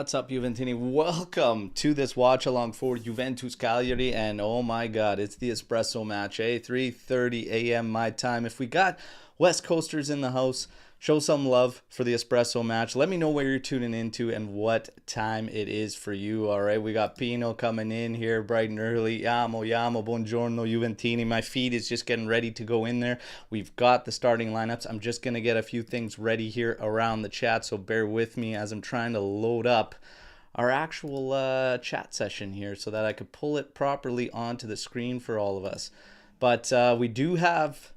What's up, Juventini? Welcome to this watch along for Juventus Cagliari, and oh my God, it's the espresso match, 3:30 a.m. my time. If we got West Coasters in the house, show some love for the espresso match. Let me know where you're tuning into and what time it is for you. All right, we got Pino coming in here bright and early. Yamo, buongiorno, Juventini. My feed is just getting ready to go in there. We've got the starting lineups. I'm just going to get a few things ready here around the chat, so bear with me as I'm trying to load up our actual chat session here so that I could pull it properly onto the screen for all of us. But we do have,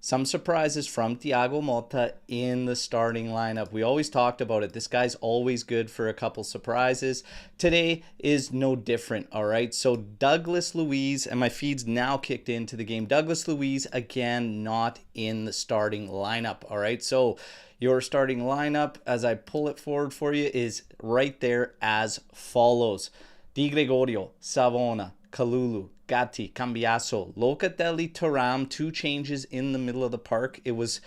some surprises from Thiago Motta in the starting lineup. We always talked about it. This guy's always good for a couple surprises. Today is no different, all right? So Douglas Luiz, and my feed's now kicked into the game. Douglas Luiz, again, not in the starting lineup, all right? So your starting lineup, as I pull it forward for you, is right there as follows. Di Gregorio, Savona, Kalulu, Gatti, Cambiaso, Locatelli, Thuram, two changes in the middle of the park. It was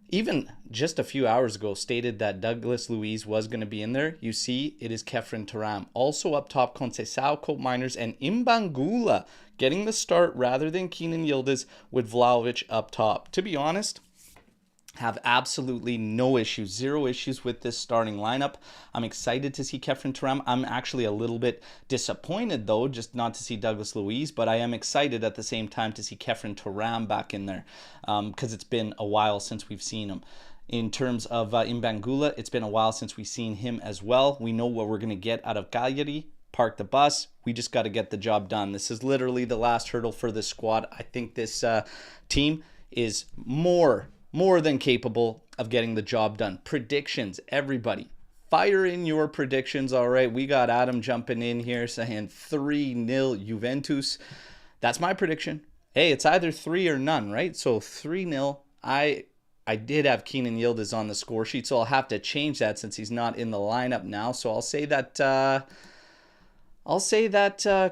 even just a few hours ago stated that Douglas Luiz was going to be in there. You see, it is Kefren Thuram. Also up top, Conceição, Cope Miners, and Imbangula getting the start rather than Kenan Yildiz with Vlahovic up top. To be honest, have absolutely no issues, zero issues with this starting lineup. I'm excited to see Kefren Thuram. I'm actually a little bit disappointed, though, just not to see Douglas Luiz, but I am excited at the same time to see Kefren Thuram back in there because it's been a while since we've seen him. In terms of Imbangula, it's been a while since we've seen him as well. We know what we're going to get out of Cagliari. Park the bus. We just got to get the job done. This is literally the last hurdle for this squad. I think this team is more than capable of getting the job done. Predictions, everybody. Fire in your predictions, all right? We got Adam jumping in here saying 3-0 Juventus. That's my prediction. Hey, it's either 3 or none, right? So 3-0. I did have Kenan Yildiz on the score sheet, so I'll have to change that since he's not in the lineup now. So I'll say that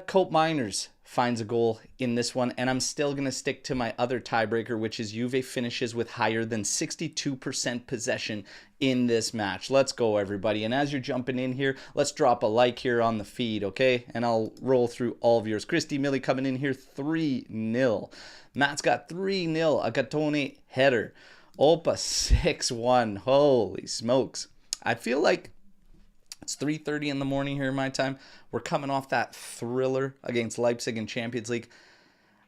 Cope Miners finds a goal in this one, and I'm still going to stick to my other tiebreaker, which is Juve finishes with higher than 62% possession in this match. Let's go, everybody. And as you're jumping in here, let's drop a like here on the feed, okay? And I'll roll through all of yours. Christy Millie coming in here, 3-0. Matt's got 3-0. Agatone header. Opa, 6-1. Holy smokes. I feel like it's 3:30 in the morning here in my time. We're coming off that thriller against Leipzig in Champions League.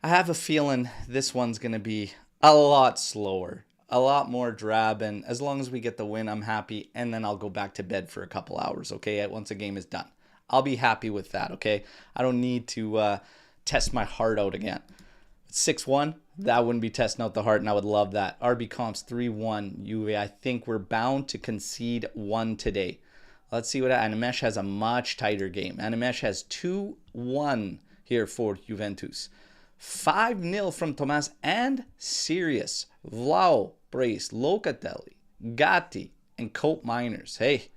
I have a feeling this one's going to be a lot slower, a lot more drab, and as long as we get the win, I'm happy, and then I'll go back to bed for a couple hours, okay, once the game is done. I'll be happy with that, okay? I don't need to test my heart out again. 6-1, that wouldn't be testing out the heart, and I would love that. RB Comps 3-1 Juve. I think we're bound to concede one today. Let's see what Animesh has a much tighter game. Animesh has 2-1 here for Juventus. 5-0 from Tomas and Sirius. Vlau, Brace, Locatelli, Gatti, and Cope Miners. Hey,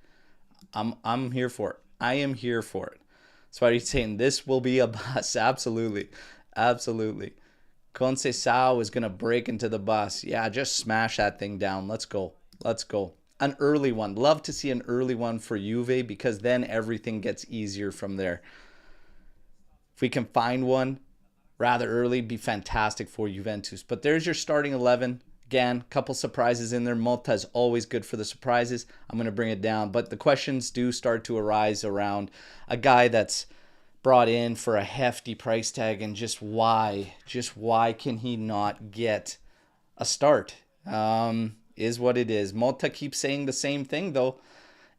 I'm here for it. I am here for it. So are you saying this will be a bus? Absolutely. Absolutely. Conceição is going to break into the bus. Yeah, just smash that thing down. Let's go. Let's go. An early one. Love to see an early one for Juve because then everything gets easier from there. If we can find one rather early, be fantastic for Juventus. But there's your starting 11. Again, couple surprises in there. Motta is always good for the surprises. I'm going to bring it down. But the questions do start to arise around a guy that's brought in for a hefty price tag and just why can he not get a start? Is what it is. Motta keeps saying the same thing, though.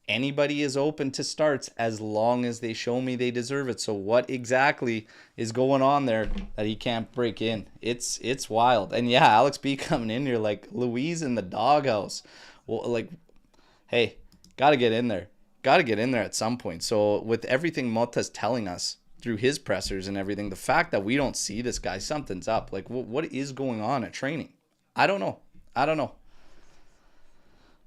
Anybody is open to starts as long as they show me they deserve it. So what exactly is going on there that he can't break in? It's wild. And yeah, Alex B coming in here like Luiz in the doghouse. Well, like, hey, gotta get in there. Gotta get in there at some point. So with everything Motta's telling us through his pressers and everything, the fact that we don't see this guy, something's up. Like, what is going on at training? I don't know.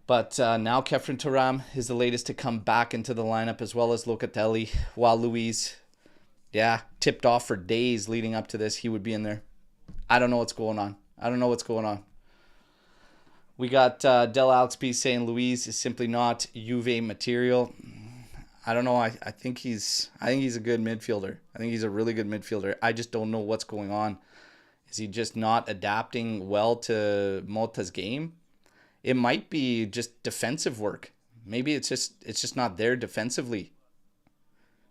But now Kefren Thuram is the latest to come back into the lineup, as well as Locatelli, while Luiz, tipped off for days leading up to this. He would be in there. I don't know what's going on. We got Del Alex B saying Luiz is simply not Juve material. I don't know. I think he's a good midfielder. I think he's a really good midfielder. I just don't know what's going on. Is he just not adapting well to Mota's game? It might be just defensive work. Maybe it's just not there defensively.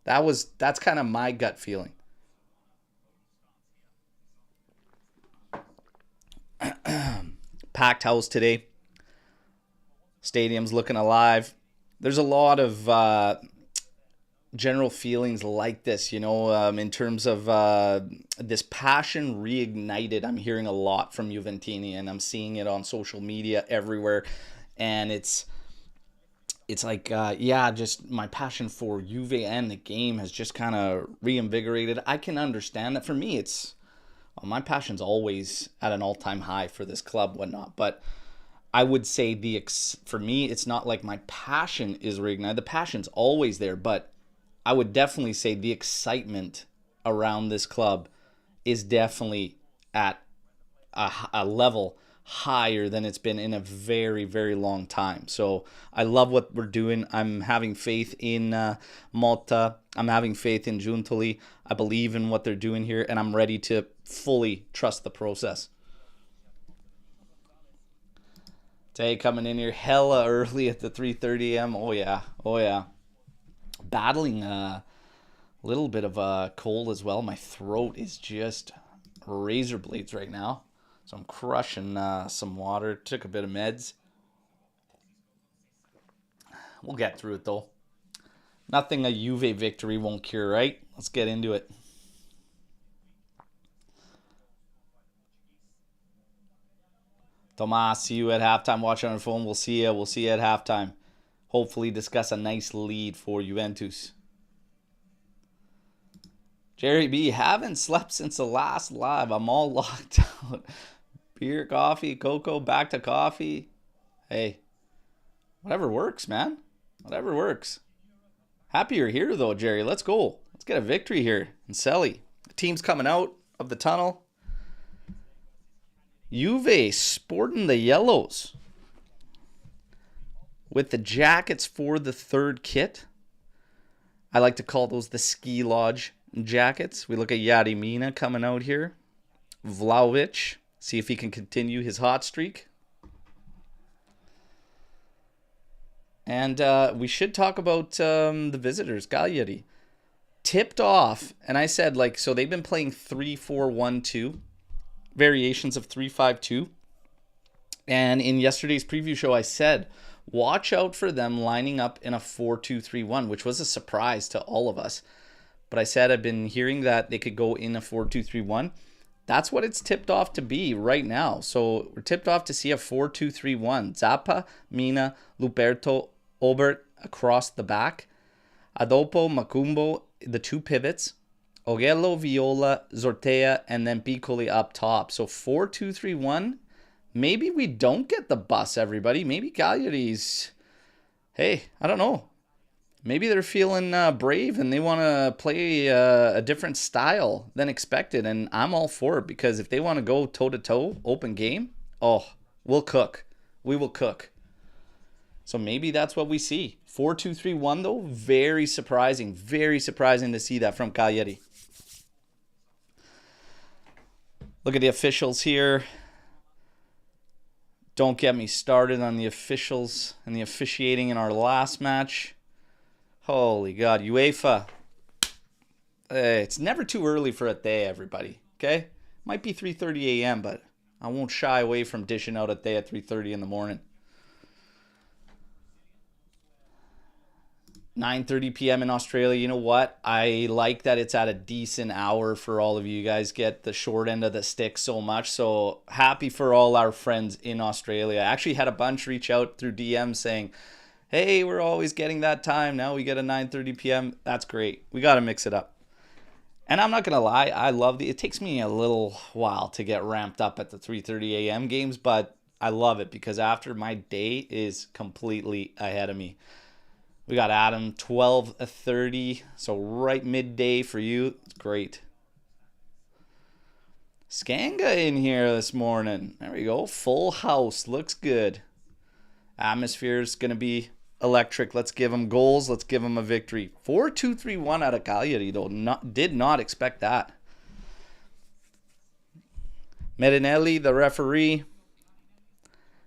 That's kind of my gut feeling. Packed house today. Stadium's looking alive. There's a lot of general feelings like this, in terms of this passion reignited. I'm hearing a lot from Juventini, and I'm seeing it on social media everywhere. And it's like, just my passion for Juve and the game has just kind of reinvigorated. I can understand that. For me, my passion's always at an all-time high for this club, whatnot. But I would say for me, it's not like my passion is reignited. The passion's always there, but I would definitely say the excitement around this club is definitely at a level higher than it's been in a very, very long time. So I love what we're doing. I'm having faith in Motta. I'm having faith in Giuntoli. I believe in what they're doing here, and I'm ready to fully trust the process. Day coming in here hella early at the 3:30 a.m. Oh yeah, oh yeah. Battling a little bit of a cold as well. My throat is just razor blades right now. So I'm crushing some water. Took a bit of meds. We'll get through it though. Nothing a Juve victory won't cure, right? Let's get into it. Tomas, see you at halftime. Watch on your phone. We'll see you. We'll see you at halftime. Hopefully discuss a nice lead for Juventus. Jerry B, haven't slept since the last live. I'm all locked out. Beer, coffee, cocoa, back to coffee. Hey, whatever works, man. Whatever works. Happy you're here, though, Jerry. Let's go. Let's get a victory here in Selly. The team's coming out of the tunnel. Juve sporting the yellows with the jackets for the third kit. I like to call those the ski lodge jackets. We look at Yarimina coming out here. Vlahovic, see if he can continue his hot streak. And we should talk about the visitors, Cagliari. Tipped off, and I said, so they've been playing 3-4-1-2, variations of 3-5-2. And in yesterday's preview show, I said, watch out for them lining up in a 4-2-3-1, which was a surprise to all of us. But I said I've been hearing that they could go in a 4-2-3-1. That's what it's tipped off to be right now. So we're tipped off to see a 4-2-3-1. Zappa, Mina, Luberto, Omer across the back. Adopo, Macumbo, the two pivots. Ogello, Viola, Zortea, and then Piccoli up top. So 4-2-3-1. Maybe we don't get the bus, everybody. Maybe Cagliari's, hey, I don't know. Maybe they're feeling brave and they want to play a different style than expected. And I'm all for it, because if they want to go toe-to-toe, open game, we'll cook. We will cook. So maybe that's what we see. 4-2-3-1, though, very surprising. Very surprising to see that from Cagliari. Look at the officials here. Don't get me started on the officials and the officiating in our last match. Holy God, UEFA. It's never too early for a day, everybody. Okay? Might be 3:30 a.m., but I won't shy away from dishing out a day at 3:30 in the morning. 9:30 p.m. in Australia. You know what? I like that it's at a decent hour for all of you. You guys get the short end of the stick so much. So happy for all our friends in Australia. I actually had a bunch reach out through DM saying, hey, we're always getting that time. Now we get a 9:30 p.m. That's great. We got to mix it up. And I'm not going to lie. I love it takes me a little while to get ramped up at the 3:30 a.m. games, but I love it because after my day is completely ahead of me. We got Adam, 12:30, so right midday for you. It's great. Skanga in here this morning. There we go. Full house. Looks good. Atmosphere is going to be electric. Let's give them goals. Let's give them a victory. 4-2-3-1 out of Cagliari, though. Did not expect that. Medinelli, the referee.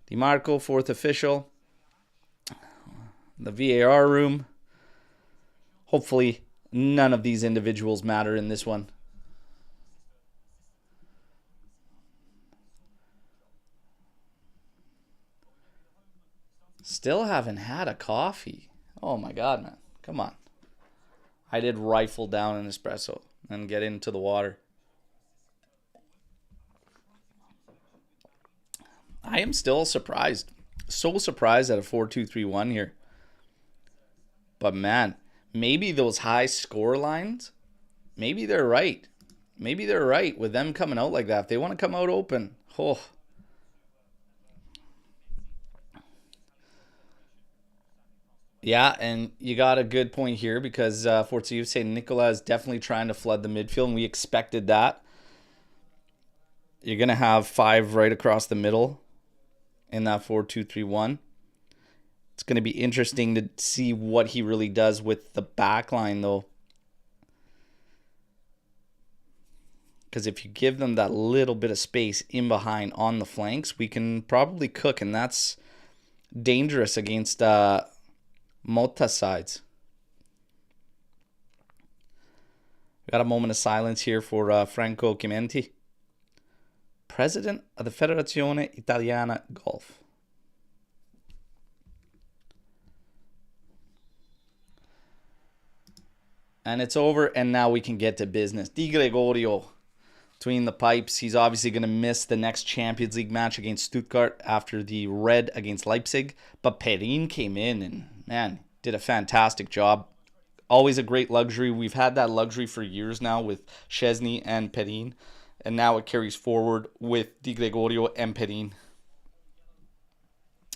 Di Marco, fourth official. The VAR room. Hopefully, none of these individuals matter in this one. Still haven't had a coffee. Oh my God, man. Come on. I did rifle down an espresso and get into the water. I am still surprised. So surprised at a 4-2-3-1 here. But man, maybe those high score lines, maybe they're right. Maybe they're right with them coming out like that. If they want to come out open. Oh. Yeah, and you got a good point here because Forza Juve say Nicola is definitely trying to flood the midfield, and we expected that. You're going to have 5 right across the middle in that 4-2-3-1. It's going to be interesting to see what he really does with the back line, though. Because if you give them that little bit of space in behind on the flanks, we can probably cook, and that's dangerous against Motta's sides. We got a moment of silence here for Franco Chimenti, president of the Federazione Italiana Golf. And it's over, and now we can get to business. Di Gregorio between the pipes. He's obviously going to miss the next Champions League match against Stuttgart after the red against Leipzig. But Perin came in and, man, did a fantastic job. Always a great luxury. We've had that luxury for years now with Szczesny and Perin. And now it carries forward with Di Gregorio and Perin.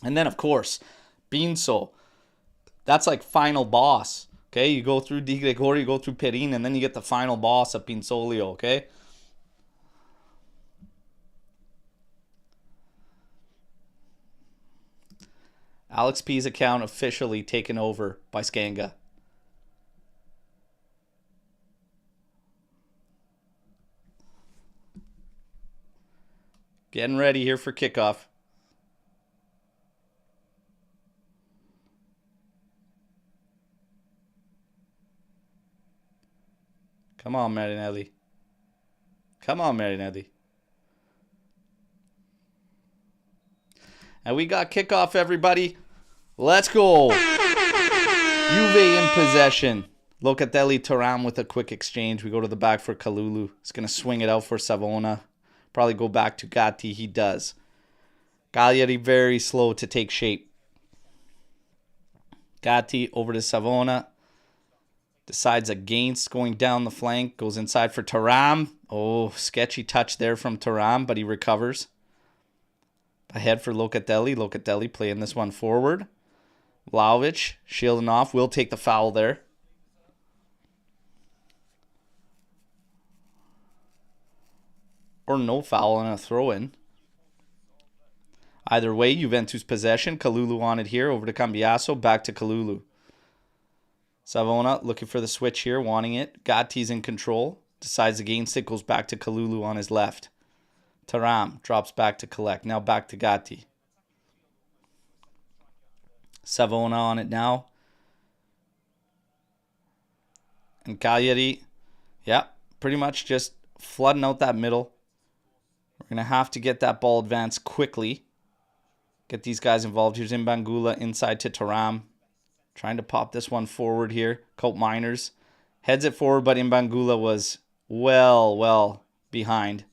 And then, of course, Binso. That's like final boss. Okay, you go through Di Gregorio, you go through Perin, and then you get the final boss of Pinsolio, okay? Alex P's account officially taken over by Skanga. Getting ready here for kickoff. Come on, Marinelli. Come on, Marinelli. And we got kickoff, everybody. Let's go. Juve in possession. Locatelli, Thuram with a quick exchange. We go to the back for Kalulu. He's going to swing it out for Savona. Probably go back to Gatti. He does. Cagliari very slow to take shape. Gatti over to Savona. Decides against going down the flank. Goes inside for Thuram. Oh, sketchy touch there from Thuram, but he recovers. Ahead for Locatelli. Locatelli playing this one forward. Vlahovic shielding off. Will take the foul there. Or no foul and a throw-in. Either way, Juventus possession. Kalulu on it here. Over to Cambiaso. Back to Kalulu. Savona looking for the switch here, wanting it. Gatti's in control. Decides against it. Goes back to Kalulu on his left. Thuram drops back to collect. Now back to Gatti. Savona on it now. And Cagliari, yeah, pretty much just flooding out that middle. We're going to have to get that ball advanced quickly. Get these guys involved. Here's Mbangula inside to Thuram. Trying to pop this one forward here. Cope Miners heads it forward, but Mbangula was well behind.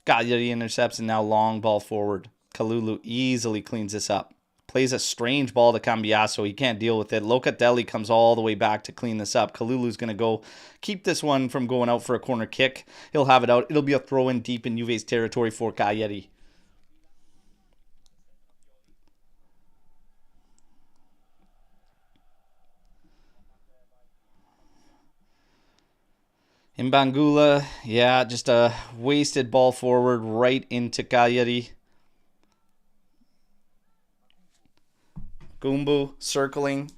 Cagliari intercepts and now long ball forward. Kalulu easily cleans this up. Plays a strange ball to Cambiaso. He can't deal with it. Locatelli comes all the way back to clean this up. Kalulu's going to go keep this one from going out for a corner kick. He'll have it out. It'll be a throw-in deep in Juve's territory for Cagliari. Mbangula, yeah, just a wasted ball forward right into Cagliari. Gumbu circling.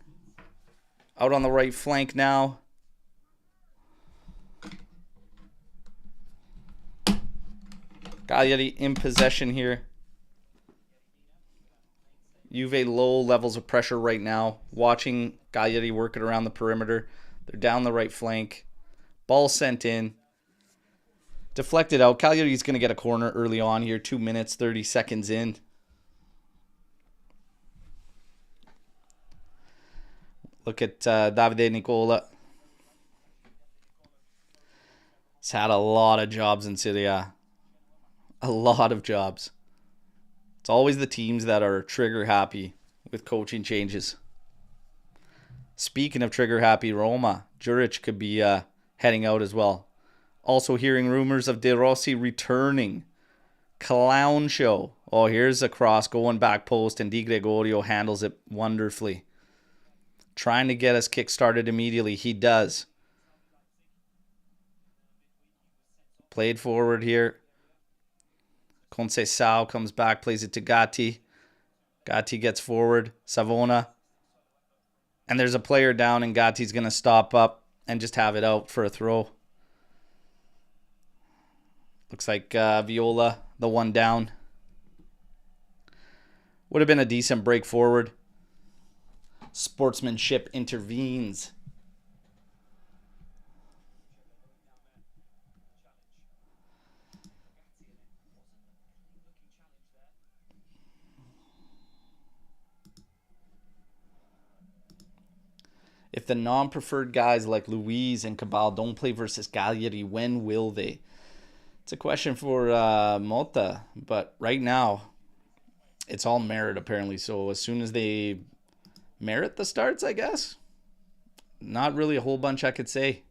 Out on the right flank now. Cagliari in possession here. Juve low levels of pressure right now. Watching Cagliari work it around the perimeter. They're down the right flank. Ball sent in. Deflected out. Cagliari's going to get a corner early on here. 2 minutes, 30 seconds in. Look at Davide Nicola. He's had a lot of jobs in Serie. A lot of jobs. It's always the teams that are trigger happy with coaching changes. Speaking of trigger happy, Roma, Juric could be heading out as well. Also hearing rumors of De Rossi returning. Clown show. Oh, here's a cross going back post, and Di Gregorio handles it wonderfully. Trying to get us kick-started immediately. He does. Played forward here. Conceição comes back, plays it to Gatti. Gatti gets forward. Savona. And there's a player down, and Gatti's going to stop up and just have it out for a throw. Looks like Viola, the one down. Would have been a decent break forward. Sportsmanship intervenes. If the non-preferred guys like Luiz and Cabal don't play versus Cagliari, when will they? It's a question for Mota, but right now, it's all merit apparently. So as soon as they merit the starts, I guess. Not really a whole bunch I could say.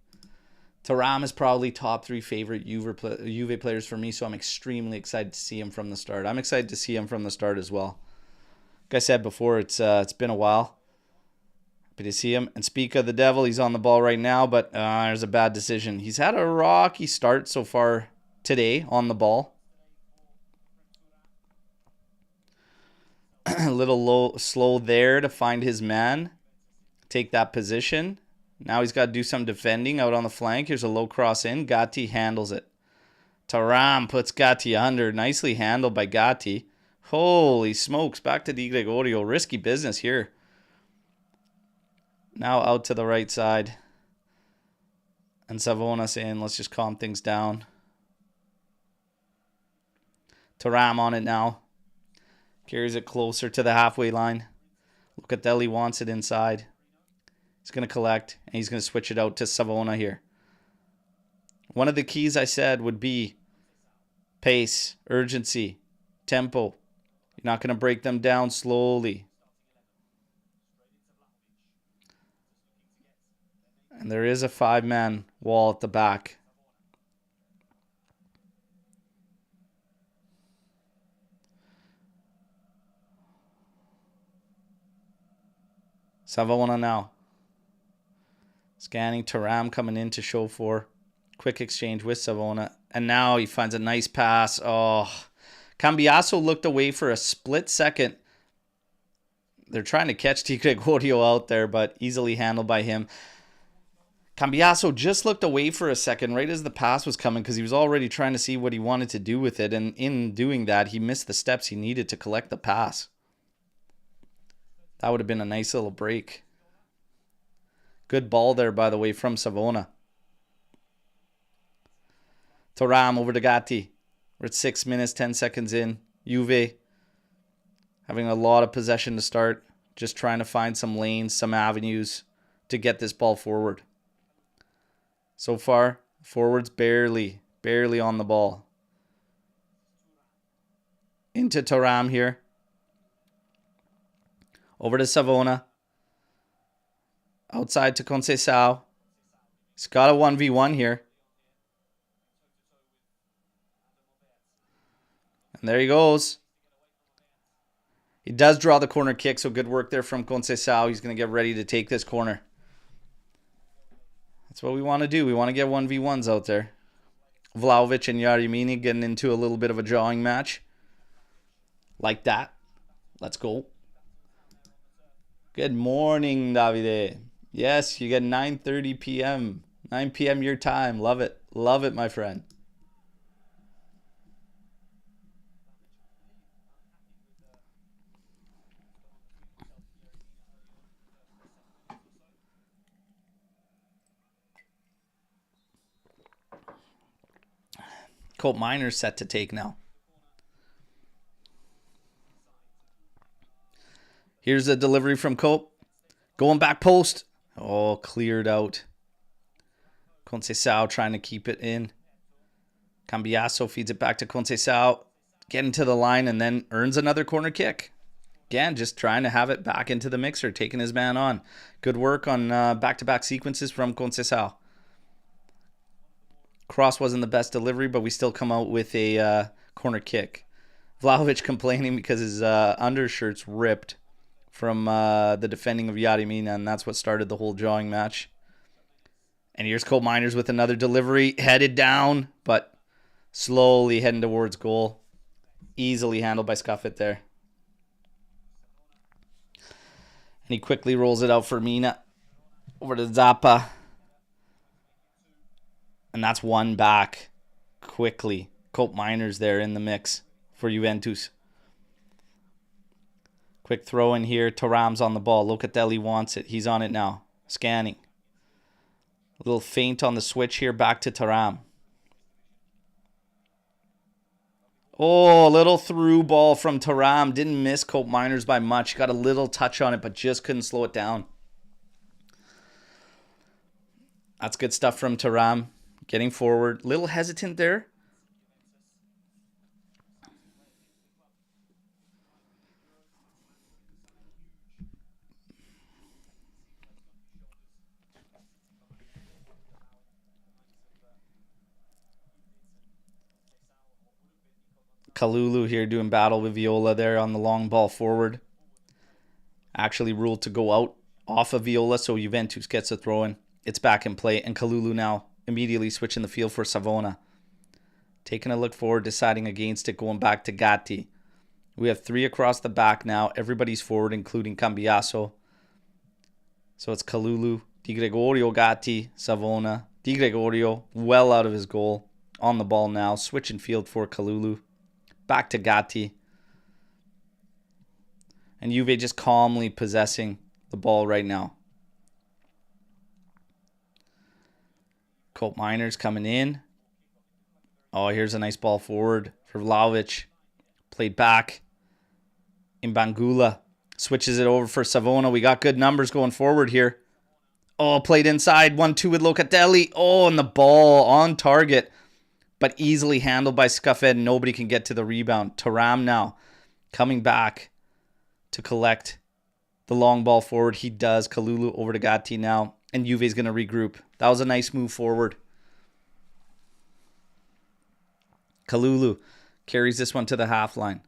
Thuram is probably top 3 favorite Juve players for me, so I'm extremely excited to see him from the start. I'm excited to see him from the start as well. Like I said before, it's been a while. Happy to see him. And speak of the devil, he's on the ball right now, but there's a bad decision. He's had a rocky start so far today on the ball. A little slow there to find his man. Take that position. Now he's got to do some defending out on the flank. Here's a low cross in. Gatti handles it. Thuram puts Gatti under. Nicely handled by Gatti. Holy smokes. Back to Di Gregorio. Risky business here. Now out to the right side. And Savona saying, let's just calm things down. Thuram on it now. Carries it closer to the halfway line. Locatelli wants it inside. He's going to collect, and he's going to switch it out to Savona here. One of the keys I said would be pace, urgency, tempo. You're not going to break them down slowly. And there is a 5-man wall at the back. Savona now. Scanning. Thuram coming in to show for. Quick exchange with Savona. And now he finds a nice pass. Oh. Cambiaso looked away for a split second. They're trying to catch Di Gregorio out there, but easily handled by him. Cambiaso just looked away for a second right as the pass was coming because he was already trying to see what he wanted to do with it. And in doing that, he missed the steps he needed to collect the pass. That would have been a nice little break. Good ball there, by the way, from Savona. Thuram over to Gatti. We're at 6 minutes, 10 seconds in. Juve having a lot of possession to start. Just trying to find some lanes, some avenues to get this ball forward. So far, forwards barely on the ball. Into Thuram here. Over to Savona. Outside to Conceição. He's got a 1v1 here. And there he goes. He does draw the corner kick, so good work there from Conceição. He's going to get ready to take this corner. That's what we want to do. We want to get 1v1s out there. Vlahovic and Yarimini getting into a little bit of a jawing match. Like that. Let's go. Good morning, Davide. Yes, you get 9:30 p.m. 9 p.m. your time. Love it. Love it, my friend. Colt Miner's set to take now. Here's a delivery from Colt. Going back post. Oh, cleared out. Conceição trying to keep it in. Cambiasso feeds it back to Conceição. Getting to the line and then earns another corner kick. Again, just trying to have it back into the mixer, taking his man on. Good work on back-to-back sequences from Conceição. Cross wasn't the best delivery, but we still come out with a corner kick. Vlahovic complaining because his undershirt's ripped from the defending of Yarimina, and that's what started the whole jawing match. And here's Colt Miners with another delivery, headed down, but slowly heading towards goal. Easily handled by Scuffet there. And he quickly rolls it out for Mina. Over to Zappa. And that's one back quickly. Colt Miners there in the mix for Juventus. Quick throw in here. Thuram's on the ball. Locatelli wants it. He's on it now. Scanning. A little feint on the switch here. Back to Thuram. Oh, a little through ball from Thuram. Didn't miss Colt Miners by much. Got a little touch on it, but just couldn't slow it down. That's good stuff from Thuram. Getting forward. Little hesitant there. Kalulu here doing battle with Viola there on the long ball forward. Actually ruled to go out off of Viola, so Juventus gets a throw in. It's back in play, and Kalulu now immediately switching the field for Savona. Taking a look forward, deciding against it, going back to Gatti. We have three across the back now. Everybody's forward, including Cambiasso. So it's Kalulu, Di Gregorio, Gatti, Savona. Di Gregorio, well out of his goal. On the ball now, switching field for Kalulu. Back to Gatti. And Juve just calmly possessing the ball right now. Colt Miners coming in. Oh, here's a nice ball forward for Vlahovic. Played back. Imbangula switches it over for Savona. We got good numbers going forward here. Oh, played inside. 1-2 with Locatelli. Oh, and the ball on target, but easily handled by Scuffet. Nobody can get to the rebound. Thuram now coming back to collect the long ball forward. He does. Kalulu over to Gatti now. And Juve's going to regroup. That was a nice move forward. Kalulu carries this one to the half line.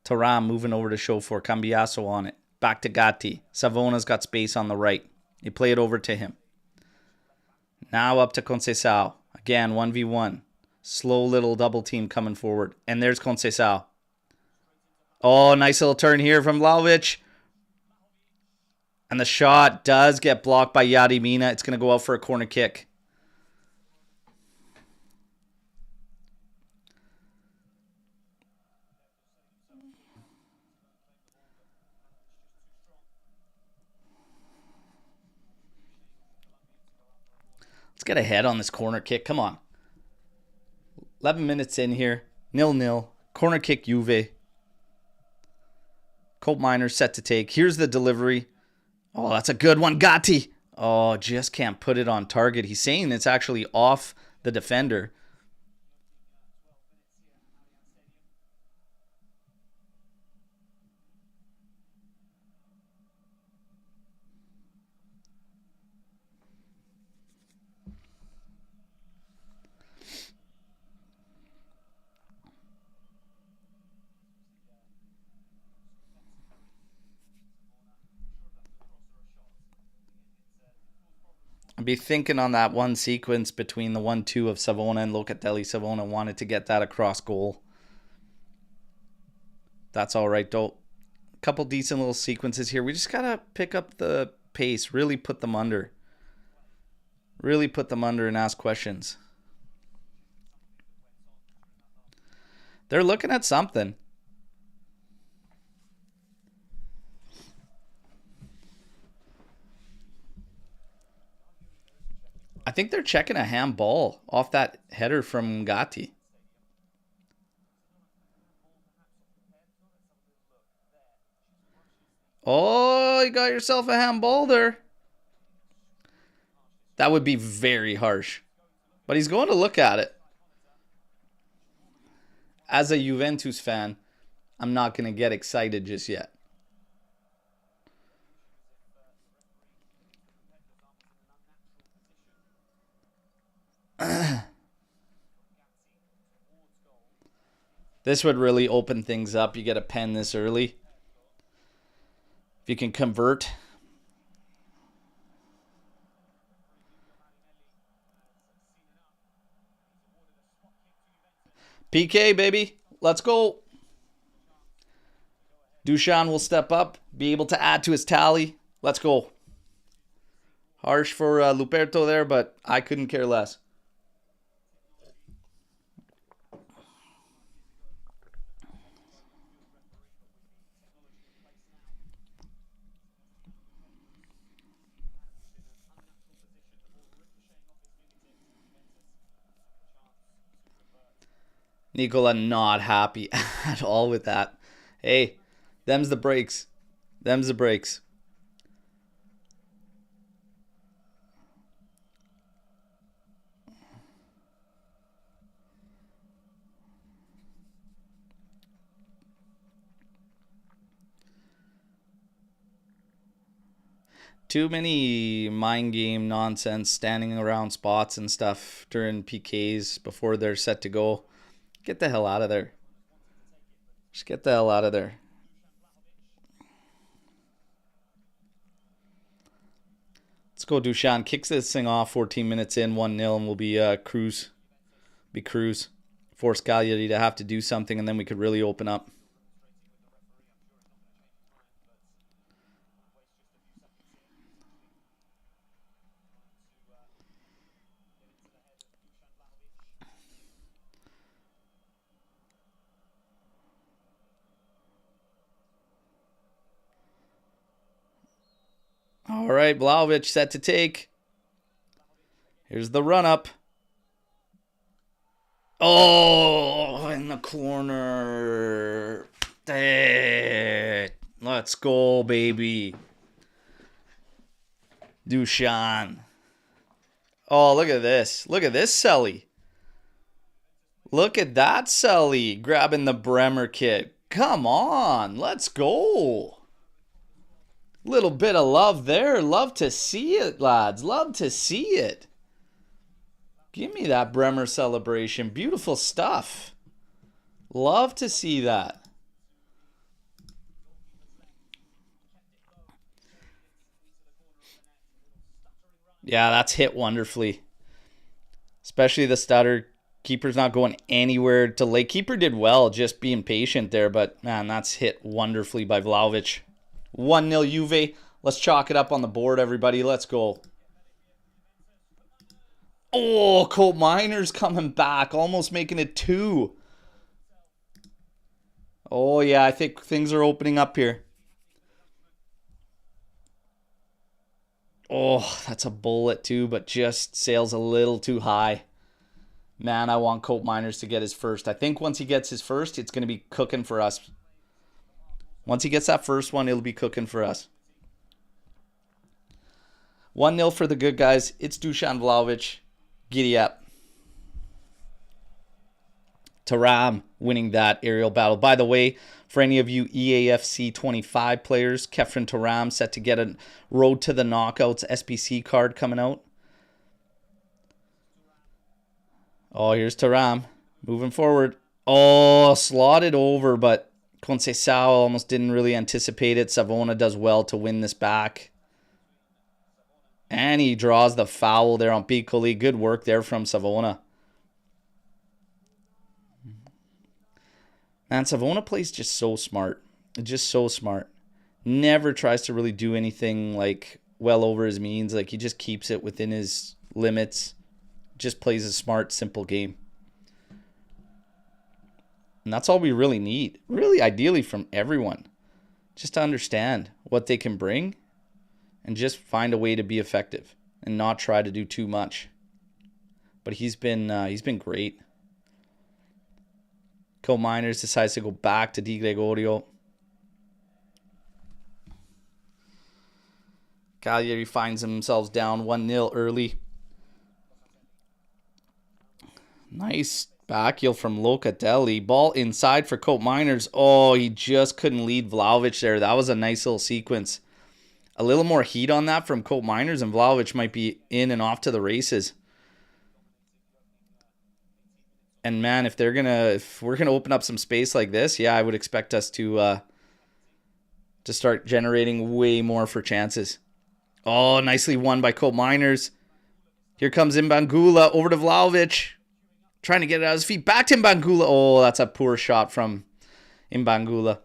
Thuram moving over to show for Cambiasso on it. Back to Gatti. Savona's got space on the right. They play it over to him. Now up to Conceição. Again, 1v1. Slow little double team coming forward. And there's Conceição. Oh, nice little turn here from Vlahovic. And the shot does get blocked by Yarimina. It's going to go out for a corner kick. Let's get ahead on this corner kick. Come on. 11 minutes in here. 0-0. Corner kick Juve. Colt Miners set to take. Here's the delivery. Oh, that's a good one. Gatti. Oh, just can't put it on target. He's saying it's actually off the defender. I'd be thinking on that one sequence between the 1-2 of Savona and Locatelli. Savona wanted to get that across goal. That's all right, though. Couple decent little sequences here. We just got to pick up the pace. Really put them under. Really put them under and ask questions. They're looking at something. I think they're checking a handball off that header from Gatti. Oh, you got yourself a handball there. That would be very harsh. But he's going to look at it. As a Juventus fan, I'm not going to get excited just yet. This would really open things up. You get a pen this early. If you can convert. PK, baby. Let's go. Dusan will step up, be able to add to his tally. Let's go. Harsh for Luperto there, but I couldn't care less. Nicola not happy at all with that. Hey, them's the breaks. Them's the breaks. Too many mind game nonsense standing around spots and stuff during PKs before they're set to go. Get the hell out of there. Just get the hell out of there. Let's go, Dusan. Kicks this thing off 14 minutes in, 1-0, and we'll be cruise. Force Cagliari to have to do something, and then we could really open up. All right, Vlahovic set to take. Here's the run-up. Oh, in the corner. Let's go, baby. Dusan. Oh, look at this. Look at this, Sully. Look at that, Sully. Grabbing the Bremer kit. Come on. Let's go. Little bit of love there. Love to see it, lads. Love to see it. Give me that Bremer celebration. Beautiful stuff. Love to see that. Yeah, that's hit wonderfully. Especially the stutter. Keeper's not going anywhere to lay. Keeper did well just being patient there, but man, that's hit wonderfully by Vlahovic. 1-0 Juve. Let's chalk it up on the board, everybody. Let's go. Oh, Colt Miner's coming back. Almost making it 2. Oh, yeah. I think things are opening up here. Oh, that's a bullet too, but just sails a little too high. Man, I want Colt Miners to get his first. I think once he gets his first, it's going to be cooking for us. Once he gets that first one, it'll be cooking for us. 1-0 for the good guys. It's Dusan Vlahovic. Giddy up. Thuram winning that aerial battle. By the way, for any of you EAFC 25 players, Kefren Thuram set to get a Road to the Knockouts SBC card coming out. Oh, here's Thuram. Moving forward. Oh, slotted over, but Conceição almost didn't really anticipate it. Savona does well to win this back. And he draws the foul there on Piccoli. Good work there from Savona. Man, Savona plays just so smart. Just so smart. Never tries to really do anything like well over his means. Like he just keeps it within his limits. Just plays a smart, simple game. And that's all we really need. Really, ideally from everyone. Just to understand what they can bring and just find a way to be effective and not try to do too much. But he's been great. Colt Miners decides to go back to Di Gregorio. Cagliari finds themselves down 1-0 early. Nice back heel from Locatelli. Ball inside for Colt Miners. Oh, he just couldn't lead Vlahovic there. That was a nice little sequence. A little more heat on that from Colt Miners, and Vlahovic might be in and off to the races. And man, if we're gonna open up some space like this, yeah, I would expect us to start generating way more for chances. Oh, nicely won by Colt Miners. Here comes Mbangula over to Vlahovic. Trying to get it out of his feet. Back to Mbangula. Oh, that's a poor shot from Mbangula.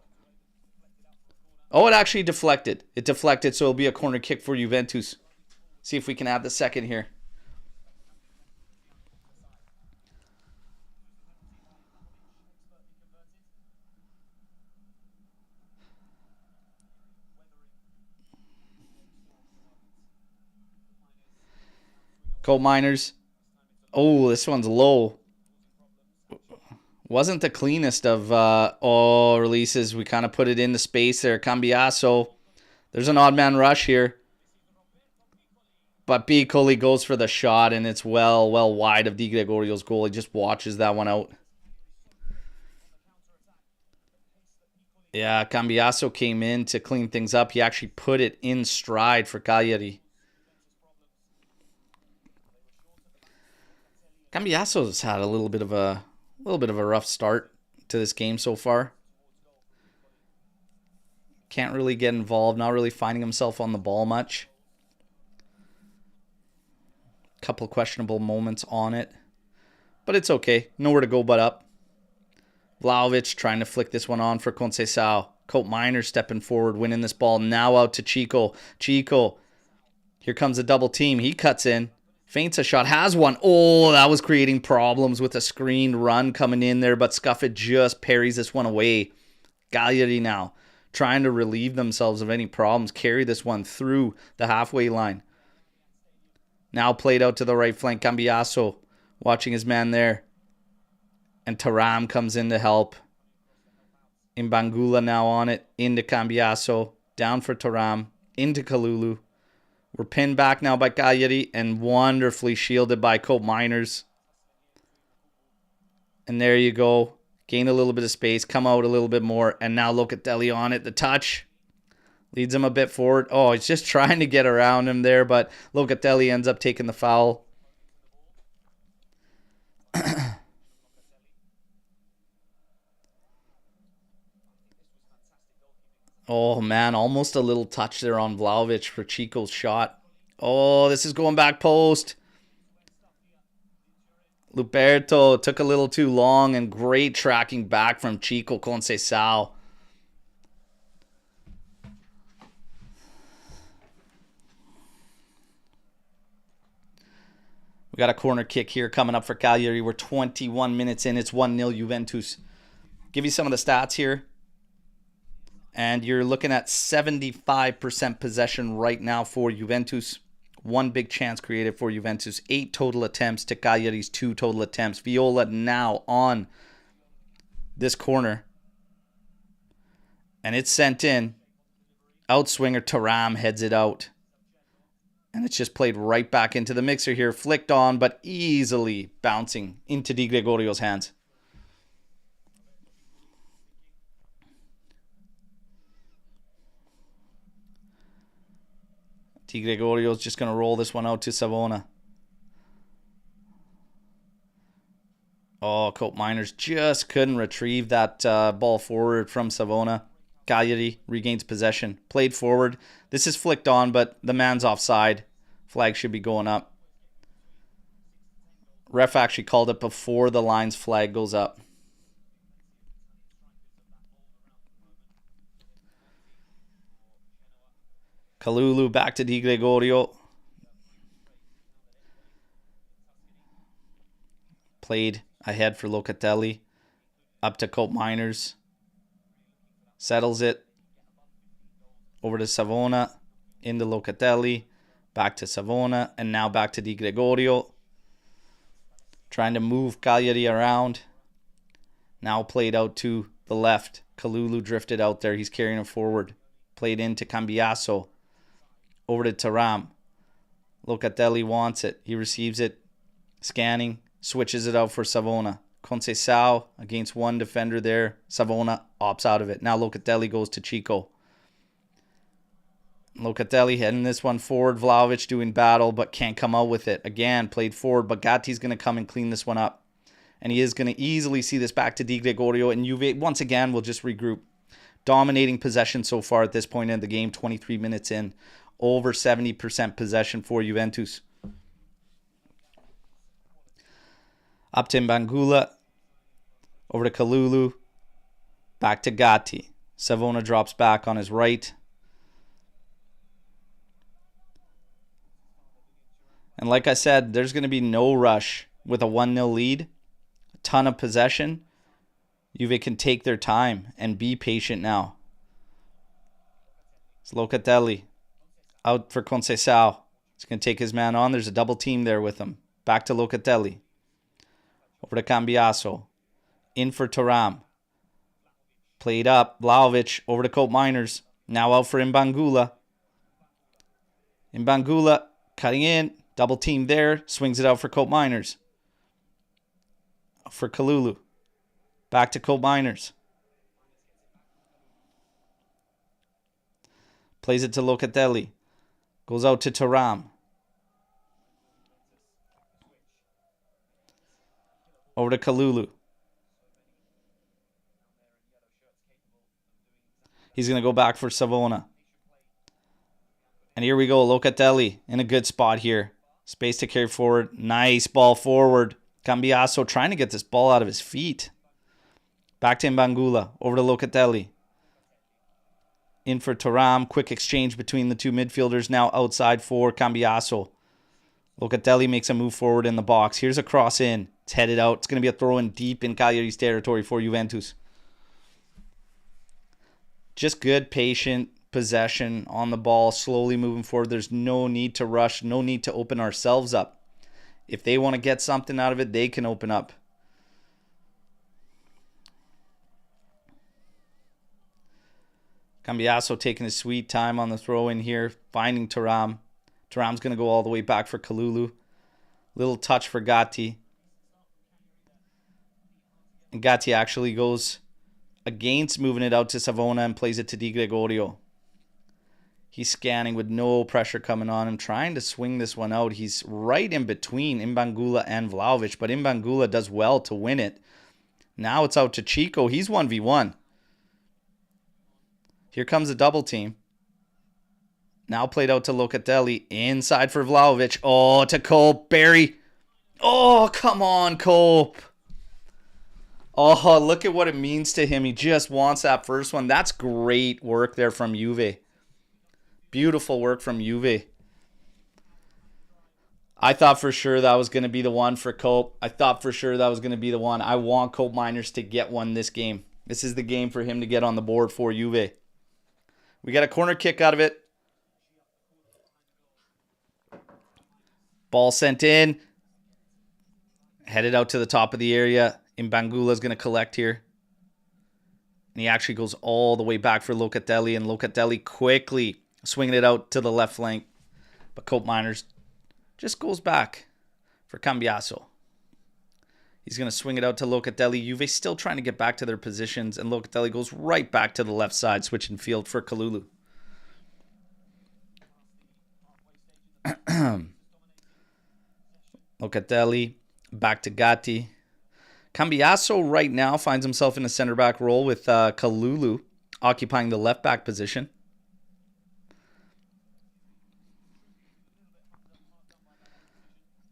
Oh, it actually deflected. It deflected, so it'll be a corner kick for Juventus. See if we can add the second here. Colt Miners. Oh, this one's low. Wasn't the cleanest of releases. We kind of put it into space there. Cambiaso. There's an odd man rush here. But Piccoli goes for the shot, and it's well wide of Di Gregorio's goal. He just watches that one out. Yeah, Cambiaso came in to clean things up. He actually put it in stride for Cagliari. Cambiaso's had a little bit of a rough start to this game so far. Can't really get involved, not really finding himself on the ball much. Couple questionable moments on it. But it's okay. Nowhere to go but up. Vlahovic trying to flick this one on for Conceição. Colt Miners stepping forward, winning this ball. Now out to Chico. Chico. Here comes a double team. He cuts in. Feints a shot, has one. Oh, that was creating problems with a screened run coming in there, but Scuffit just parries this one away. Cagliari now trying to relieve themselves of any problems, carry this one through the halfway line. Now played out to the right flank, Cambiaso watching his man there. And Thuram comes in to help. Mbangula now on it, into Cambiaso, down for Thuram, into Kalulu. We're pinned back now by Cagliari and wonderfully shielded by Colt Miners. And there you go. Gain a little bit of space, come out a little bit more, and now Locatelli on it. The touch leads him a bit forward. Oh, he's just trying to get around him there, but Locatelli ends up taking the foul. Oh, man, almost a little touch there on Vlahovic for Chico's shot. Oh, this is going back post. Luberto took a little too long, and great tracking back from Chico Conceição. We got a corner kick here coming up for Cagliari. We're 21 minutes in. It's 1-0 Juventus. Give you some of the stats here. And you're looking at 75% possession right now for Juventus. One big chance created for Juventus. 8 total attempts to Cagliari's 2 total attempts. Viola now on this corner. And it's sent in. Outswinger Thuram heads it out. And it's just played right back into the mixer here. Flicked on, but easily bouncing into Di Gregorio's hands. Di Gregorio's just going to roll this one out to Savona. Oh, Colt Miners just couldn't retrieve that ball forward from Savona. Cagliari regains possession. Played forward. This is flicked on, but the man's offside. Flag should be going up. Ref actually called it before the line's flag goes up. Kalulu back to Di Gregorio. Played ahead for Locatelli. Up to Cope Miners. Settles it. Over to Savona. Into Locatelli. Back to Savona. And now back to Di Gregorio. Trying to move Cagliari around. Now played out to the left. Kalulu drifted out there. He's carrying it forward. Played into Cambiaso. Over to Thuram. Locatelli wants it. He receives it. Scanning. Switches it out for Savona. Conceição against one defender there. Savona opts out of it. Now Locatelli goes to Chico. Locatelli heading this one forward. Vlahovic doing battle but can't come out with it. Again, played forward, but Gatti's going to come and clean this one up. And he is going to easily see this back to Di Gregorio. And Juve, once again, will just regroup. Dominating possession so far at this point in the game. 23 minutes in. Over 70% possession for Juventus. Up to Mbangula. Over to Kalulu. Back to Gatti. Savona drops back on his right. And like I said, there's going to be no rush with a 1-0 lead. A ton of possession. Juve can take their time and be patient now. It's Locatelli. Out for Conceição. He's going to take his man on. There's a double team there with him. Back to Locatelli. Over to Cambiaso. In for Thuram. Played up. Vlahovic over to Cope Miners. Now out for Mbangula. Mbangula cutting in. Double team there. Swings it out for Cope Miners. For Kalulu. Back to Cope Miners. Plays it to Locatelli. Goes out to Thuram. Over to Kalulu. He's going to go back for Savona. And here we go. Locatelli in a good spot here. Space to carry forward. Nice ball forward. Cambiaso trying to get this ball out of his feet. Back to Mbangula. Over to Locatelli. In for Thuram. Quick exchange between the two midfielders. Now outside for Cambiaso. Locatelli makes a move forward in the box. Here's a cross in. It's headed out. It's going to be a throw in deep in Cagliari's territory for Juventus. Just good, patient possession on the ball. Slowly moving forward. There's no need to rush. No need to open ourselves up. If they want to get something out of it, they can open up. Cambiaso taking his sweet time on the throw in here. Finding Thuram. Thuram's going to go all the way back for Kalulu. Little touch for Gatti. And Gatti actually goes against moving it out to Savona and plays it to Di Gregorio. He's scanning with no pressure coming on him, trying to swing this one out. He's right in between Mbangula and Vlahovic, but Mbangula does well to win it. Now it's out to Chico. He's 1v1. Here comes a double team. Now played out to Locatelli. Inside for Vlahovic. Oh, to Cope. Barry. Oh, come on, Cope. Oh, look at what it means to him. He just wants that first one. That's great work there from Juve. Beautiful work from Juve. I thought for sure that was going to be the one for Cope. I thought for sure that was going to be the one. I want Cope Miners to get one this game. This is the game for him to get on the board for Juve. We got a corner kick out of it. Ball sent in. Headed out to the top of the area. Mbangula is going to collect here. And he actually goes all the way back for Locatelli. And Locatelli quickly swinging it out to the left flank. But Cope Miners just goes back for Cambiaso. He's going to swing it out to Locatelli. Juve still trying to get back to their positions. And Locatelli goes right back to the left side, switching field for Kalulu. Locatelli back to Gatti. Cambiaso right now finds himself in a center back role with Kalulu occupying the left back position.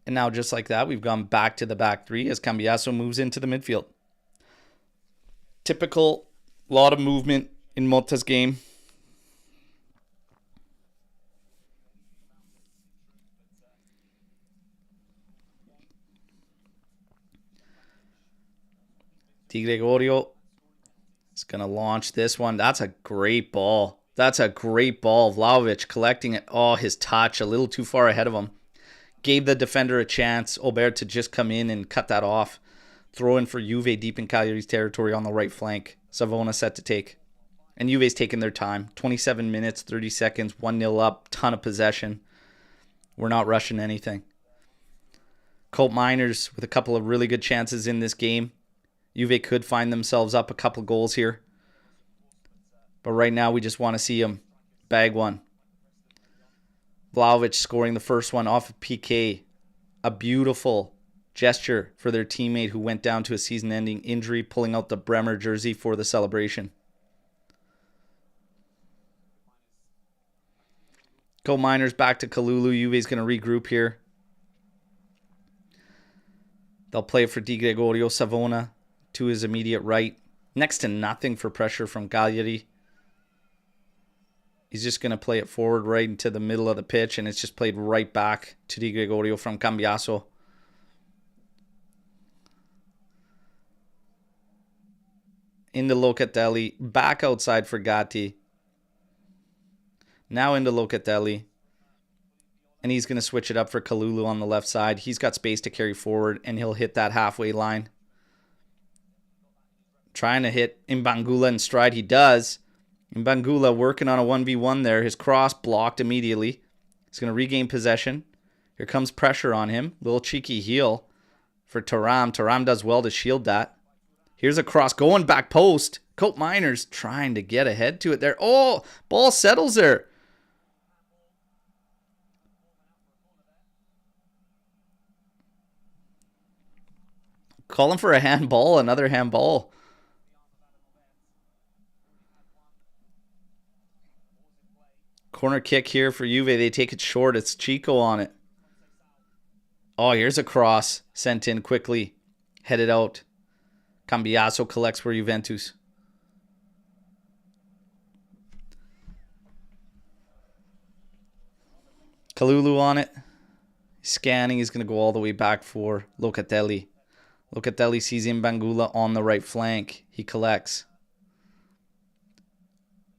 And now just like that, we've gone back to the back three as Cambiaso moves into the midfield. Typical, lot of movement in Motta's game. Di Gregorio is going to launch this one. That's a great ball. That's a great ball. Vlahovic collecting it. Oh, his touch a little too far ahead of him. Gave the defender a chance. Omer to just come in and cut that off. Throw in for Juve deep in Cagliari's territory on the right flank. Savona set to take. And Juve's taking their time. 27 minutes, 30 seconds, 1-0 up, ton of possession. We're not rushing anything. Colt Miners with a couple of really good chances in this game. Juve could find themselves up a couple goals here. But right now we just want to see them bag one. Vlahovic scoring the first one off of PK. A beautiful gesture for their teammate who went down to a season-ending injury, pulling out the Bremer jersey for the celebration. Colt Miners back to Kalulu. Juve's going to regroup here. They'll play for Di Gregorio. Savona to his immediate right. Next to nothing for pressure from Cagliari. He's just going to play it forward right into the middle of the pitch, and it's just played right back to Di Gregorio from Cambiaso. Into Locatelli. Back outside for Gatti. Now into Locatelli. And he's going to switch it up for Kalulu on the left side. He's got space to carry forward, and he'll hit that halfway line. Trying to hit Mbangula in stride. He does. Mbangula working on a 1v1 there. His cross blocked immediately. He's going to regain possession. Here comes pressure on him. Little cheeky heel for Thuram. Thuram does well to shield that. Here's a cross going back post. Colt Miners trying to get ahead to it there. Oh, ball settles there. Calling for a handball, another handball. Corner kick here for Juve. They take it short. It's Chico on it. Oh, here's a cross sent in quickly. Headed out. Cambiaso collects for Juventus. Kalulu on it. He's scanning. He's going to go all the way back for Locatelli. Locatelli sees Mbangula on the right flank. He collects.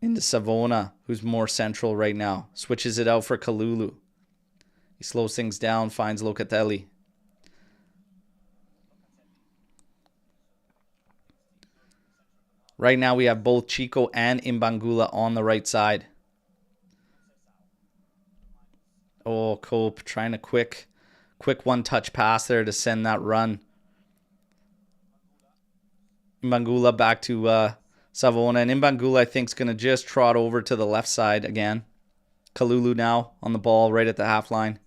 Into Savona, who's more central right now. Switches it out for Kalulu. He slows things down, finds Locatelli. Right now we have both Chico and Mbangula on the right side. Oh, Cope trying a quick one-touch pass there to send that run. Mbangula back to Savona. And Mbangula, I think, is going to just trot over to the left side again. Kalulu now on the ball right at the half line.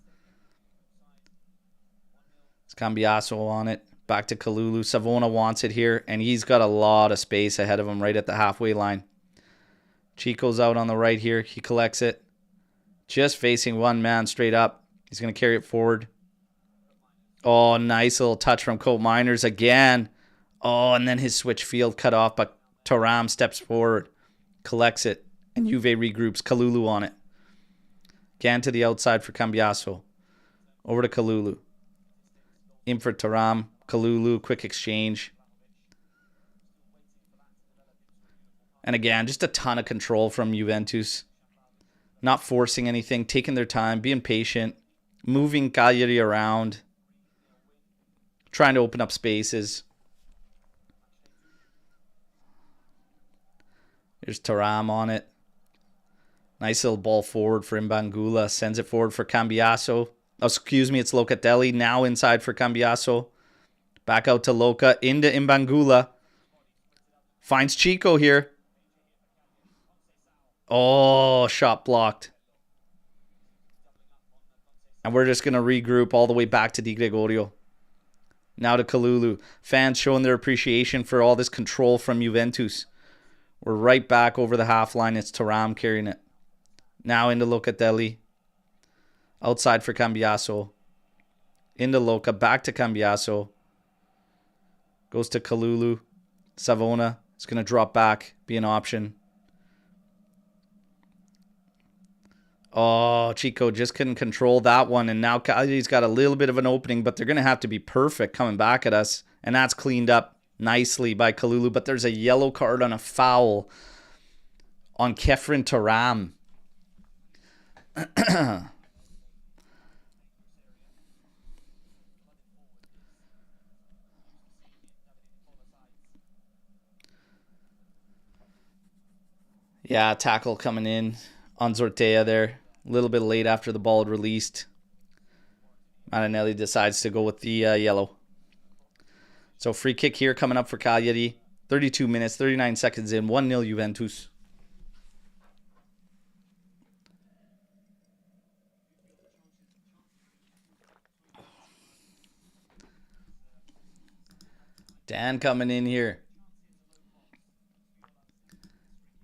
It's Cambiaso on it. Back to Kalulu. Savona wants it here, and he's got a lot of space ahead of him right at the halfway line. Chico's out on the right here. He collects it. Just facing one man straight up. He's going to carry it forward. Oh, nice little touch from Colt Miners again. Oh, and then his switch field cut off, but Thuram steps forward, collects it, and Juve regroups. Kalulu on it. Again to the outside for Cambiaso. Over to Kalulu. In for Thuram. Kalulu, quick exchange. And again, just a ton of control from Juventus. Not forcing anything, taking their time, being patient, moving Cagliari around, trying to open up spaces. There's Thuram on it. Nice little ball forward for Mbangula. Sends it forward for Cambiaso. Oh, excuse me, it's Locatelli. Now inside for Cambiaso. Back out to Loca. Into Mbangula. Finds Chico here. Oh, shot blocked. And we're just going to regroup all the way back to Di Gregorio. Now to Kalulu. Fans showing their appreciation for all this control from Juventus. We're right back over the half line. It's Thuram carrying it. Now into Locatelli. Outside for Cambiaso. Into Loca. Back to Cambiaso. Goes to Kalulu. Savona is going to drop back. Be an option. Oh, Chico just couldn't control that one. And now Cagliari's got a little bit of an opening, but they're going to have to be perfect coming back at us. And that's cleaned up nicely by Kalulu, but there's a yellow card on a foul on Kefren Taram. Yeah, tackle coming in on Zortea there. A little bit late after the ball had released. Marinelli decides to go with the yellow. So free kick here coming up for Cagliari. 32 minutes, 39 seconds in. 1-0 Juventus. Dan coming in here.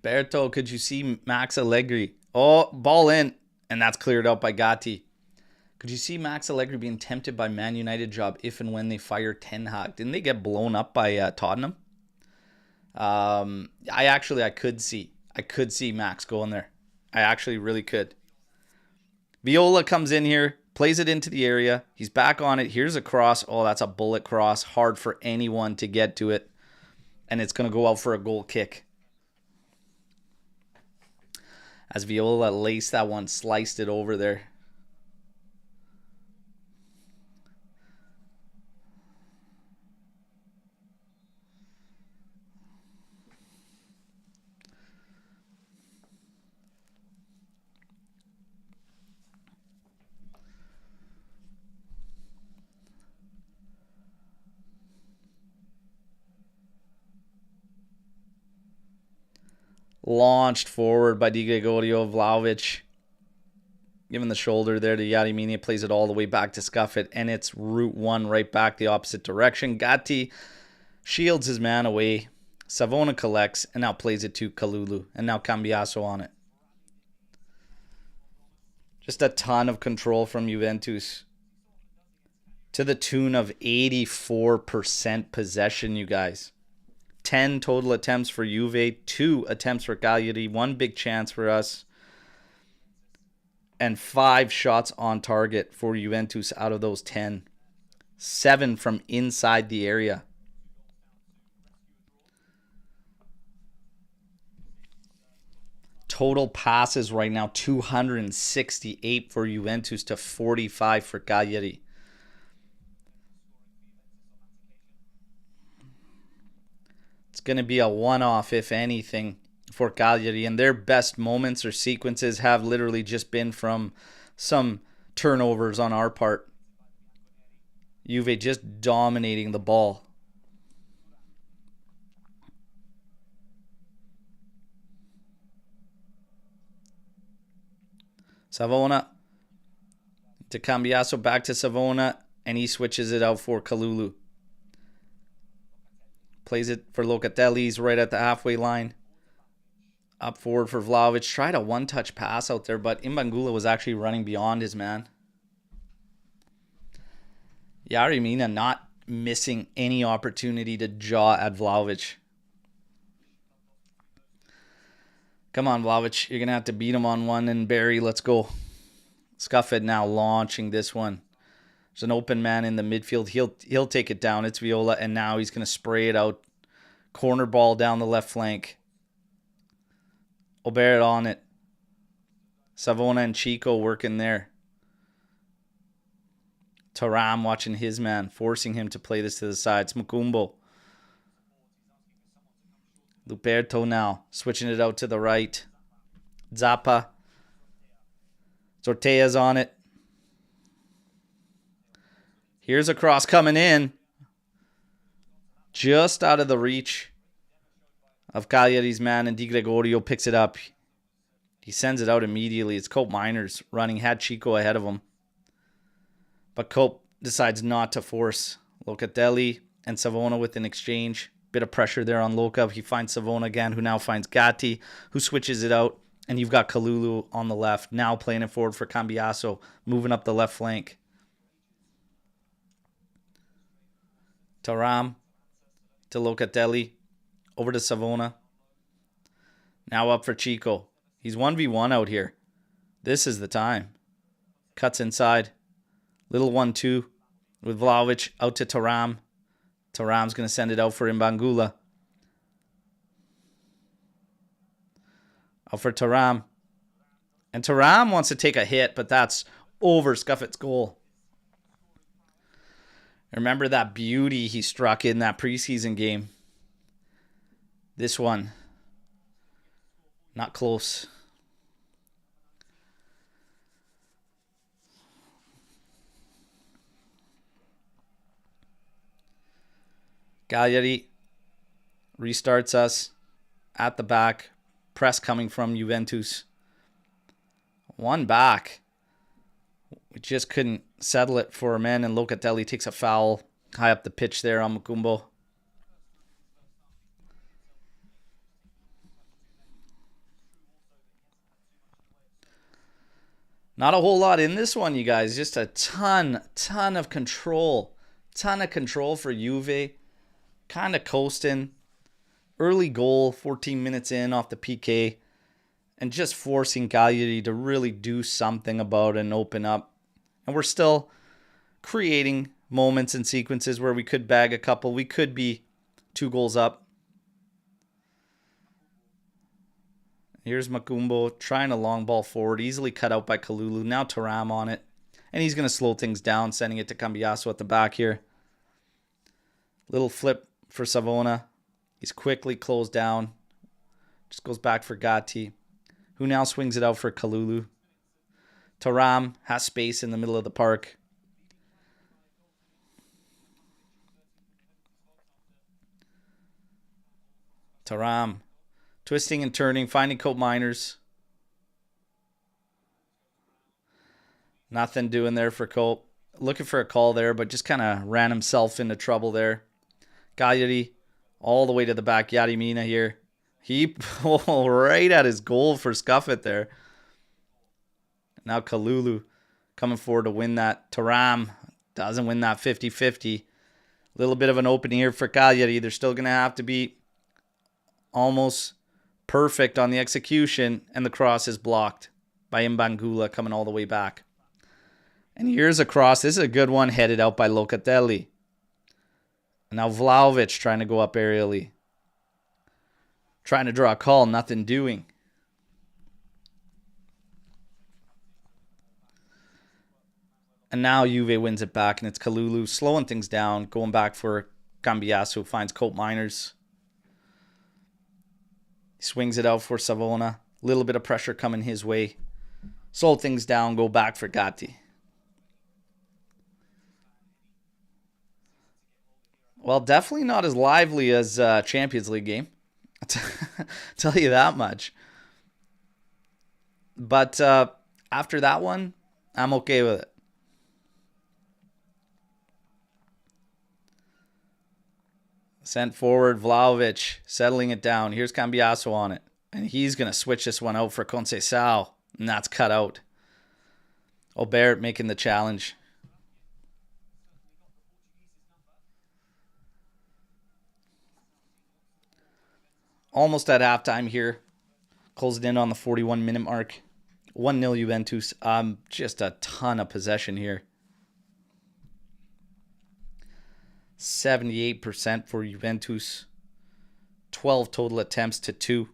Berto, could you see Max Allegri? Oh, ball in. And that's cleared out by Gatti. Could you see Max Allegri being tempted by Man United job if and when they fire Ten Hag? Didn't they get blown up by Tottenham? I could see Max going there. I actually really could. Viola comes in here, plays it into the area. He's back on it. Here's a cross. Oh, that's a bullet cross. Hard for anyone to get to it. And it's going to go out for a goal kick. As Viola laced that one, sliced it over there. Launched forward by Di Gregorio. Vlahovic giving the shoulder there to Yarimini. Plays it all the way back to Scuffit. And it's route one right back the opposite direction. Gatti shields his man away. Savona collects and now plays it to Kalulu. And now Cambiaso on it. Just a ton of control from Juventus. To the tune of 84% possession, you guys. 10 total attempts for Juve, 2 attempts for Cagliari, 1 big chance for us, and 5 shots on target for Juventus out of those 10. 7 from inside the area. Total passes right now, 268 for Juventus to 45 for Cagliari. It's going to be a one-off, if anything, for Cagliari. And their best moments or sequences have literally just been from some turnovers on our part. Juve just dominating the ball. Savona to Cambiaso, back to Savona, and he switches it out for Kalulu. Plays it for Locatelli. He's right at the halfway line. Up forward for Vlahovic. Tried a one-touch pass out there, but Imbangula was actually running beyond his man. Yarimina not missing any opportunity to jaw at Vlahovic. Come on, Vlahovic. You're going to have to beat him on one. And Barry, let's go. Scuffed now launching this one. There's an open man in the midfield. He'll take it down. It's Viola, and now he's going to spray it out. Corner ball down the left flank. Omer on it. Savona and Chico working there. Taram watching his man, forcing him to play this to the side. It's Mukumbo. Berto now, switching it out to the right. Zappa. Zortea's on it. Here's a cross coming in. Just out of the reach of Cagliari's man, and Di Gregorio picks it up. He sends it out immediately. It's Cope Miners running, had Chico ahead of him. But Cope decides not to force. Locatelli and Savona with an exchange. Bit of pressure there on Loca. He finds Savona again, who now finds Gatti, who switches it out. And you've got Kalulu on the left, now playing it forward for Cambiaso, moving up the left flank. Taram to Locatelli, over to Savona. Now up for Chico. He's 1v1 out here. This is the time. Cuts inside. Little 1-2 with Vlahovic out to Taram. Thuram's going to send it out for Mbangula. Out for Thuram. And Thuram wants to take a hit, but that's over Scuffet's goal. Remember that beauty he struck in that preseason game. This one, not close. Cagliari restarts us at the back. Press coming from Juventus. One back. We just couldn't settle it for a man, and Locatelli takes a foul high up the pitch there on Mukumbo. Not a whole lot in this one, you guys. Just a ton of control. Ton of control for Juve. Kind of coasting. Early goal, 14 minutes in off the PK. And just forcing Cagliari to really do something about it and open up. And we're still creating moments and sequences where we could bag a couple. We could be 2 goals up. Here's Mukumbo trying a long ball forward. Easily cut out by Kalulu. Now Thuram on it. And he's going to slow things down, sending it to Cambiasso at the back here. Little flip for Savona. He's quickly closed down. Just goes back for Gatti, who now swings it out for Kalulu. Thuram has space in the middle of the park. Thuram twisting and turning, finding Cope Miners. Nothing doing there for Cope. Looking for a call there, but just kind of ran himself into trouble there. Cagliari all the way to the back. Yarimina here. He pulled right at his goal for Scuffet there. Now Kalulu coming forward to win that. Thuram doesn't win that 50-50. Little bit of an opening here for Cagliari. They're still going to have to be almost perfect on the execution. And the cross is blocked by Mbangula coming all the way back. And here's a cross. This is a good one headed out by Locatelli. Now Vlahovic trying to go up aerially. Trying to draw a call, nothing doing. And now Juve wins it back, and it's Kalulu slowing things down, going back for Cambiasso, who finds Cope Miners. He swings it out for Savona. A little bit of pressure coming his way. Slow things down, go back for Gatti. Well, definitely not as lively as Champions League game. Tell you that much. But after that one, I'm okay with it. Sent forward, Vlahovic settling it down. Here's Cambiasso on it. And he's going to switch this one out for Conceição. And that's cut out. Omer making the challenge. Almost at halftime here. Closing in on the 41-minute mark. 1-0 Juventus. Just a ton of possession here. 78% for Juventus. 12 total attempts to 2.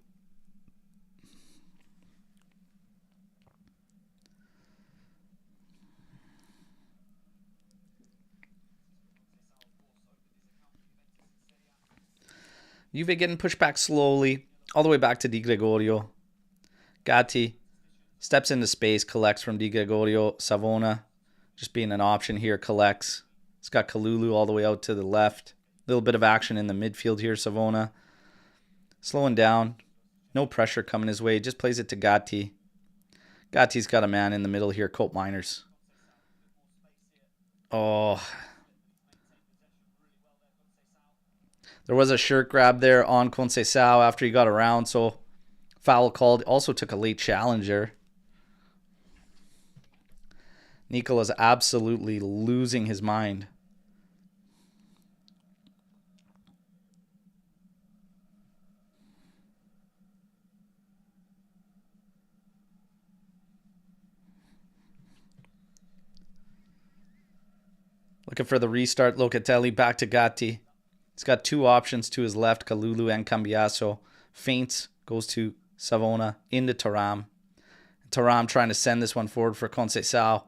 Juve getting pushed back slowly, all the way back to Di Gregorio. Gatti steps into space, collects from Di Gregorio. Savona just being an option here, collects. It's got Kalulu all the way out to the left. A little bit of action in the midfield here, Savona. Slowing down. No pressure coming his way. Just plays it to Gatti. Gatti's got a man in the middle here, Cope Miners. Oh. There was a shirt grab there on Conceição after he got around, so foul called. Also took a late challenger. Nicola's absolutely losing his mind. Looking for the restart. Locatelli back to Gatti. He's got two options to his left, Kalulu and Cambiaso. Feints, goes to Savona, into Thuram. Thuram trying to send this one forward for Conceição. A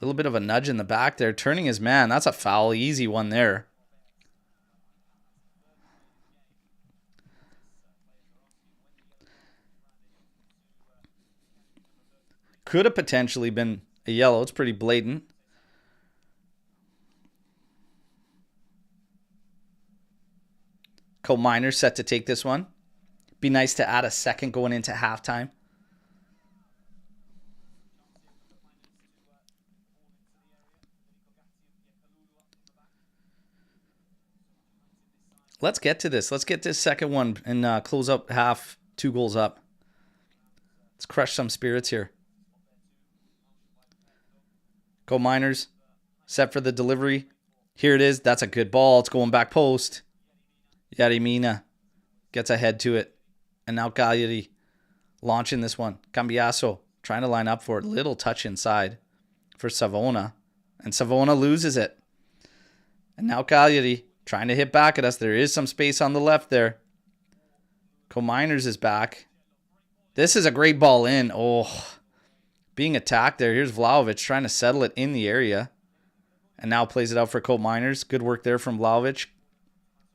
little bit of a nudge in the back there, turning his man. That's a foul, easy one there. Could have potentially been a yellow. It's pretty blatant. Colt Miners set to take this one. Be nice to add a second going into halftime. Let's get to this. Let's get this second one and close up half, 2 goals up. Let's crush some spirits here. Colt Miners set for the delivery. Here it is. That's a good ball. It's going back post. Yarimina gets ahead to it. And now Cagliari launching this one. Cambiaso trying to line up for it. Little touch inside for Savona. And Savona loses it. And now Cagliari trying to hit back at us. There is some space on the left there. Colt Miners is back. This is a great ball in. Oh, being attacked there. Here's Vlahovic trying to settle it in the area. And now plays it out for Colt Miners. Good work there from Vlahovic.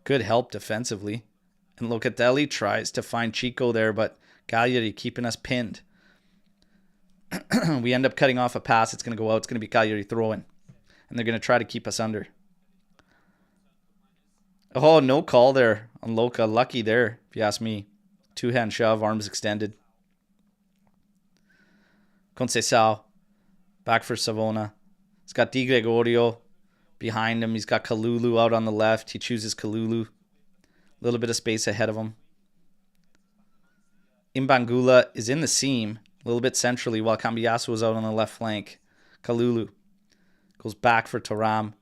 Good help defensively. And Locatelli tries to find Chico there, but Cagliari keeping us pinned. We end up cutting off a pass. It's going to go out. It's going to be Cagliari throwing. And they're going to try to keep us under. Oh, no call there on Luca. Lucky there, if you ask me. 2-hand shove, arms extended. Conceição back for Savona. He's got Di Gregorio behind him. He's got Kalulu out on the left. He chooses Kalulu. A little bit of space ahead of him. Imbangula is in the seam, a little bit centrally, while Cambiaso is out on the left flank. Kalulu goes back for Thuram.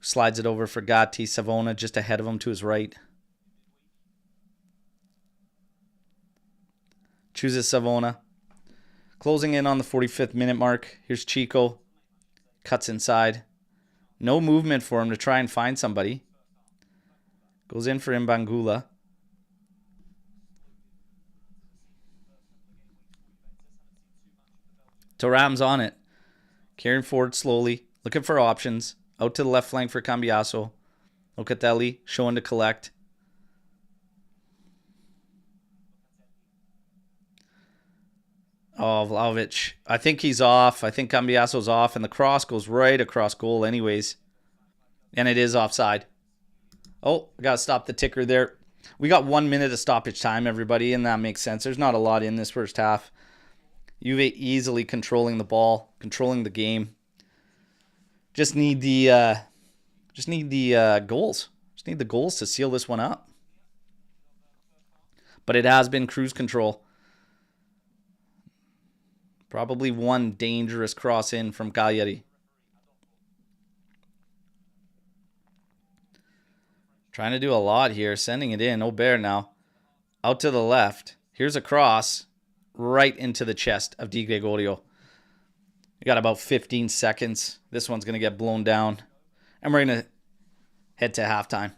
Slides it over for Gatti. Savona just ahead of him to his right. Chooses Savona. Closing in on the 45th minute mark. Here's Chico. Cuts inside. No movement for him to try and find somebody. Goes in for Imbangula. Thuram's on it. Carrying forward slowly. Looking for options. Out to the left flank for Cambiaso. Locatelli showing to collect. Oh, Vlahovic. I think he's off. I think Cambiaso's off. And the cross goes right across goal anyways. And it is offside. Oh, I got to stop the ticker there. We got 1 minute of stoppage time, everybody. And that makes sense. There's not a lot in this first half. Juve easily controlling the ball. Controlling the game. Just need the goals. Just need the goals to seal this one up. But it has been cruise control. Probably one dangerous cross in from Cagliari. Trying to do a lot here. Sending it in. Omer now. Out to the left. Here's a cross. Right into the chest of Di Gregorio. We got about 15 seconds. This one's going to get blown down. And we're going to head to halftime.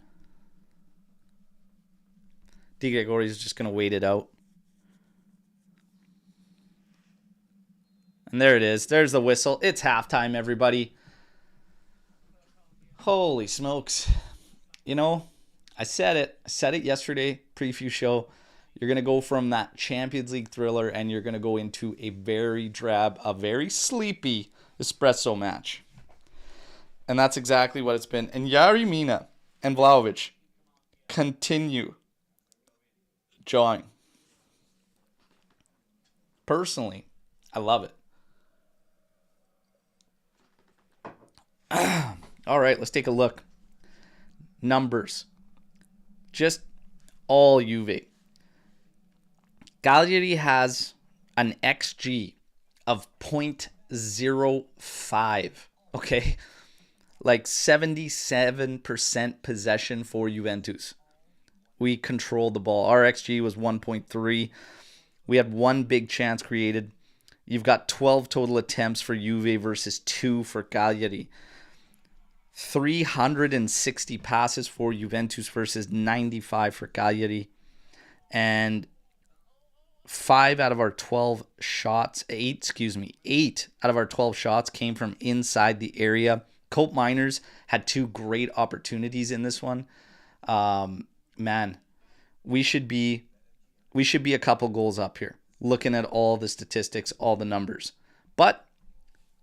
Di Gregorio's just going to wait it out. And there it is. There's the whistle. It's halftime, everybody. Holy smokes. You know, I said it. I said it yesterday, preview show. You're going to go from that Champions League thriller and you're going to go into a very drab, a very sleepy espresso match. And that's exactly what it's been. And Yarimina and Vlahovic continue jawing. Personally, I love it. All right, let's take a look. Numbers. Just all Juve. Cagliari has an XG of 0.05. Okay? Like 77% possession for Juventus. We controlled the ball. Our XG was 1.3. We had one big chance created. You've got 12 total attempts for Juve versus 2 for Cagliari. 360 passes for Juventus versus 95 for Cagliari. And 8 out of our 12 shots came from inside the area. Cope Miners had 2 great opportunities in this one. Man, we should be a couple goals up here, looking at all the statistics, all the numbers. But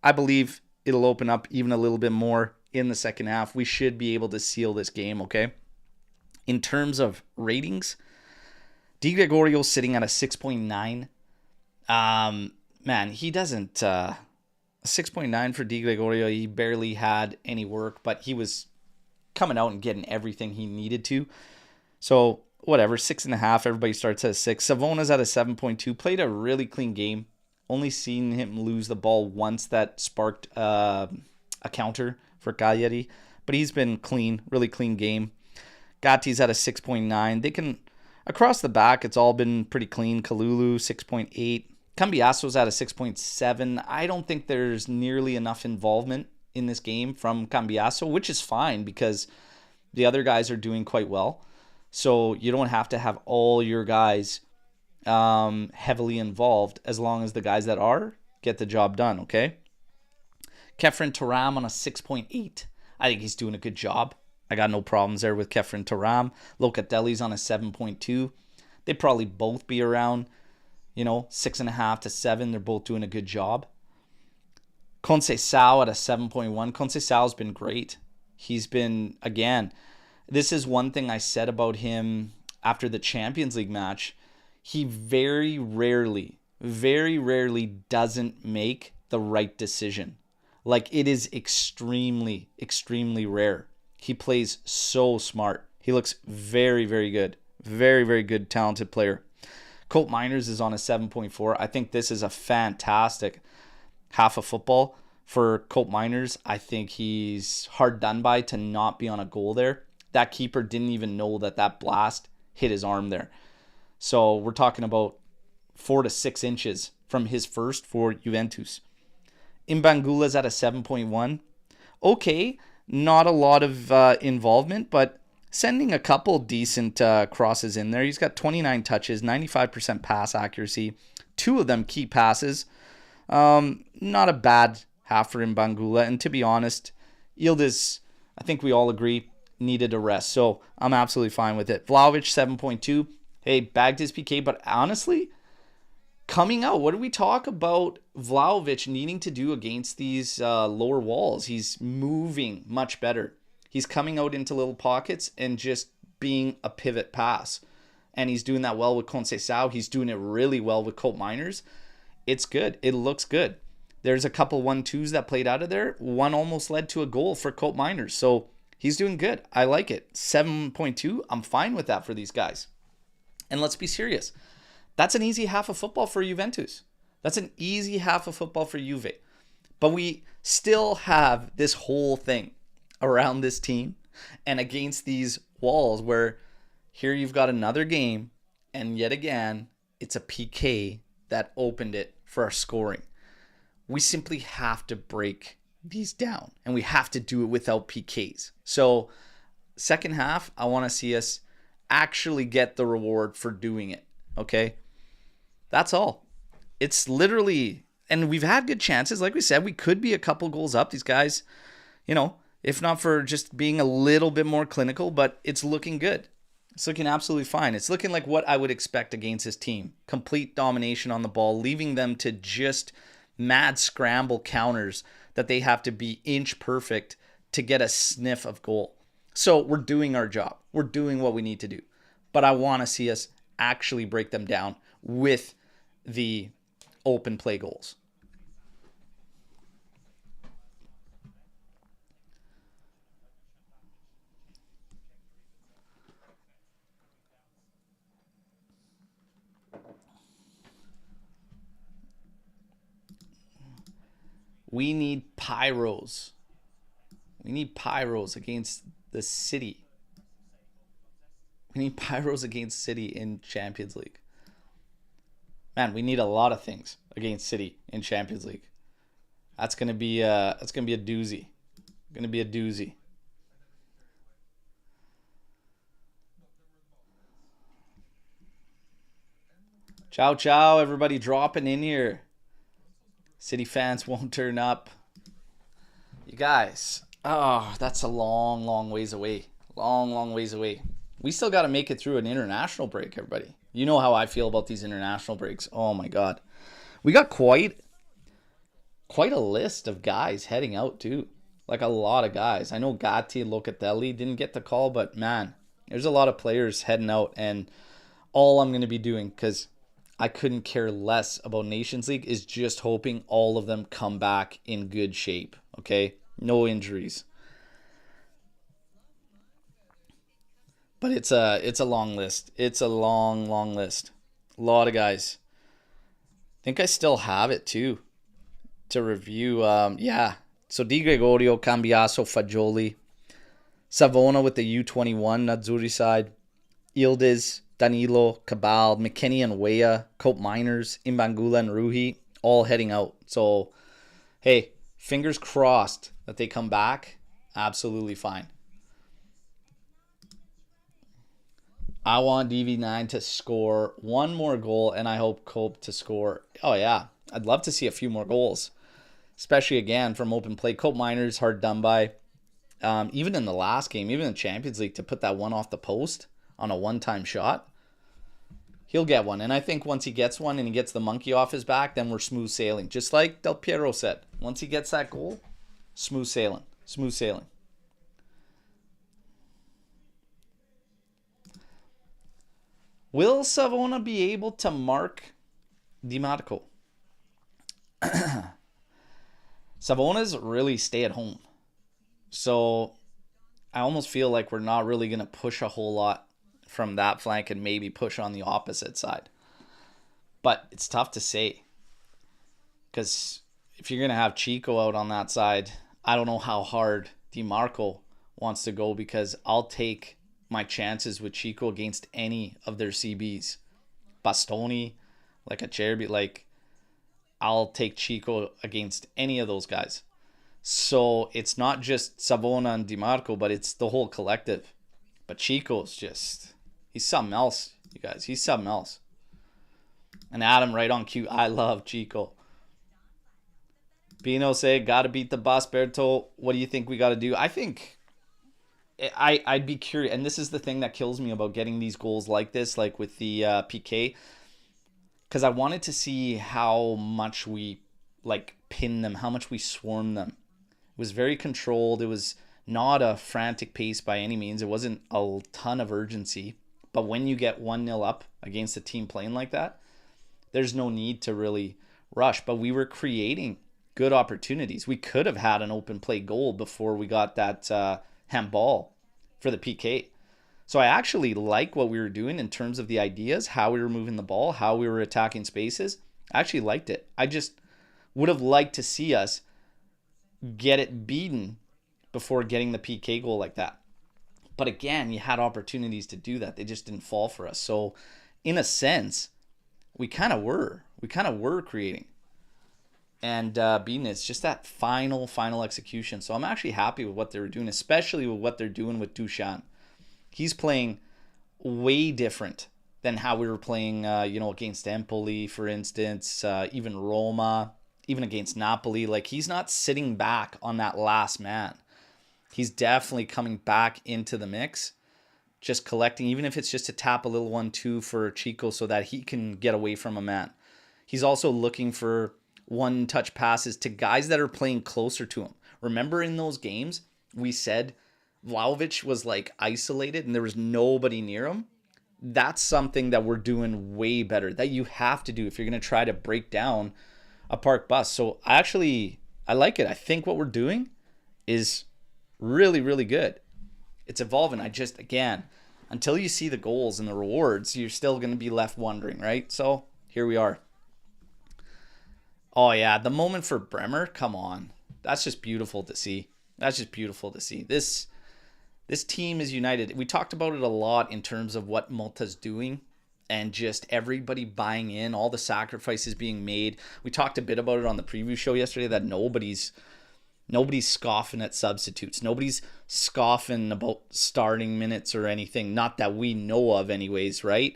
I believe it'll open up even a little bit more in the second half. We should be able to seal this game, okay? In terms of ratings, Di Gregorio sitting at a 6.9. Man, he doesn't... 6.9 for Di Gregorio. He barely had any work, but he was coming out and getting everything he needed to. So, whatever, 6.5. Everybody starts at a 6. Savona's at a 7.2. Played a really clean game. Only seen him lose the ball once that sparked a counter for Cagliari. But he's been clean, really clean game. Gatti's at a 6.9. They can, across the back, it's all been pretty clean. Kalulu, 6.8. Cambiaso's at a 6.7. I don't think there's nearly enough involvement in this game from Cambiaso, which is fine because the other guys are doing quite well. So you don't have to have all your guys heavily involved as long as the guys that are get the job done, okay? Kefren Turam on a 6.8. I think he's doing a good job. I got no problems there with Kefren Turam. Locatelli's on a 7.2. They'd probably both be around 6.5 to 7. They're both doing a good job. Conceição at a 7.1. Conceição's been great. He's been, again, this is one thing I said about him after the Champions League match. He very rarely doesn't make the right decision. Like, it is extremely, extremely rare. He plays so smart. He looks very, very good. Very, very good, talented player. Cope Miners is on a 7.4. I think this is a fantastic half of football for Cope Miners. I think he's hard done by to not be on a goal there. That keeper didn't even know that blast hit his arm there. So we're talking about 4 to 6 inches from his first for Juventus. Imbangula's at a 7.1. Okay, not a lot of involvement, but sending a couple decent crosses in there. He's got 29 touches, 95% pass accuracy, 2 of them key passes. Not a bad half for Imbangula. And to be honest, Yildiz, I think we all agree, needed a rest. So I'm absolutely fine with it. Vlahovic, 7.2. Hey, bagged his PK, but honestly, coming out, what do we talk about Vlahovic needing to do against these lower walls? He's moving much better. He's coming out into little pockets and just being a pivot pass. And he's doing that well with Conceição. He's doing it really well with Cope Miners. It's good. It looks good. There's a couple 1-2s that played out of there. One almost led to a goal for Cope Miners. So he's doing good. I like it. 7.2. I'm fine with that for these guys. And let's be serious. That's an easy half of football for Juventus. That's an easy half of football for Juve. But we still have this whole thing around this team and against these walls where here you've got another game and yet again it's a PK that opened it for our scoring. We simply have to break these down and we have to do it without PKs. So second half, I want to see us actually get the reward for doing it. Okay? That's all. It's literally, and we've had good chances. Like we said, we could be a couple goals up. These guys, if not for just being a little bit more clinical, but it's looking good. It's looking absolutely fine. It's looking like what I would expect against this team. Complete domination on the ball, leaving them to just mad scramble counters that they have to be inch perfect to get a sniff of goal. So we're doing our job. We're doing what we need to do. But I want to see us actually break them down with the open play goals. We need pyros. We need pyros against the City. We need pyros against City in Champions League. Man, we need a lot of things against City in Champions League. That's gonna be a doozy. Gonna be a doozy. Ciao, ciao, everybody dropping in here. City fans won't turn up. You guys, oh, that's a long, long ways away. Long, long ways away. We still got to make it through an international break, everybody. You know how I feel about these international breaks. Oh, my God. We got quite a list of guys heading out, too. Like a lot of guys. I know Gatti, Locatelli didn't get the call, but man, there's a lot of players heading out. And all I'm going to be doing, because I couldn't care less about Nations League, is just hoping all of them come back in good shape. Okay? No injuries. But it's a long list. It's a long, long list. A lot of guys. I think I still have it too to review. Yeah. So Di Gregorio, Cambiaso, Fagioli, Savona with the U21 Nadzuri side, Yildiz, Danilo, Cabal, McKinney and Weah, Cope Miners, Imbangula and Ruhi, all heading out. So, hey, fingers crossed that they come back. Absolutely fine. I want DV9 to score one more goal, and I hope Cope to score. Oh, yeah. I'd love to see a few more goals, especially, again, from open play. Cope Miners, hard done by. Even in the last game, even in the Champions League, to put that one off the post on a one-time shot, he'll get one. And I think once he gets one and he gets the monkey off his back, then we're smooth sailing. Just like Del Piero said, once he gets that goal, smooth sailing. Smooth sailing. Will Savona be able to mark Di Marco? Savona's really stay at home. So I almost feel like we're not really going to push a whole lot from that flank and maybe push on the opposite side. But it's tough to say. Because if you're going to have Chico out on that side, I don't know how hard Di Marco wants to go, because I'll take my chances with Chico against any of their CBs. Bastoni, like a Cherby, like I'll take Chico against any of those guys. So it's not just Savona and Di Marco, but it's the whole collective. But Chico's just, he's something else, you guys. He's something else. And Adam right on cue. I love Chico. Bino say, gotta beat the boss, Berto. What do you think we gotta do? I think I'd be curious, and this is the thing that kills me about getting these goals like this, like with the PK, because I wanted to see how much we like pin them, how much we swarm them. It was very controlled. It was not a frantic pace by any means. It wasn't a ton of urgency. But when you get 1-0 up against a team playing like that, there's no need to really rush. But we were creating good opportunities. We could have had an open play goal before we got that handball for the PK. So I actually like what we were doing in terms of the ideas, how we were moving the ball, how we were attacking spaces. I actually liked it. I just would have liked to see us get it beaten before getting the PK goal like that. But again, you had opportunities to do that. They just didn't fall for us. So in a sense, we kind of were. We kind of were creating. And beating it's just that final execution. So I'm actually happy with what they were doing, especially with what they're doing with Dusan. He's playing way different than how we were playing, against Empoli, for instance, even Roma, even against Napoli. Like, he's not sitting back on that last man. He's definitely coming back into the mix, just collecting, even if it's just to tap a little 1-2 for Chico so that he can get away from a man. He's also looking for one-touch passes to guys that are playing closer to him. Remember in those games, we said Vlahovic was like isolated and there was nobody near him? That's something that we're doing way better, that you have to do if you're going to try to break down a park bus. So I like it. I think what we're doing is really, really good. It's evolving. Again, until you see the goals and the rewards, you're still going to be left wondering, right? So here we are. Oh, yeah, the moment for Bremer, come on. That's just beautiful to see. This team is united. We talked about it a lot in terms of what Malta's doing and just everybody buying in, all the sacrifices being made. We talked a bit about it on the preview show yesterday, that nobody's scoffing at substitutes. Nobody's scoffing about starting minutes or anything. Not that we know of anyways, right?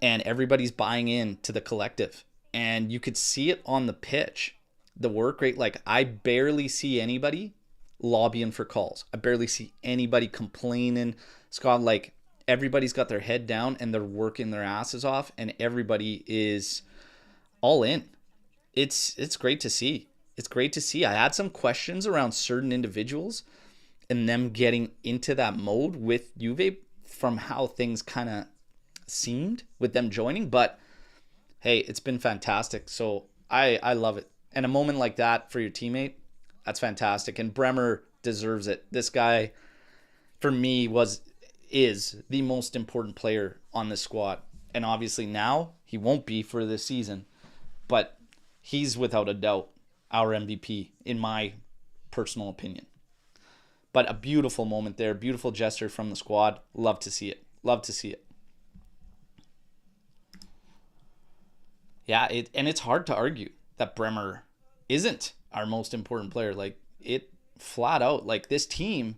and everybody's buying in to the collective. And you could see it on the pitch, the work rate. Like, I barely see anybody lobbying for calls. I barely see anybody complaining. Scott, like, everybody's got their head down and they're working their asses off, and everybody is all in. It's great to see. It's great to see. I had some questions around certain individuals and them getting into that mode with Juve from how things kind of seemed with them joining, but hey, it's been fantastic. So I love it. And a moment like that for your teammate, that's fantastic. And Bremer deserves it. This guy, for me, is the most important player on this squad. And obviously now he won't be for this season, but he's without a doubt our MVP in my personal opinion. But a beautiful moment there, beautiful gesture from the squad. Love to see it. Love to see it. Yeah, and it's hard to argue that Bremer isn't our most important player. Like, it flat out, like, this team,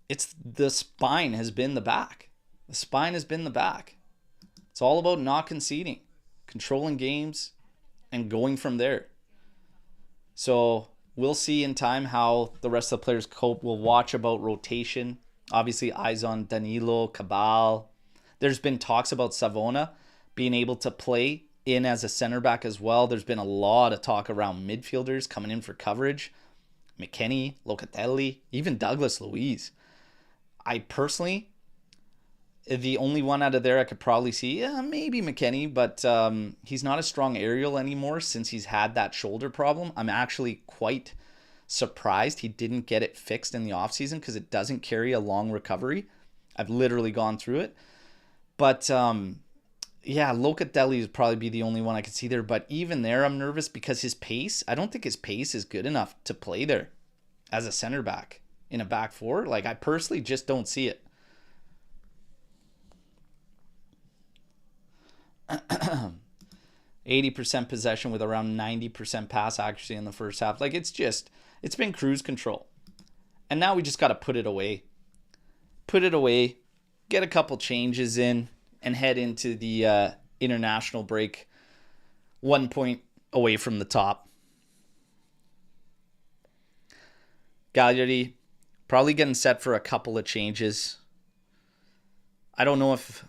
it's the spine has been the back. The spine has been the back. It's all about not conceding, controlling games, and going from there. So we'll see in time how the rest of the players cope. We'll watch about rotation. Obviously, eyes on Danilo, Cabal. There's been talks about Savona being able to play in as a center back as well. There's been a lot of talk around midfielders coming in for coverage. McKennie, Locatelli, even Douglas Luiz. I personally, the only one out of there I could probably see, maybe McKennie, but he's not a strong aerial anymore since he's had that shoulder problem. I'm actually quite surprised he didn't get it fixed in the offseason because it doesn't carry a long recovery. I've literally gone through it. But yeah, Locatelli would probably be the only one I could see there. But even there, I'm nervous because his pace, I don't think his pace is good enough to play there as a center back in a back four. Like, I personally just don't see it. %80 possession with around 90% pass accuracy in the first half. Like, it's been cruise control. And now we just got to put it away. Put it away, get a couple changes in, and head into the international break 1 point away from the top. Cagliari probably getting set for a couple of changes. I don't know if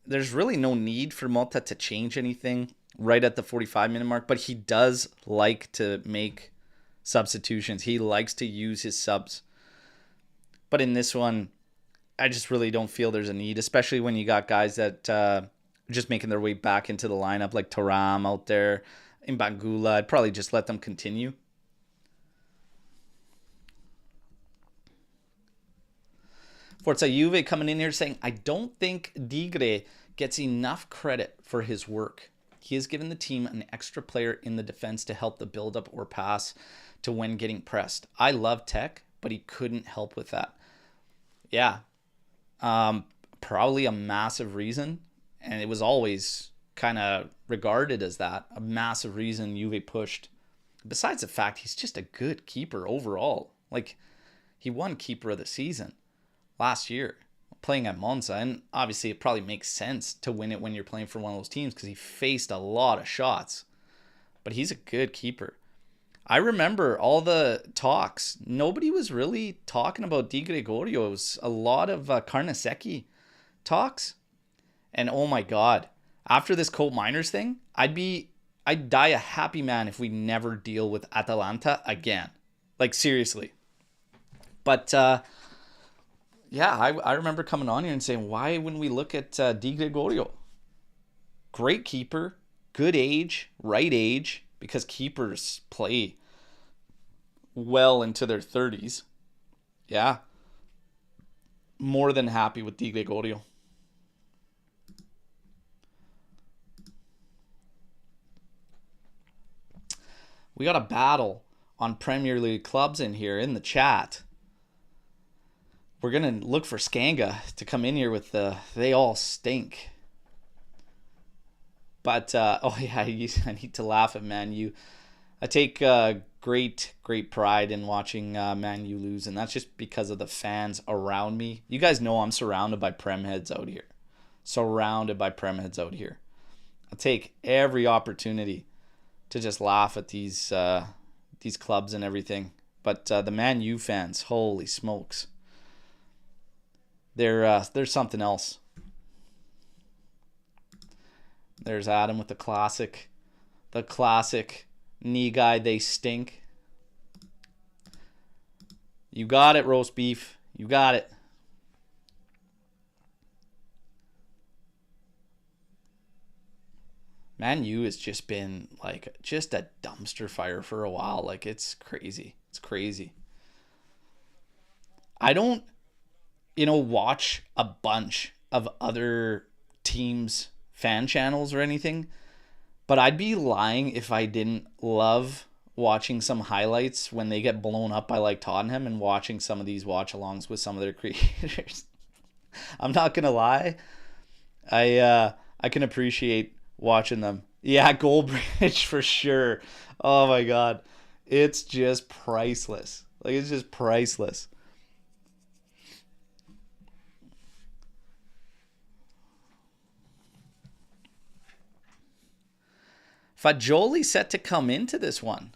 there's really no need for Motta to change anything right at the 45-minute mark, but he does like to make substitutions. He likes to use his subs. But in this one, I just really don't feel there's a need, especially when you got guys that are just making their way back into the lineup, like Thuram out there, in Bangula. I'd probably just let them continue. Forza Juve coming in here saying, I don't think Digre gets enough credit for his work. He has given the team an extra player in the defense to help the build-up or pass to when getting pressed. I love Tech, but he couldn't help with that. Yeah. Probably a massive reason, and it was always kind of regarded as that, a massive reason Juve pushed. Besides the fact he's just a good keeper overall. Like, he won Keeper of the Season last year playing at Monza, and obviously it probably makes sense to win it when you're playing for one of those teams because he faced a lot of shots, but he's a good keeper. I remember all the talks. Nobody was really talking about Di Gregorio. It was a lot of Carnesecchi talks. And oh my God, after this Colt Miners thing, I'd die a happy man if we never deal with Atalanta again. Like, seriously. But yeah, I remember coming on here and saying, why wouldn't we look at Di Gregorio? Great keeper, good age, right age, because keepers play well into their 30s. Yeah. More than happy with Di Gregorio. We got a battle on Premier League clubs in here in the chat. We're going to look for Skanga to come in here with the they all stink. But, oh yeah, I need to laugh at Man U. I take great pride in watching Man U lose, and that's just because of the fans around me. You guys know I'm surrounded by Prem heads out here. surrounded by prem heads out here. I'll take every opportunity to just laugh at these clubs and everything. But the Man U fans, holy smokes, they're something else. There's Adam with the classic knee guide. They stink. You got it, roast beef. You got it. Man U has just been like just a dumpster fire for a while. Like, it's crazy. It's crazy. I don't, watch a bunch of other teams' fan channels or anything, but I'd be lying if I didn't love watching some highlights when they get blown up by like Tottenham and watching some of these watch-alongs with some of their creators. I'm not gonna lie. I can appreciate watching them. Yeah, Goldbridge for sure. Oh my god. It's just priceless. Like, it's just priceless. Fagioli set to come into this one.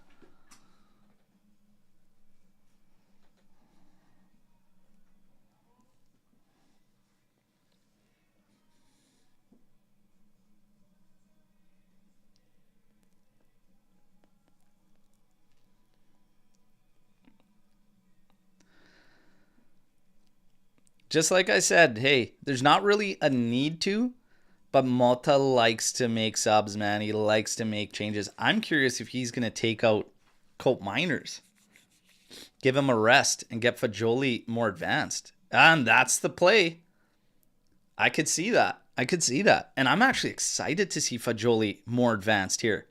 Just like I said, hey, there's not really a need to, but Mota likes to make subs, man. He likes to make changes. I'm curious if he's going to take out Cope Miners, give him a rest, and get Fagioli more advanced. And that's the play. I could see that. And I'm actually excited to see Fagioli more advanced here.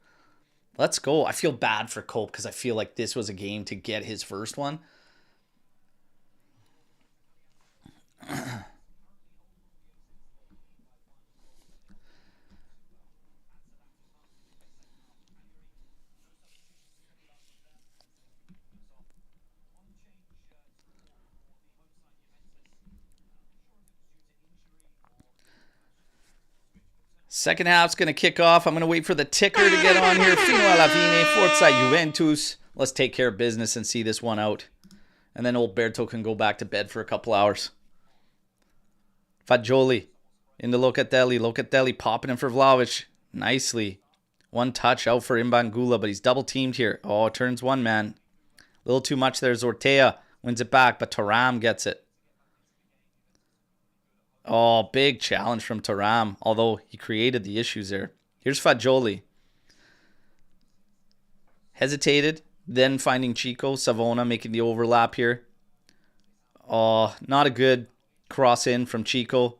Let's go. I feel bad for Cope because I feel like this was a game to get his first one. Second half's going to kick off. I'm going to wait for the ticker to get on here. Fino alla fine, Forza Juventus. Let's take care of business and see this one out. And then old Berto can go back to bed for a couple hours. Fagioli into Locatelli. Locatelli popping in for Vlahovic. Nicely. One touch out for Imbangula, but he's double teamed here. Oh, turns one, man. A little too much there. Zortea wins it back, but Thuram gets it. Oh, big challenge from Thuram, although he created the issues there. Here's Fagioli. Hesitated, then finding Chico. Savona making the overlap here. Oh, not a good cross in from Chico.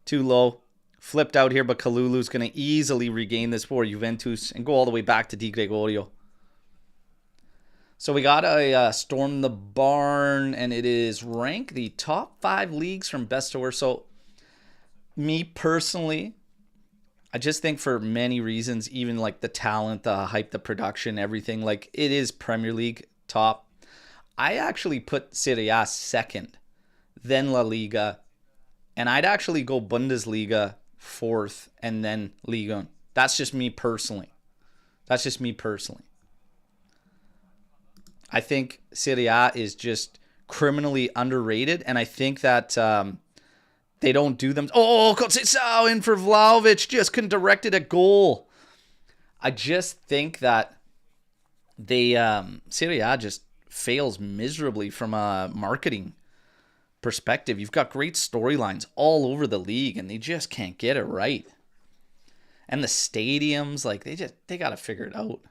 Too low. Flipped out here, but Kalulu's going to easily regain this for Juventus and go all the way back to Di Gregorio. So we got a Storm the Barn, and it is rank the top 5 leagues from best to worst. So me personally, I just think for many reasons, even like the talent, the hype, the production, everything, like it is Premier League top. I actually put Serie A second, then La Liga, and I'd actually go Bundesliga fourth, and then Liga. That's just me personally. I think Serie A is just criminally underrated, and I think that they don't do them. Oh, Conceição in for Vlahovic, just couldn't direct it at goal. I just think that they Serie A just fails miserably from a marketing perspective. You've got great storylines all over the league, and they just can't get it right. And the stadiums, like they got to figure it out.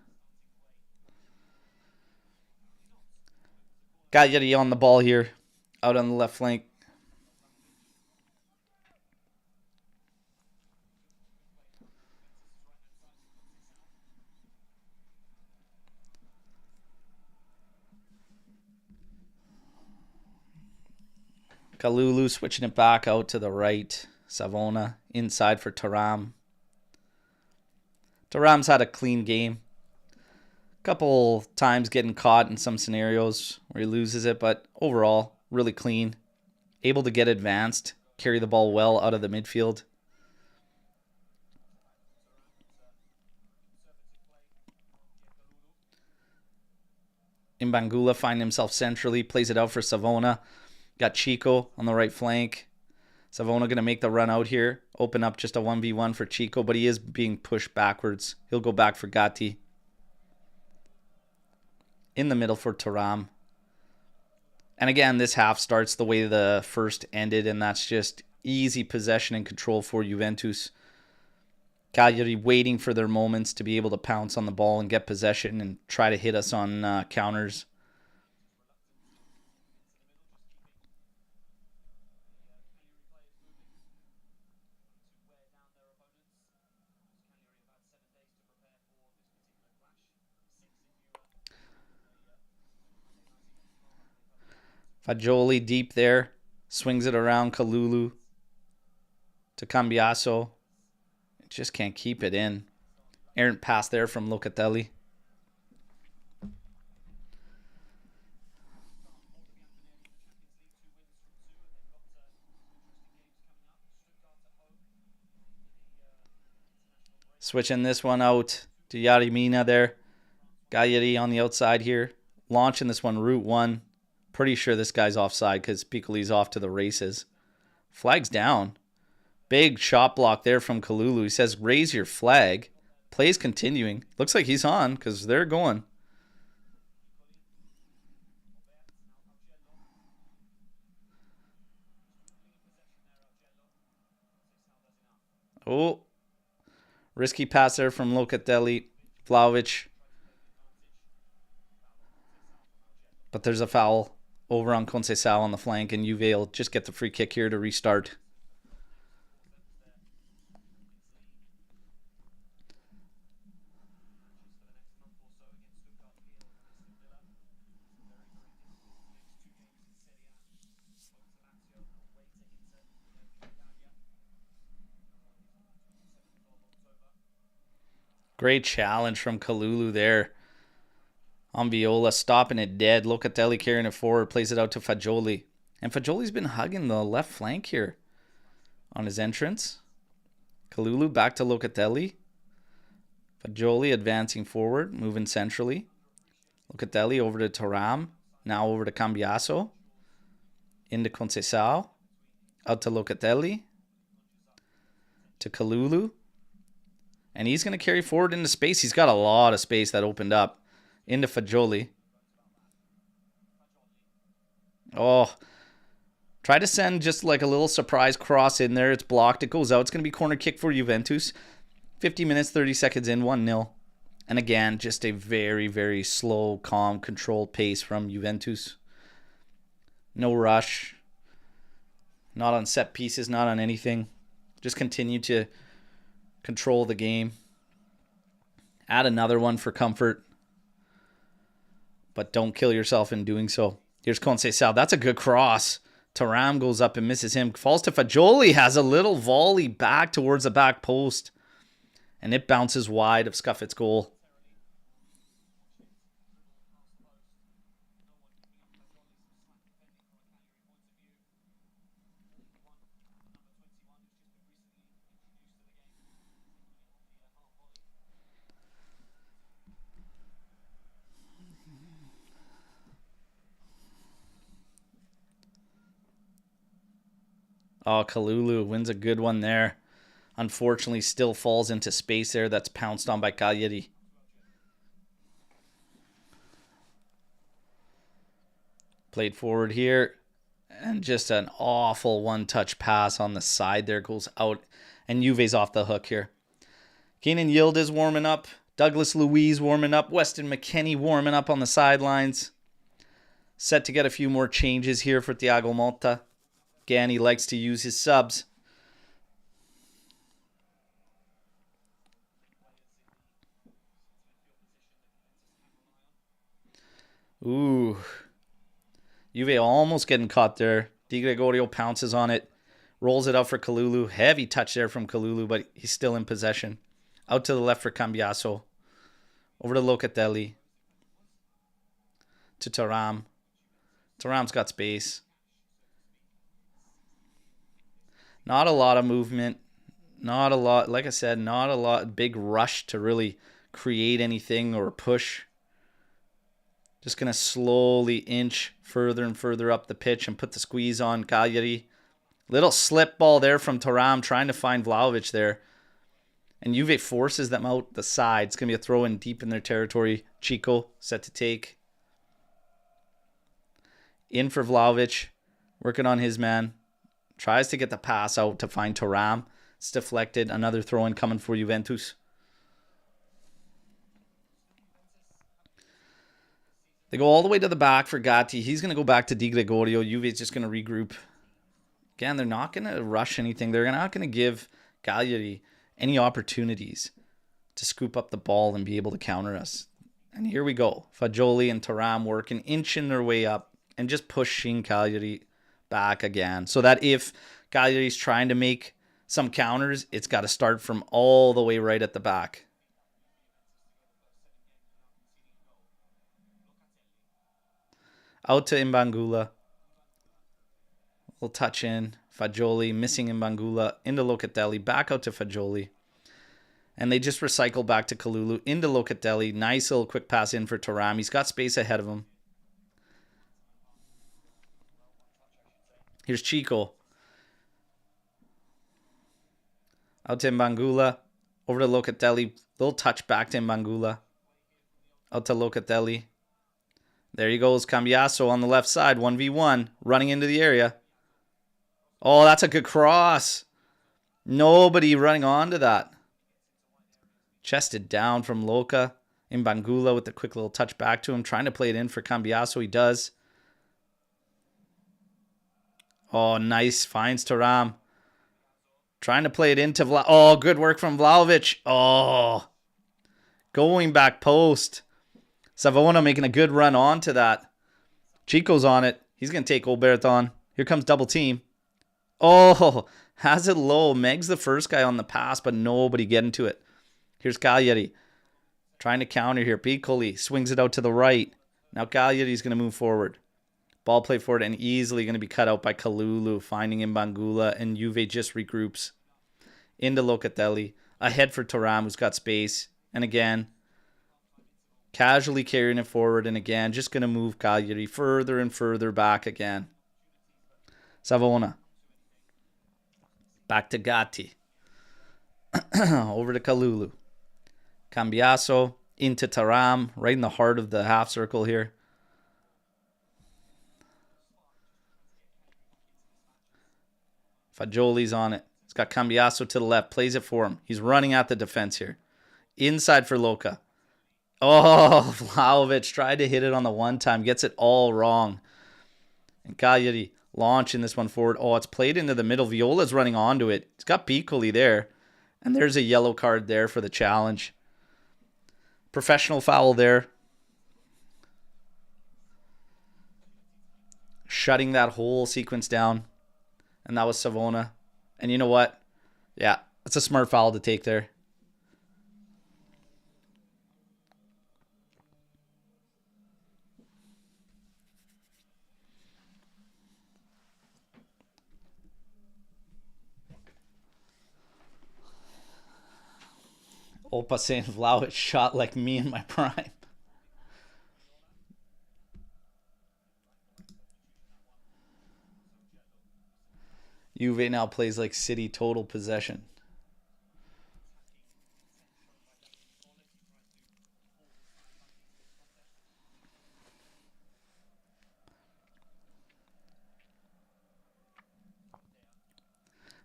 Cagliari on the ball here, out on the left flank. Kalulu switching it back out to the right. Savona inside for Thuram. Thuram's had a clean game. Couple times getting caught in some scenarios where he loses it, but overall, really clean. Able to get advanced. carry the ball well out of the midfield. Imbangula finds himself centrally, plays it out for Savona. Got Chico on the right flank. Savona going to make the run out here. Open up just a 1v1 for Chico, but he is being pushed backwards. He'll go back for Gatti. In the middle for Thuram. And again, this half starts the way the first ended, and that's just easy possession and control for Juventus. Cagliari waiting for their moments to be able to pounce on the ball and get possession and try to hit us on counters. Fagioli deep there. Swings it around Kalulu to Cambiaso. Just can't keep it in. Errant pass there from Locatelli. Switching this one out to Yarimina there. Cagliari on the outside here. Launching this one route one. Pretty sure this guy's offside because Piccoli's off to the races. Flag's down. Big shot block there from Kalulu. He says, raise your flag. Play's continuing. Looks like he's on because they're going. Oh. Risky pass there from Locatelli. Vlahovic. But there's a foul over on Conceição on the flank, and Juve will just get the free kick here to restart. Great challenge from Kalulu there. On Viola, stopping it dead. Locatelli carrying it forward, plays it out to Fagioli. And Fagioli's been hugging the left flank here on his entrance. Kalulu back to Locatelli. Fagioli advancing forward, moving centrally. Locatelli over to Thuram. Now over to Cambiaso. Into Conceição. Out to Locatelli. To Kalulu. And he's going to carry forward into space. He's got a lot of space that opened up. Into Fagioli. Oh. Try to send just like a little surprise cross in there. It's blocked. It goes out. It's going to be corner kick for Juventus. 50 minutes, 30 seconds in, 1-0. And again, just a very, very slow, calm, controlled pace from Juventus. No rush. Not on set pieces, not on anything. Just continue to control the game. Add another one for comfort. But don't kill yourself in doing so. Here's Conceição. That's a good cross. Thuram goes up and misses him. Falls to Fagioli. Has a little volley back towards the back post. And it bounces wide of Scuffett's goal. Oh, Kalulu wins a good one there. Unfortunately, still falls into space there. That's pounced on by Cagliari. Played forward here. And just an awful one-touch pass on the side there. Goes out. And Juve's off the hook here. Kenan Yildiz warming up. Douglas Luiz warming up. Weston McKennie warming up on the sidelines. Set to get a few more changes here for Thiago Motta. Again, he likes to use his subs. Ooh. Juve almost getting caught there. Di Gregorio pounces on it. Rolls it out for Kalulu. Heavy touch there from Kalulu, but he's still in possession. Out to the left for Cambiaso. Over to Locatelli. To Thuram. Thuram's got space. Not a lot of movement. Not a lot, like I said, not a lot, big rush to really create anything or push. Just going to slowly inch further and further up the pitch and put the squeeze on Cagliari. Little slip ball there from Thuram trying to find Vlahovic there. And Juve forces them out the side. It's going to be a throw in deep in their territory. Chico set to take. In for Vlahovic. Working on his man. Tries to get the pass out to find Thuram. It's deflected. Another throw in coming for Juventus. They go all the way to the back for Gatti. He's going to go back to Di Gregorio. Juve's just going to regroup. Again, they're not going to rush anything. They're not going to give Cagliari any opportunities to scoop up the ball and be able to counter us. And here we go. Fagioli and Thuram working, inching their way up and just pushing Cagliari back again. So that if Cagliari's trying to make some counters, it's got to start from all the way right at the back. Out to Imbangula. Little touch in. Fagioli missing Imbangula. Into Locatelli. Back out to Fagioli. And they just recycle back to Kalulu. Into Locatelli. Nice little quick pass in for Thuram. He's got space ahead of him. Here's Chico. Out to Imbangula. Over to Locatelli. Little touch back to Imbangula. Out to Locatelli. There he goes. Cambiaso on the left side. 1v1. Running into the area. Oh, that's a good cross. Nobody running onto that. Chested down from Loca. Imbangula with the quick little touch back to him. Trying to play it in for Cambiaso. He does. Oh, nice. Finds Thuram. Trying to play it into Vlahovic. Oh, good work from Vlahovic. Oh. Going back post. Savona making a good run onto that. Chico's on it. He's going to take Alberto on. Here comes double team. Oh, has it low. Meg's the first guy on the pass, but nobody getting to it. Here's Cagliari. Trying to counter here. Piccoli swings it out to the right. Now Cagliari's going to move forward. Ball play forward and easily going to be cut out by Kalulu, finding Imbangula, and Juve just regroups. Into Locatelli. Ahead for Thuram, who's got space. And again, casually carrying it forward, and again, just going to move Cagliari further and further back again. Savona. Back to Gatti. Over to Kalulu. Cambiaso into Thuram, right in the heart of the half circle here. Fagioli's on it. He's got Cambiaso to the left. Plays it for him. He's running at the defense here. Inside for Loca. Oh, Vlahovic tried to hit it on the one time. Gets it all wrong. And Cagliari launching this one forward. Oh, it's played into the middle. Viola's running onto it. He's got Piccoli there. And there's a yellow card there for the challenge. Professional foul there. Shutting that whole sequence down. And that was Savona. And you know what? Yeah, that's a smart foul to take there. Opa saying Vlahovic shot like me in my prime. Juve now plays like City total possession.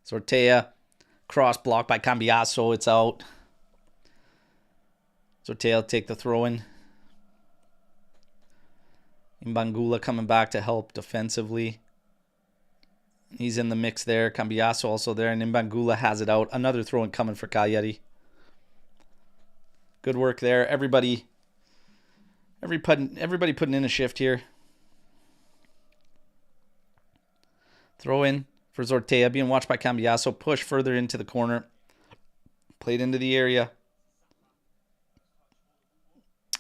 Sortea, cross blocked by Cambiaso. It's out. Sortea will take the throw in. Imbangula coming back to help defensively. He's in the mix there. Cambiaso also there. And Imbangula has it out. Another throw in coming for Cagliari. Good work there. Everybody putting in a shift here. Throw in for Sortea. Being watched by Cambiaso. Push further into the corner. Played into the area.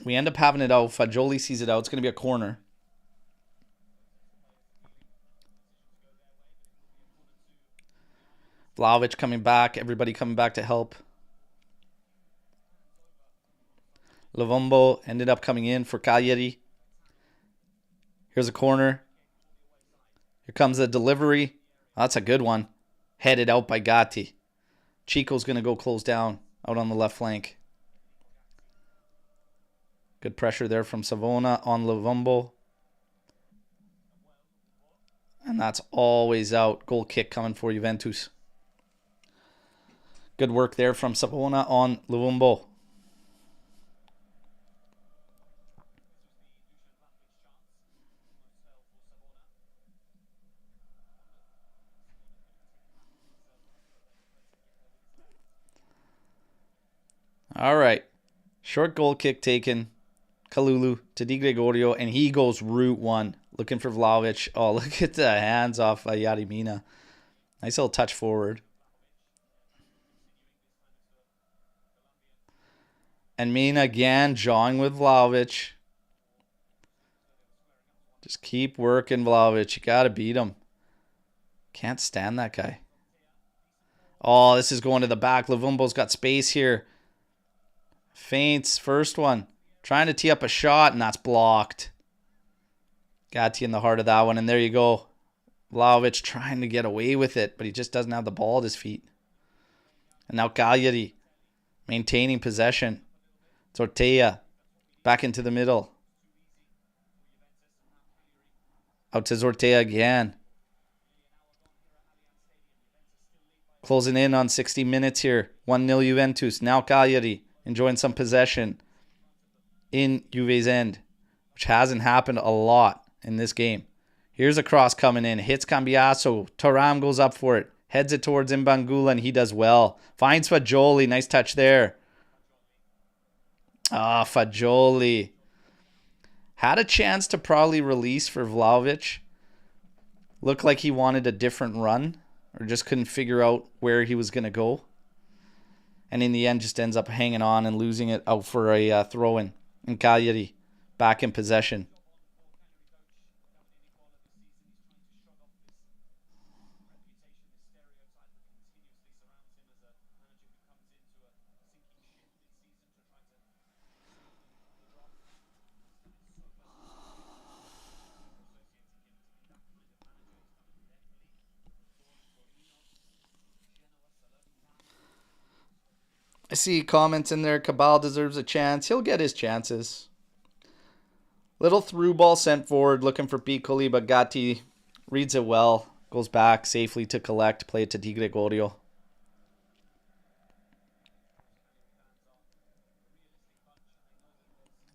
We end up having it out. Fagioli sees it out. It's going to be a corner. Vlahovic coming back. Everybody coming back to help. Lovumbo ended up coming in for Cagliari. Here's a corner. Here comes the delivery. Oh, that's a good one. Headed out by Gatti. Chico's going to go close down out on the left flank. Good pressure there from Savona on Lovumbo. And that's always out. Goal kick coming for Juventus. Good work there from Savona on Lovumbo. All right. Short goal kick taken. Kalulu to Di Gregorio, and he goes route one, looking for Vlahovic. Oh, look at the hands off Yarimina. Nice little touch forward. And Mina again, jawing with Vlahovic. Just keep working, Vlahovic. You got to beat him. Can't stand that guy. Oh, this is going to the back. Lovumbo's got space here. Feints, first one. Trying to tee up a shot, and that's blocked. Gatti in the heart of that one, and there you go. Vlahovic trying to get away with it, but he just doesn't have the ball at his feet. And now Cagliari maintaining possession. Zortea back into the middle. Out to Zortea again. Closing in on 60 minutes here. 1-0 Juventus. Now Cagliari enjoying some possession in Juve's end, which hasn't happened a lot in this game. Here's a cross coming in. Hits Cambiaso. Thuram goes up for it. Heads it towards Mbangula, and he does well. Finds Fagioli. Nice touch there. Ah, Fagioli. Had a chance to probably release for Vlahovic. Looked like he wanted a different run, or just couldn't figure out where he was going to go. And in the end, just ends up hanging on and losing it out for a throw-in. And Cagliari back in possession. I see comments in there. Cabal deserves a chance. He'll get his chances. Little through ball sent forward, looking for Piccoli, but Gatti reads it well. Goes back safely to collect. Play it to Di Gregorio.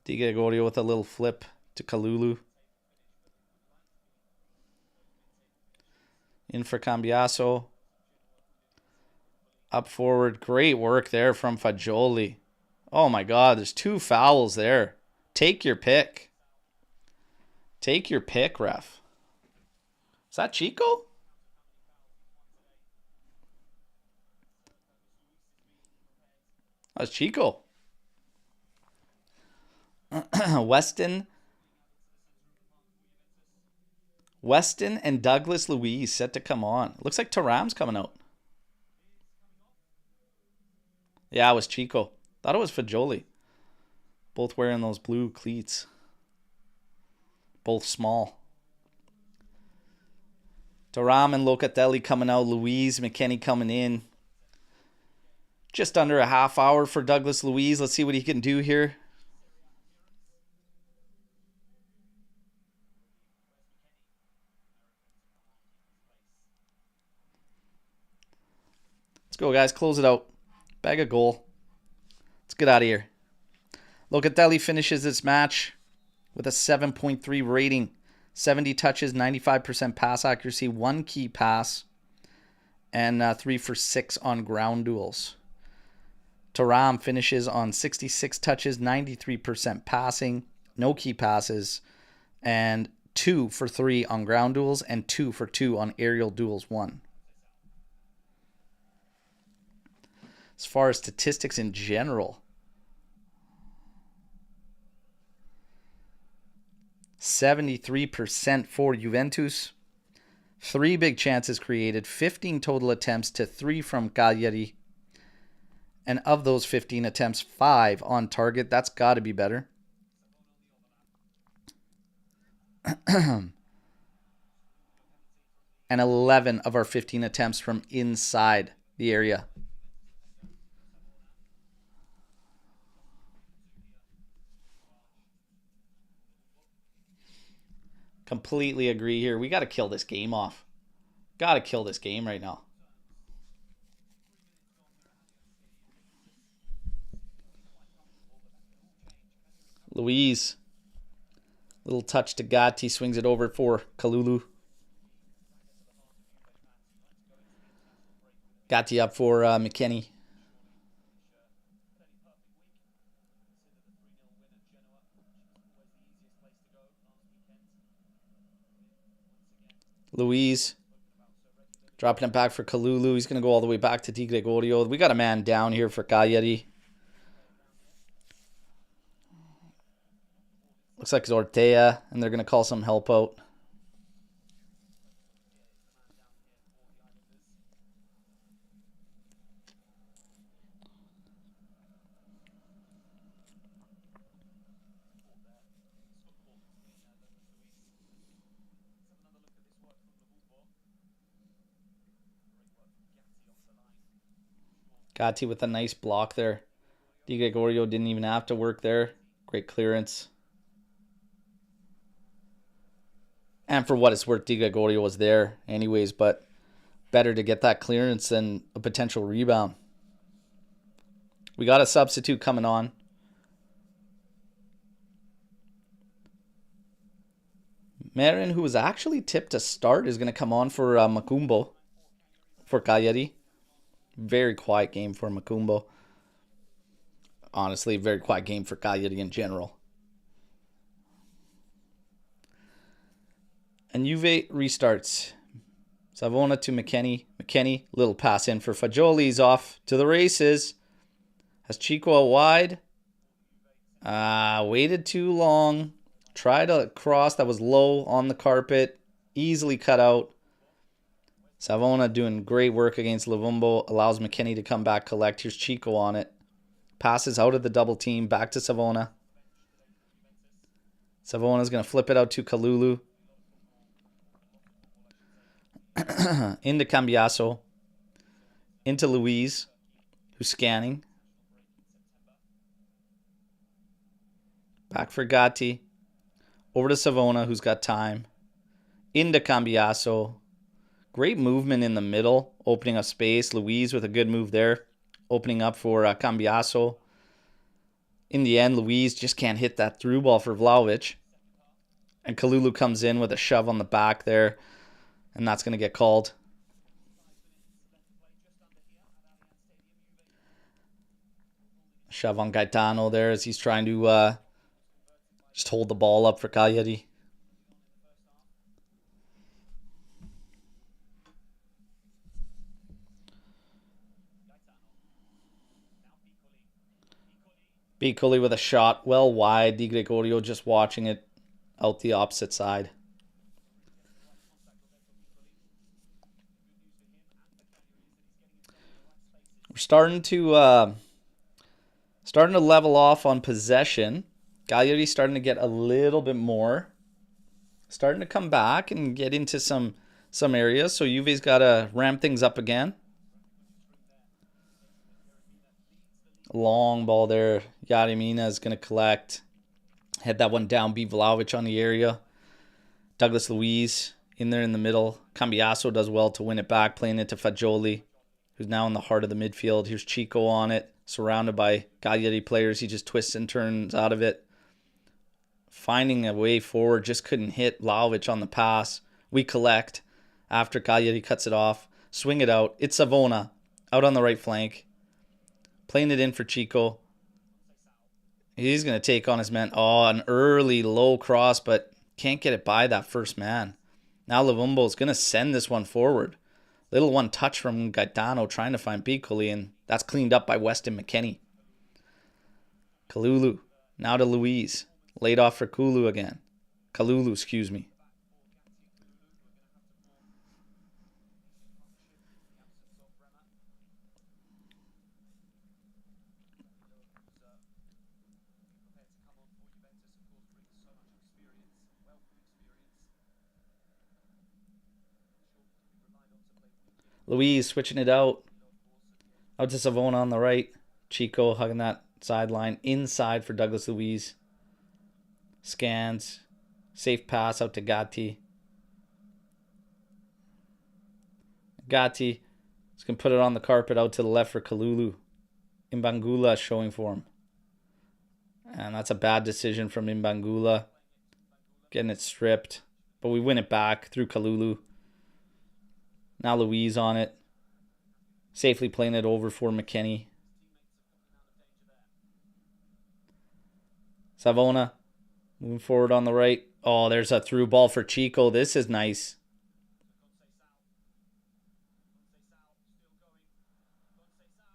Di Gregorio with a little flip to Kalulu. In for Cambiaso. Up forward. Great work there from Fagioli. Oh my God, there's 2 fouls there. Take your pick. Take your pick, ref. Is that Chico? That's Chico. Weston and Douglas Luiz set to come on. Looks like Thuram's coming out. Yeah, it was Chico. Thought it was Fagioli. Both wearing those blue cleats. Both small. Thuram and Locatelli coming out. Luiz, McKennie coming in. Just under a half hour for Douglas Luiz. Let's see what he can do here. Let's go, guys. Close it out. Bag a goal. Let's get out of here. Locatelli finishes this match with a 7.3 rating. 70 touches, 95% pass accuracy, 1 key pass, and 3 for 6 on ground duels. Thuram finishes on 66 touches, 93% passing, no key passes, and 2 for 3 on ground duels, and 2 for 2 on aerial duels 1. As far as statistics in general, 73% for Juventus, 3 big chances created, 15 total attempts to 3 from Cagliari. And of those 15 attempts, 5 on target. That's got to be better. And 11 of our 15 attempts from inside the area. Completely agree here. We got to kill this game off. Got to kill this game right now. Luis. Little touch to Gatti. Swings it over for Kalulu. Gatti up for McKennie. Luis. Dropping it back for Kalulu. He's going to go all the way back to Di Gregorio. We got a man down here for Cagliari. Looks like it's Ortea, and they're going to call some help out. Gatti with a nice block there. Di Gregorio didn't even have to work there. Great clearance. And for what it's worth, Di Gregorio was there anyways, but better to get that clearance than a potential rebound. We got a substitute coming on. Marin, who was actually tipped to start, is going to come on for Macumbo for Cagliari. Very quiet game for Macumbo. Honestly, very quiet game for Cagliari in general. And Juve restarts. Savona to McKennie. McKennie, little pass in for Fagioli. He's off to the races. Has Chico out wide. Waited too long. Tried a cross that was low on the carpet. Easily cut out. Savona doing great work against Luvumbo. Allows McKennie to come back, collect. Here's Chico on it. Passes out of the double team. Back to Savona. Savona's going to flip it out to Kalulu. Into Cambiaso. Into Luis, who's scanning. Back for Gatti. Over to Savona, who's got time. Into Cambiaso. Great movement in the middle, opening up space. Luis with a good move there, opening up for Cambiaso. In the end, Luis just can't hit that through ball for Vlahovic. And Kalulu comes in with a shove on the back there, and that's going to get called. Shove on Gaetano there as he's trying to just hold the ball up for Cagliari. Piccoli with a shot well wide. Di Gregorio just watching it out the opposite side. We're starting to level off on possession. Cagliari starting to get a little bit more. Starting to come back and get into some areas. So Juve's got to ramp things up again. Long ball there. Yarimina is going to collect. Head that one down. Beat Vlahovic on the area. Douglas Luiz in there in the middle. Cambiaso does well to win it back. Playing it to Fagioli, who's now in the heart of the midfield. Here's Chico on it. Surrounded by Cagliari players. He just twists and turns out of it. Finding a way forward. Just couldn't hit Vlahovic on the pass. We collect after Cagliari cuts it off. Swing it out. It's Savona out on the right flank. Playing it in for Chico. He's going to take on his man. Oh, an early low cross, but can't get it by that first man. Now Luvumbo is going to send this one forward. Little one touch from Gaetano trying to find Piccoli, and that's cleaned up by Weston McKennie. Kalulu. Now to Luis. Laid off for Kalulu again. Kalulu, excuse me. Luis switching it out. Out to Savona on the right. Chico hugging that sideline. Inside for Douglas Luiz. Scans. Safe pass out to Gatti. Gatti is going to put it on the carpet out to the left for Kalulu. Imbangula showing for him. And that's a bad decision from Imbangula. Getting it stripped. But we win it back through Kalulu. Now Luiz on it. Safely playing it over for McKennie. Savona moving forward on the right. Oh, there's a through ball for Chico. This is nice.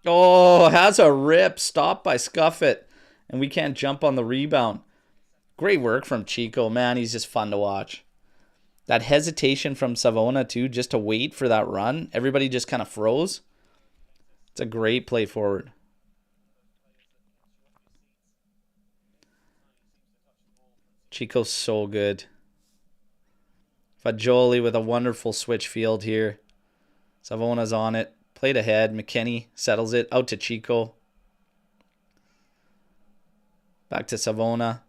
Oh, has a rip. Stopped by Scuffit. And we can't jump on the rebound. Great work from Chico. Man, he's just fun to watch. That hesitation from Savona, too, just to wait for that run. Everybody just kind of froze. It's a great play forward. Chico's so good. Fagioli with a wonderful switch field here. Savona's on it. Played ahead. McKennie settles it. Out to Chico. Back to Savona.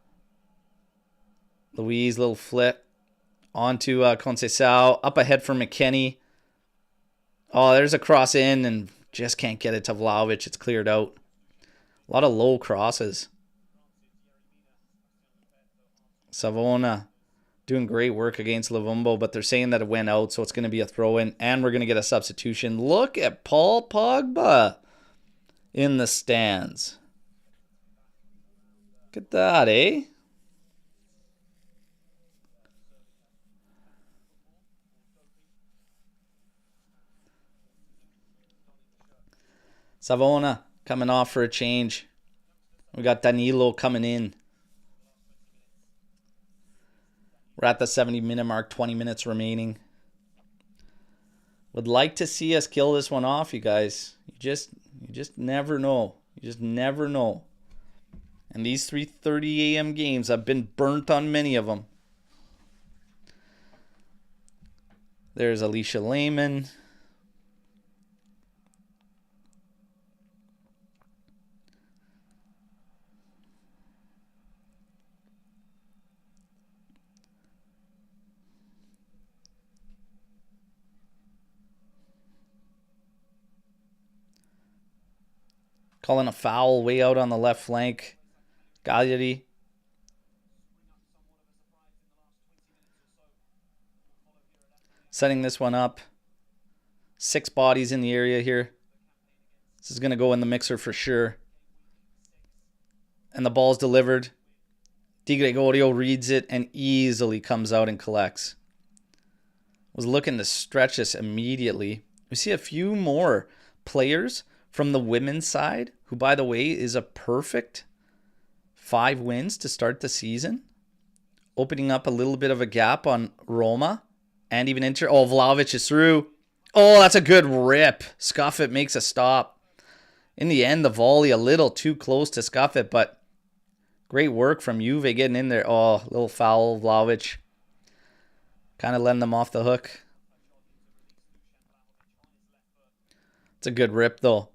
Luiz, little flip. On to Conceição. Up ahead for McKennie. Oh, there's a cross in and just can't get it to Vlahovic. It's cleared out. A lot of low crosses. Savona doing great work against Luvumbo, but they're saying that it went out, so it's going to be a throw-in, and we're going to get a substitution. Look at Paul Pogba in the stands. Look at that, eh? Savona coming off for a change. We got Danilo coming in. We're at the 70-minute mark, 20 minutes remaining. Would like to see us kill this one off, you guys. You just never know. You just never know. And these 3:30 a.m. games, I've been burnt on many of them. There's Alicia Lehman. Calling a foul way out on the left flank. Cagliari. Setting this one up. 6 bodies in the area here. This is going to go in the mixer for sure. And the ball's delivered. Di Gregorio reads it and easily comes out and collects. Was looking to stretch this immediately. We see a few more players from the women's side, who, by the way, is a perfect 5 wins to start the season. Opening up a little bit of a gap on Roma and even Inter. Oh, Vlahovic is through. Oh, that's a good rip. Scuffit makes a stop. In the end, the volley a little too close to Scuffit, but great work from Juve getting in there. Oh, little foul, Vlahovic. Kind of letting them off the hook. It's a good rip, though.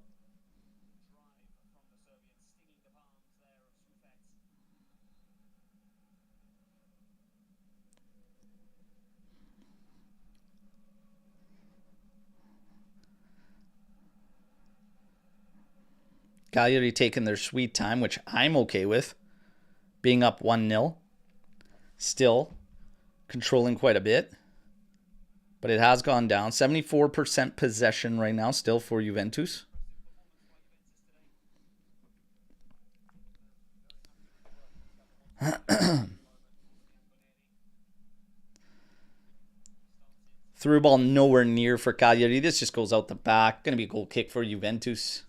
Cagliari taking their sweet time, which I'm okay with. Being up 1-0. Still controlling quite a bit. But it has gone down. 74% possession right now still for Juventus. Through ball nowhere near for Cagliari. This just goes out the back. Going to be a goal kick for Juventus.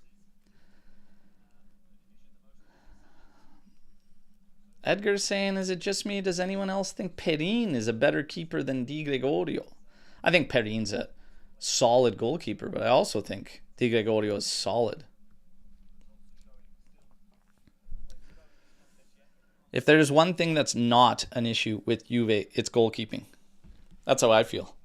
Edgar's saying, is it just me? Does anyone else think Perin is a better keeper than Di Gregorio? I think Perin's a solid goalkeeper, but I also think Di Gregorio is solid. If there's one thing that's not an issue with Juve, it's goalkeeping. That's how I feel.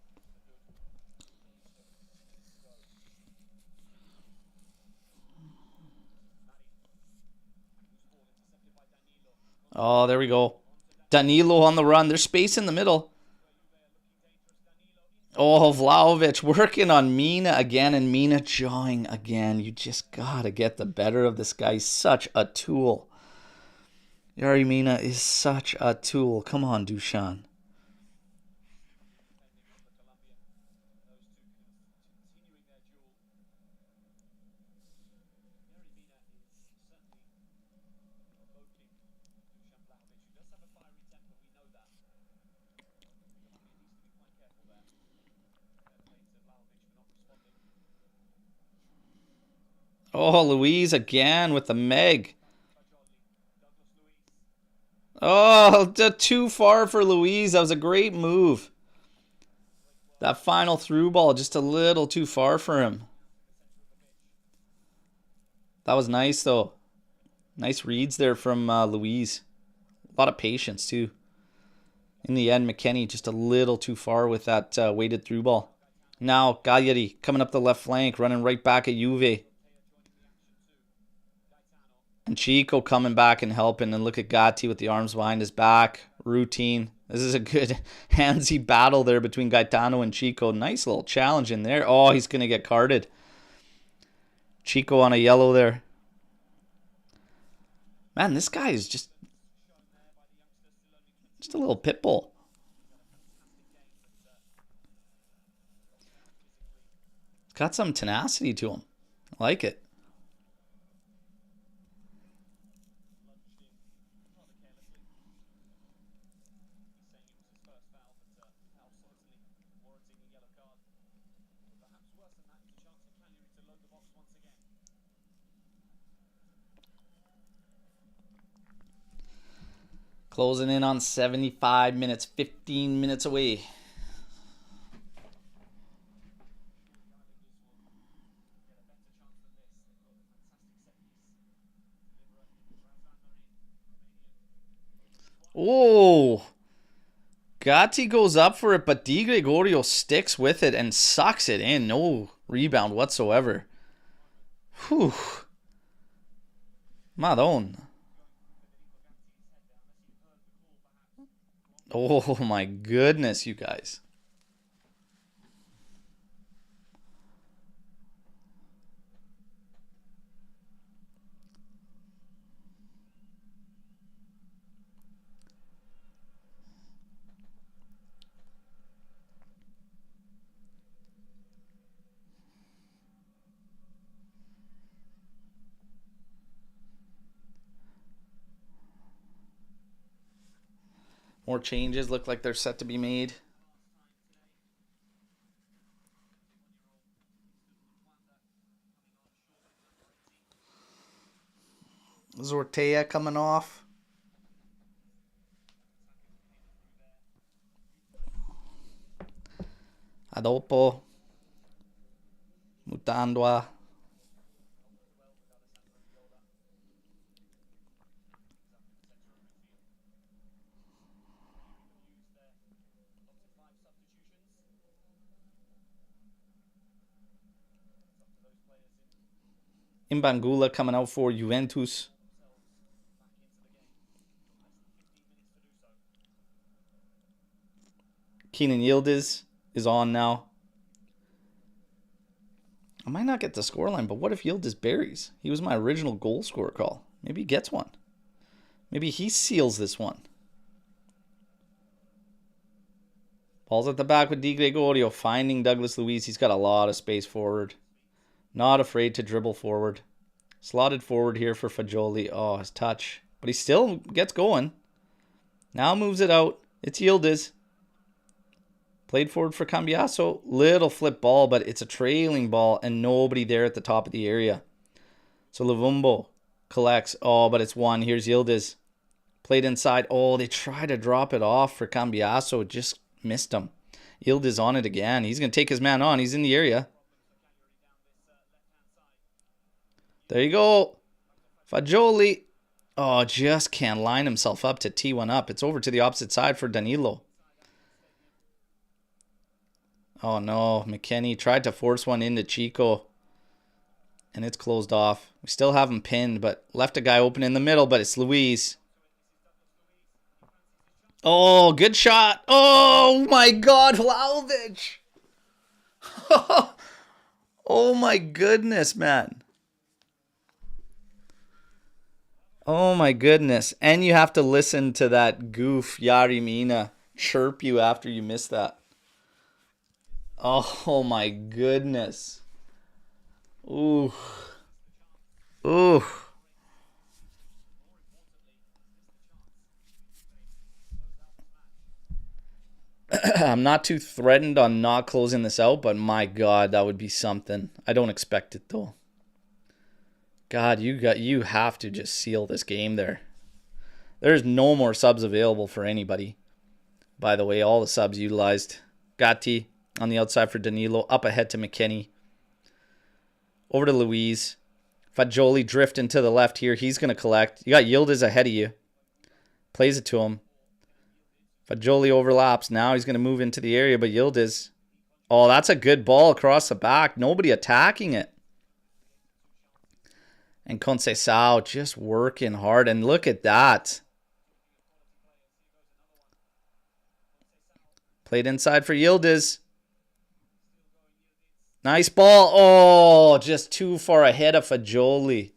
Oh, there we go. Danilo on the run. There's space in the middle. Oh, Vlahovic working on Mina again, and Mina jawing again. You just gotta get the better of this guy. He's such a tool. Yari Mina is such a tool. Come on, Dushan. Oh, Louise again with the Meg. Oh, too far for Louise. That was a great move. That final through ball, just a little too far for him. That was nice, though. Nice reads there from Louise. A lot of patience, too. In the end, McKennie just a little too far with that weighted through ball. Now, Cagliari coming up the left flank, running right back at Juve. And Chico coming back and helping. And look at Gatti with the arms behind his back. Routine. This is a good handsy battle there between Gaetano and Chico. Nice little challenge in there. Oh, he's going to get carded. Chico on a yellow there. Man, this guy is just a little pit bull. Got some tenacity to him. I like it. Closing in on 75 minutes, 15 minutes away. Oh, Gatti goes up for it, but Di Gregorio sticks with it and sucks it in. No rebound whatsoever. Whew. Madon. Oh my goodness, you guys. More changes look like they're set to be made. Zortea coming off. Adopo. Mutandwa. Imbangula coming out for Juventus. Keenan Yildiz is on now. I might not get the scoreline, but what if Yildiz buries? He was my original goal scorer call. Maybe he gets one. Maybe he seals this one. Ball's at the back with Di Gregorio finding Douglas Luiz. He's got a lot of space forward. Not afraid to dribble forward. Slotted forward here for Fagioli. Oh, his touch. But he still gets going. Now moves it out. It's Yildiz. Played forward for Cambiaso. Little flip ball, but it's a trailing ball and nobody there at the top of the area. So Luvumbo collects. Oh, but it's one. Here's Yildiz. Played inside. Oh, they try to drop it off for Cambiaso. Just missed him. Yildiz on it again. He's going to take his man on. He's in the area. There you go. Fagioli. Oh, just can't line himself up to tee one up. It's over to the opposite side for Danilo. Oh, no. McKennie tried to force one into Chico. And it's closed off. We still have him pinned, but left a guy open in the middle, but it's Luiz. Oh, good shot. Oh, my God, Vlahovic. Oh, my goodness, man. Oh, my goodness. And you have to listen to that goof, Yari Mina, chirp you after you miss that. Oh, my goodness. Ooh. Ooh. I'm not too threatened on not closing this out, but my God, that would be something. I don't expect it though. God, you have to just seal this game there. There's no more subs available for anybody. By the way, all the subs utilized. Gatti on the outside for Danilo, up ahead to McKennie. Over to Luiz. Fagioli drifting to the left here. He's going to collect. You got Yildiz ahead of you. Plays it to him. Fagioli overlaps. Now he's going to move into the area, but Yildiz. Oh, that's a good ball across the back. Nobody attacking it. And Conceição just working hard. And look at that. Played inside for Yildiz. Nice ball. Oh, just too far ahead of Fagioli.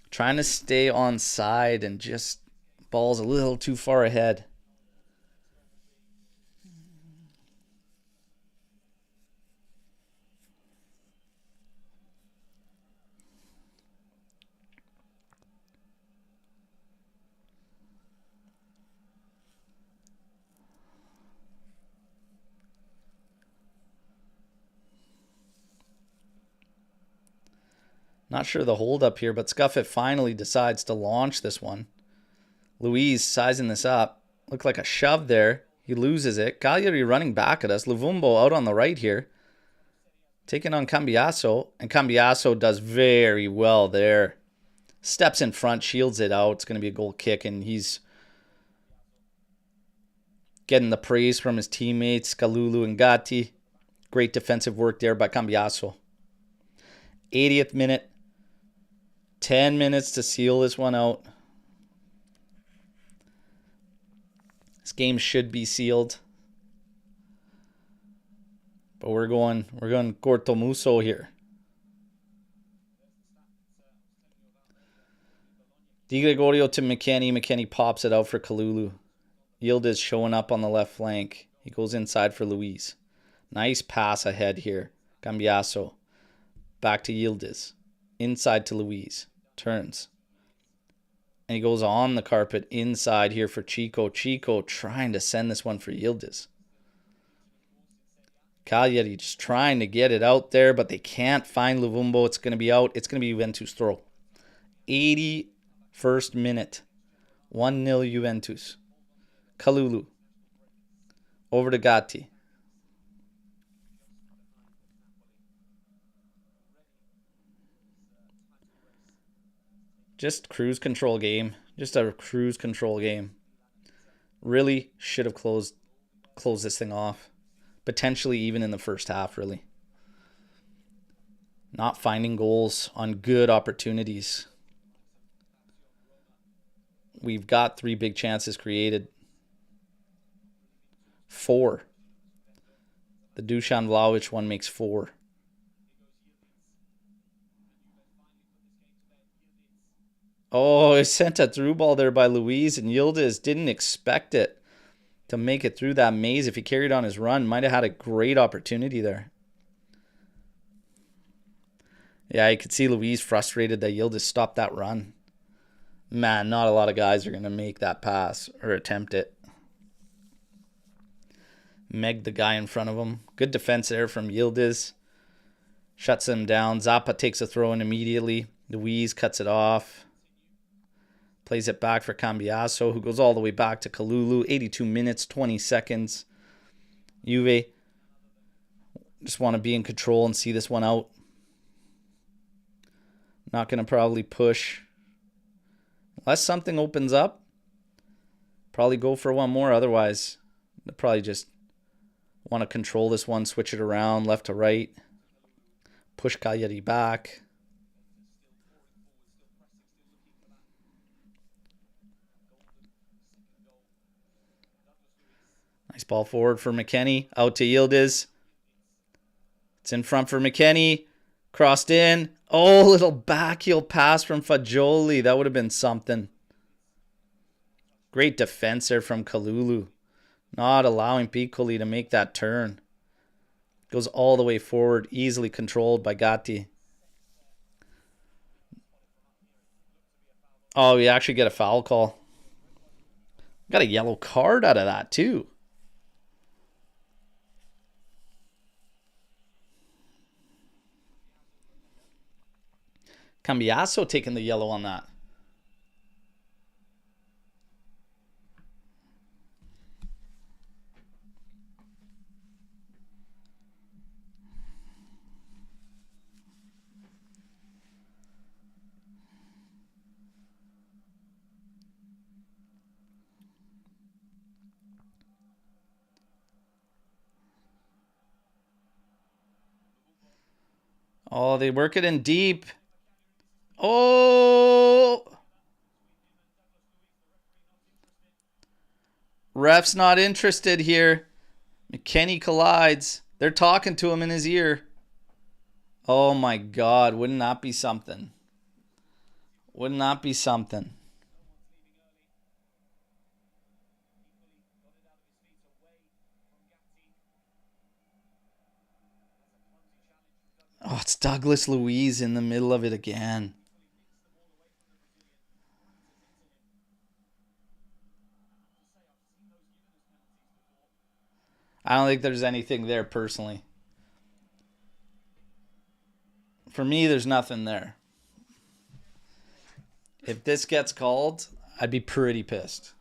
Trying to stay on side and just ball's a little too far ahead. Not sure the hold up here, but Scuffit finally decides to launch this one. Luiz sizing this up. Looked like a shove there. He loses it. Cagliari running back at us. Luvumbo out on the right here. Taking on Cambiasso. And Cambiasso does very well there. Steps in front, shields it out. It's going to be a goal kick, and he's getting the praise from his teammates, Kalulu and Gatti. Great defensive work there by Cambiasso. 80th minute. 10 minutes to seal this one out. This game should be sealed. But we're going Cortomuso here. Di Gregorio to McKennie. McKennie pops it out for Kalulu. Yildiz showing up on the left flank. He goes inside for Luiz. Nice pass ahead here. Cambiasso. Back to Yildiz. Inside to Luiz. Turns. And he goes on the carpet inside here for Chico. Chico trying to send this one for Yildiz. Cagliari just trying to get it out there, but they can't find Luvumbo. It's going to be out. It's going to be Juventus throw. 81st minute. 1-0 Juventus. Kalulu. Over to Gatti. Just cruise control game. Just a cruise control game. Really should have closed this thing off. Potentially even in the first half, really. Not finding goals on good opportunities. We've got 3 big chances created. 4. The Dusan Vlahovic one makes 4. Oh, he sent a through ball there by Luiz, and Yildiz didn't expect it to make it through that maze. If he carried on his run, might have had a great opportunity there. Yeah, you could see Luiz frustrated that Yildiz stopped that run. Man, not a lot of guys are going to make that pass or attempt it. Meg the guy in front of him. Good defense there from Yildiz. Shuts him down. Zappa takes a throw in immediately. Luiz cuts it off. Plays it back for Cambiasso, who goes all the way back to Kalulu. 82 minutes, 20 seconds. Juve just want to be in control and see this one out. Not going to probably push. Unless something opens up. Probably go for one more. Otherwise, they'll probably just want to control this one. Switch it around left to right. Push Cagliari back. Nice ball forward for McKennie. Out to Yildiz. It's in front for McKennie. Crossed in. Oh, little backheel pass from Fagioli. That would have been something. Great defense there from Kalulu. Not allowing Piccoli to make that turn. Goes all the way forward. Easily controlled by Gatti. Oh, we actually get a foul call. Got a yellow card out of that, too. Cambiaso taking the yellow on that. Oh, they work it in deep. Oh! Ref's not interested here. McKennie collides. They're talking to him in his ear. Oh my God, wouldn't that be something? Wouldn't that be something? Oh, it's Douglas Luiz in the middle of it again. I don't think there's anything there personally. For me, there's nothing there. If this gets called, I'd be pretty pissed.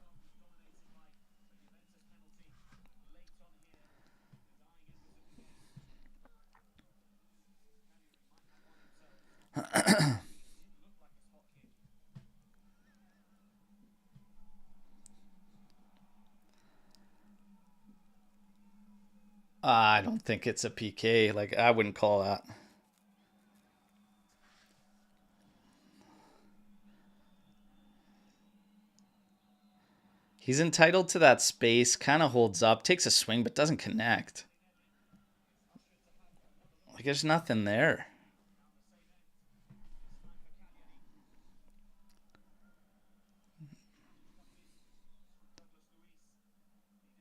I don't think it's a PK. Like, I wouldn't call that. He's entitled to that space. Kind of holds up. Takes a swing, but doesn't connect. Like, there's nothing there.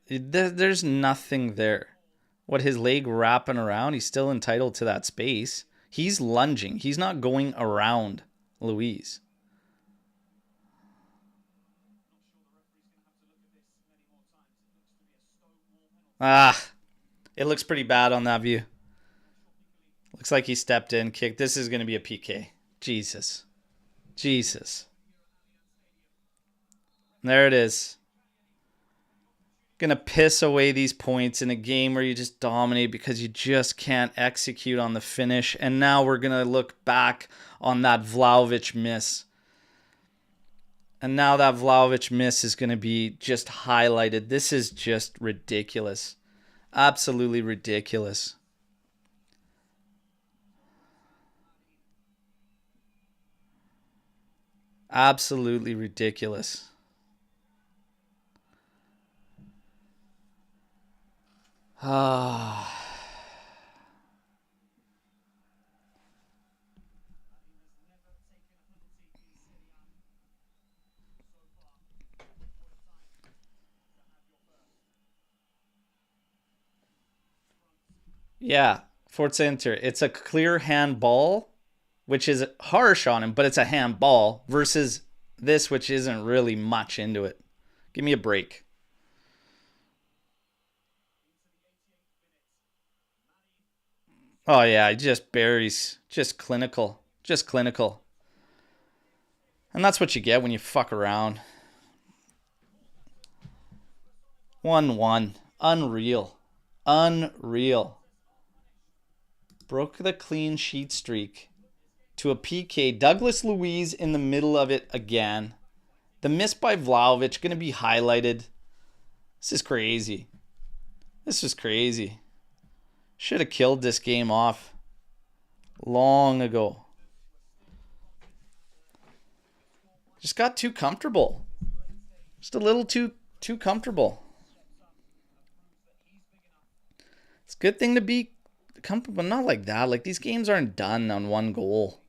There's nothing there. What, his leg wrapping around? He's still entitled to that space. He's lunging. He's not going around Luiz. Ah, it looks pretty bad on that view. Looks like he stepped in, kicked. This is going to be a PK. Jesus. Jesus. There it is. Gonna piss away these points in a game where you just dominate because you just can't execute on the finish. And now we're gonna look back on that Vlahovic miss. And now that Vlahovic miss is gonna be just highlighted. This is just ridiculous. Absolutely ridiculous. Absolutely ridiculous. Ah. Yeah, Forza Inter. It's a clear handball, which is harsh on him, but it's a handball versus this, which isn't really much into it. Give me a break. Oh, yeah, he just buries. Just clinical. Just clinical. And that's what you get when you fuck around. 1-1. Unreal. Unreal. Broke the clean sheet streak to a PK. Douglas Luiz in the middle of it again. The miss by Vlahovic going to be highlighted. This is crazy. This is crazy. Should have killed this game off long ago. Just got too comfortable. Just a little too comfortable. It's a good thing to be comfortable, but not like that. Like, these games aren't done on one goal.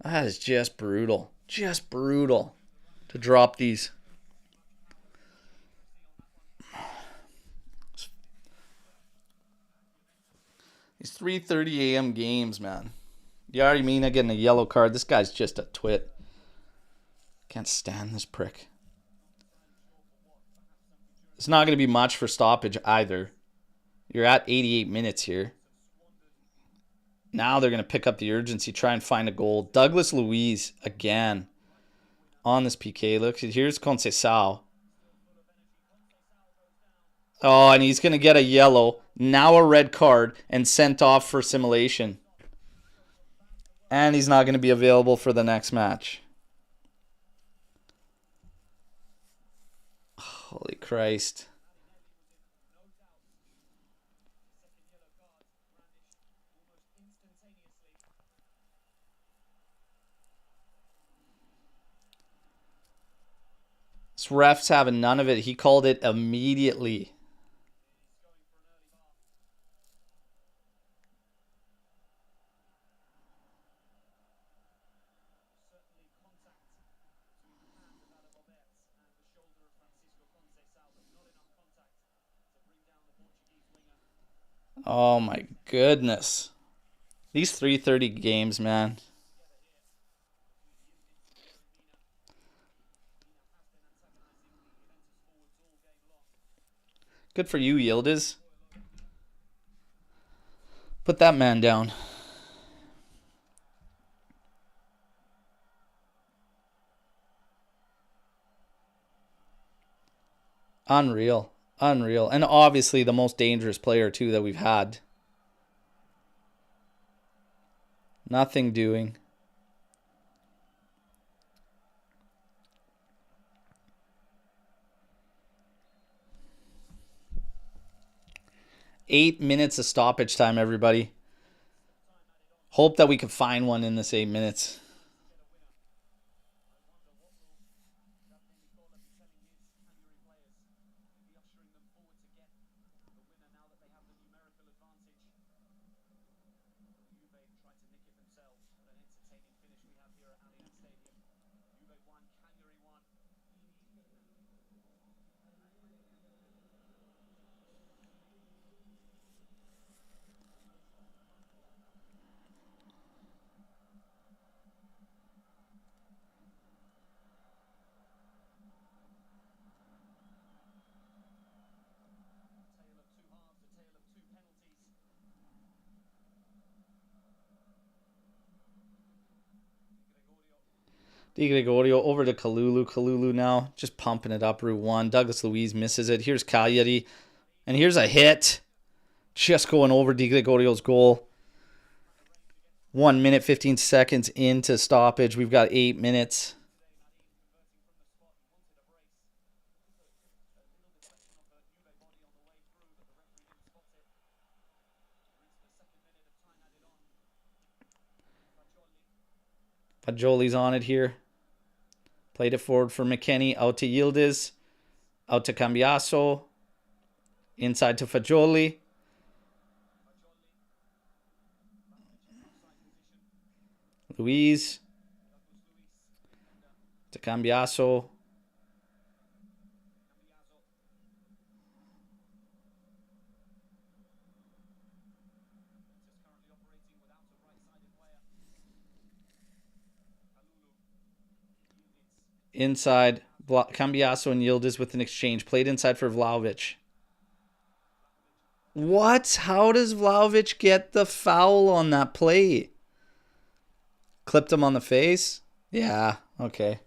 That is just brutal. Just brutal to drop these. These 3:30 a.m. games, man. Yari Mina getting a yellow card. This guy's just a twit. Can't stand this prick. It's not going to be much for stoppage either. You're at 88 minutes here. Now they're going to pick up the urgency, try and find a goal. Douglas Luiz again on this PK. Look, here's Conceição. Oh, and he's going to get a yellow. Now a red card and sent off for simulation. And he's not going to be available for the next match. Holy Christ. This ref's having none of it. He called it immediately. Oh my goodness. These 3:30 games, man. Good for you, Yildiz. Put that man down. Unreal. Unreal. And obviously the most dangerous player, too, that we've had. Nothing doing. Eight minutes of stoppage time, everybody. Hope that we can find one in this 8 minutes. Di Gregorio over to Kalulu. Kalulu now just pumping it up Route 1. Douglas Luiz misses it. Here's Cagliari. And here's a hit. Just going over Di Gregorio's goal. 1 minute, 15 seconds into stoppage. We've got 8 minutes. Fagioli's on it here. Played it forward for McKennie. Out to Yildiz. Out to Cambiaso. Inside to Fagioli. Luiz. To Cambiaso. Inside, Cambiaso and Yildiz with an exchange. Played inside for Vlahovic. What? How does Vlahovic get the foul on that play? Clipped him on the face? Yeah, okay.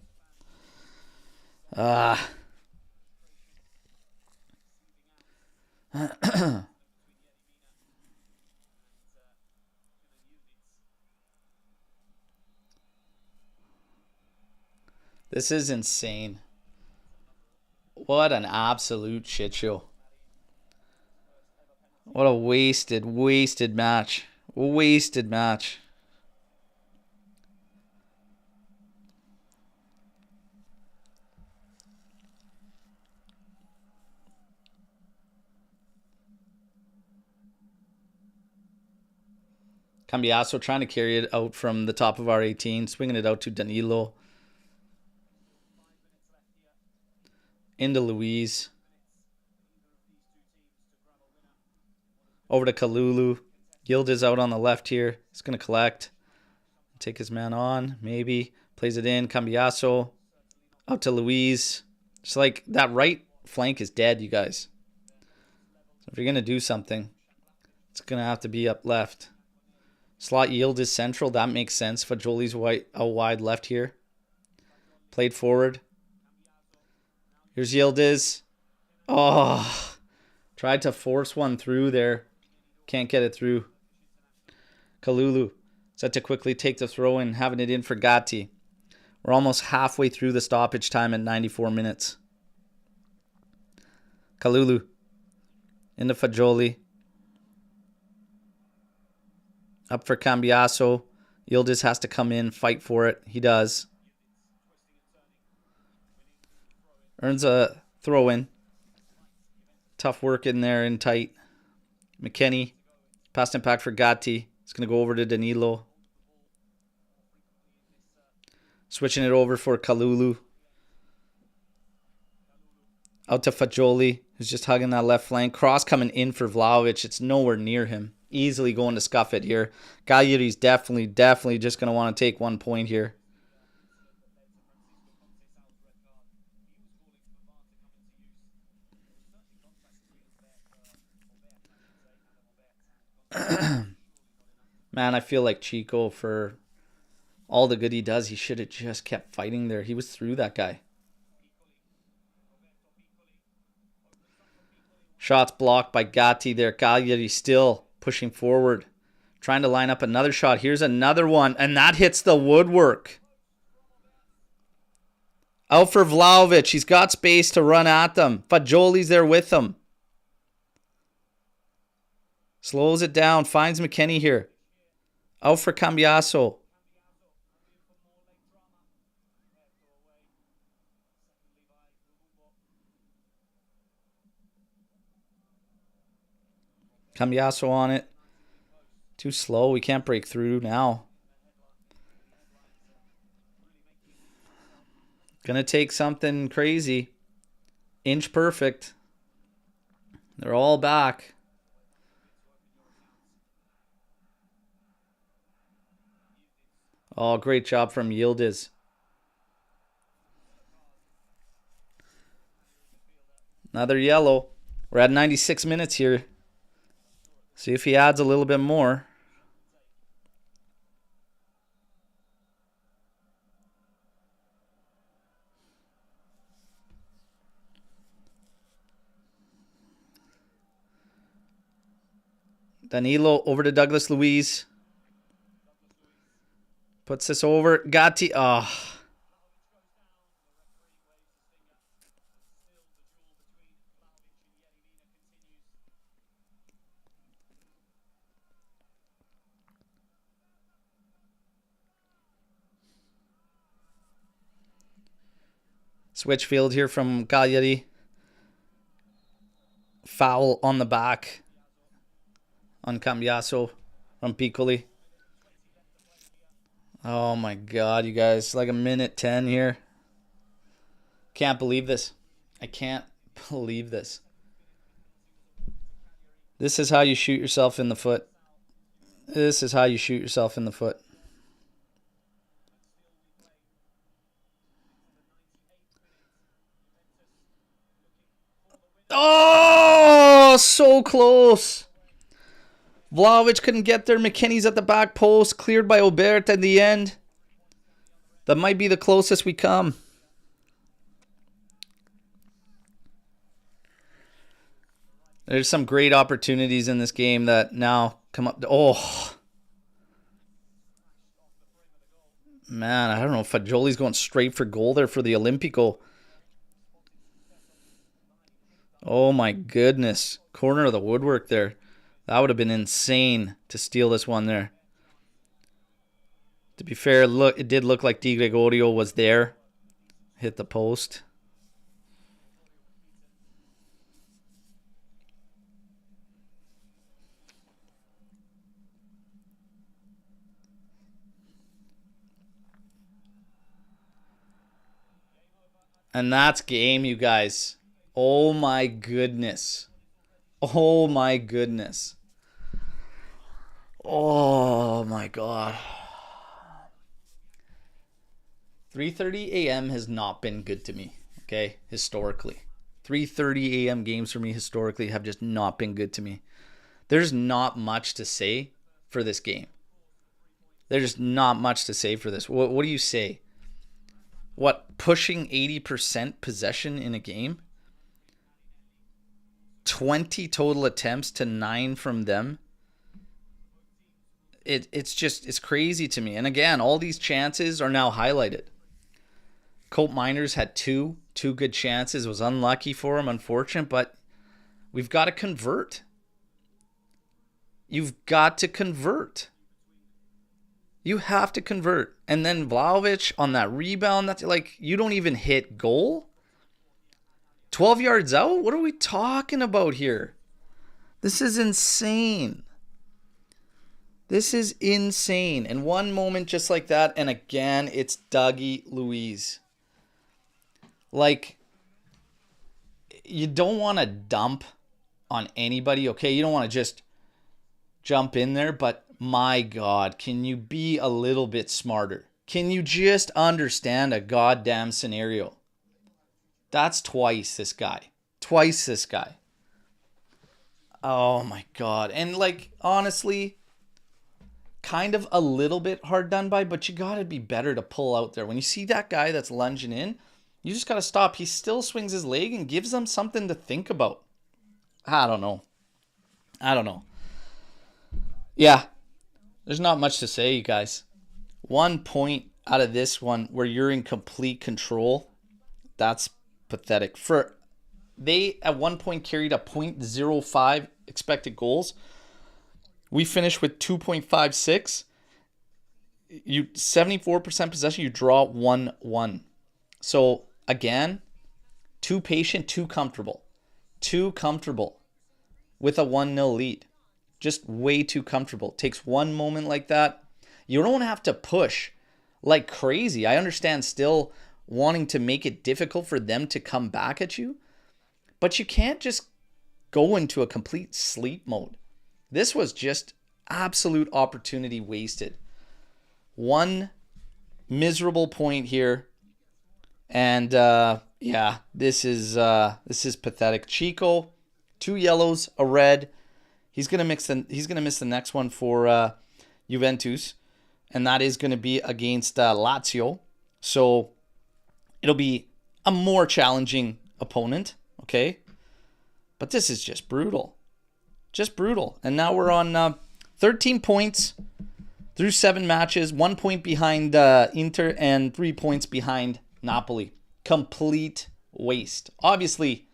This is insane. What an absolute shit show. What a wasted match. Wasted match. Cambiaso trying to carry it out from the top of our 18. Swinging it out to Danilo. Into Luis. Over to Kalulu. Yildiz out on the left here. He's going to collect. Take his man on. Maybe. Plays it in. Cambiaso. Out to Luis. It's like that right flank is dead, you guys. So if you're going to do something, it's going to have to be up left. Slot Yildiz central. That makes sense. Fajoli's out wide left here. Played forward. Here's Yildiz. Oh. Tried to force one through there. Can't get it through. Kalulu. Set to quickly take the throw in, having it in for Gatti. We're almost halfway through the stoppage time at 94 minutes. Kalulu. Into Fajoli. Up for Cambiaso. Yildiz has to come in, fight for it. He does. Earns a throw in. Tough work in there and tight. McKennie. Passed impact for Gatti. It's going to go over to Danilo. Switching it over for Kalulu. Out to Fajoli, who's just hugging that left flank. Cross coming in for Vlahovic. It's nowhere near him. Easily going to scuff it here. Cagliari's definitely just going to want to take 1 point here. Man, I feel like Chico, for all the good he does, he should have just kept fighting there. He was through that guy. Shots blocked by Gatti there. Cagliari still pushing forward. Trying to line up another shot. Here's another one, and that hits the woodwork. Out for Vlahovic. He's got space to run at them. Fajoli's there with him. Slows it down. Finds McKennie here. Out for Cambiaso. Cambiaso on it. Too slow. We can't break through now. Gonna take something crazy. Inch perfect. They're all back. Oh, great job from Yildiz. Another yellow. We're at 96 minutes here. See if he adds a little bit more. Danilo over to Douglas Luiz. Puts this over. Gatti. Oh. Switch field here from Cagliari. Foul on the back on Cambiaso from Piccoli. Oh my God, you guys. Like a minute 10 here. Can't believe this. I can't believe this. This is how you shoot yourself in the foot. This is how you shoot yourself in the foot. Oh, so close. Vlahovic couldn't get there. McKennie's at the back post. Cleared by Omer at the end. That might be the closest we come. There's some great opportunities in this game that now come up. Oh. Man, I don't know if Fajoli's going straight for goal there for the Olimpico. Oh my goodness. Corner of the woodwork there. That would have been insane to steal this one there. To be fair, look, it did look like Di Gregorio was there. Hit the post. And that's game, you guys. Oh my goodness. Oh my goodness. Oh my God. 3:30 a.m. has not been good to me, okay? Historically. 3:30 a.m. games for me historically have just not been good to me. There's not much to say for this game. There's not much to say for this. What do you say? What, pushing 80% possession in a game? 20 total attempts to 9 from them. It's crazy to me. And again, all these chances are now highlighted. Colt Miners had two good chances. It was unlucky for him, unfortunate, but we've got to convert. You've got to convert. You have to convert. And then Vlahovic on that rebound, that's like, you don't even hit goal? 12 yards out? What are we talking about here? This is insane. This is insane. And one moment just like that, and again, it's Dougie Luiz. Like, you don't want to dump on anybody, okay? You don't want to just jump in there, but my God, can you be a little bit smarter? Can you just understand a goddamn scenario? That's twice this guy. Twice this guy. Oh my God. And like, honestly, kind of a little bit hard done by, but you got to be better to pull out there. When you see that guy that's lunging in, you just got to stop. He still swings his leg and gives them something to think about. I don't know. Yeah, there's not much to say, you guys. 1 point out of this one where you're in complete control, that's pathetic. They at one point carried a .05 expected goals. We finished with 2.56. You 74% possession, you draw 1-1. So again, too patient, too comfortable with a 1-0 lead. Just way too comfortable. Takes one moment like that. You don't have to push like crazy. I understand still wanting to make it difficult for them to come back at you, but you can't just go into a complete sleep mode. This was just absolute opportunity wasted. One miserable point here, and yeah, this is pathetic. Chico, 2 yellows, a red. He's gonna miss the next one for Juventus, and that is gonna be against Lazio. So it'll be a more challenging opponent, okay? But this is just brutal. And now we're on 13 points through 7 matches, 1 point behind Inter and 3 points behind Napoli. Complete waste. Obviously,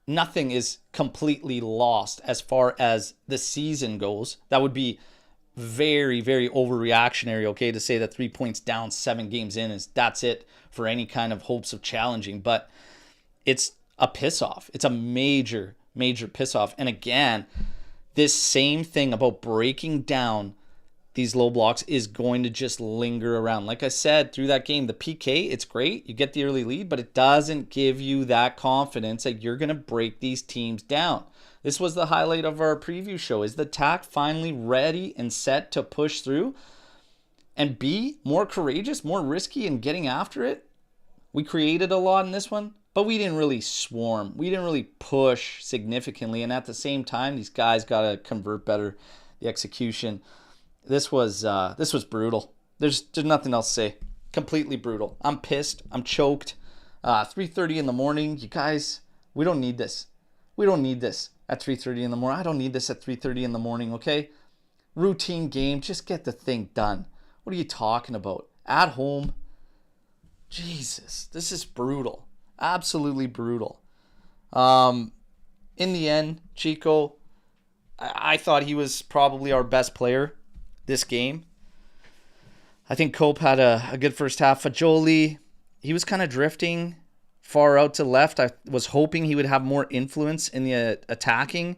nothing is completely lost as far as the season goes. That would be very, very overreactionary, okay, to say that 3 points down 7 games in that's it for any kind of hopes of challenging. But it's a piss off. It's a major, major piss off. And again, this same thing about breaking down these low blocks is going to just linger around. Like I said, through that game, the PK, it's great. You get the early lead, but it doesn't give you that confidence that you're going to break these teams down. This was the highlight of our preview show. Is the TAC finally ready and set to push through and be more courageous, more risky in getting after it? We created a lot in this one, but we didn't really swarm. We didn't really push significantly. And at the same time, these guys got to convert better the execution. This was brutal. There's nothing else to say. Completely brutal. I'm pissed. I'm choked. 3:30 in the morning. You guys, we don't need this. We don't need this at 3:30 in the morning. I don't need this at 3:30 in the morning, okay? Routine game. Just get the thing done. What are you talking about? At home. Jesus, this is brutal. Absolutely brutal. In the end, Chico, I thought he was probably our best player this game. I think Cope had a good first half. Fagioli, he was kind of drifting far out to left. I was hoping he would have more influence in the attacking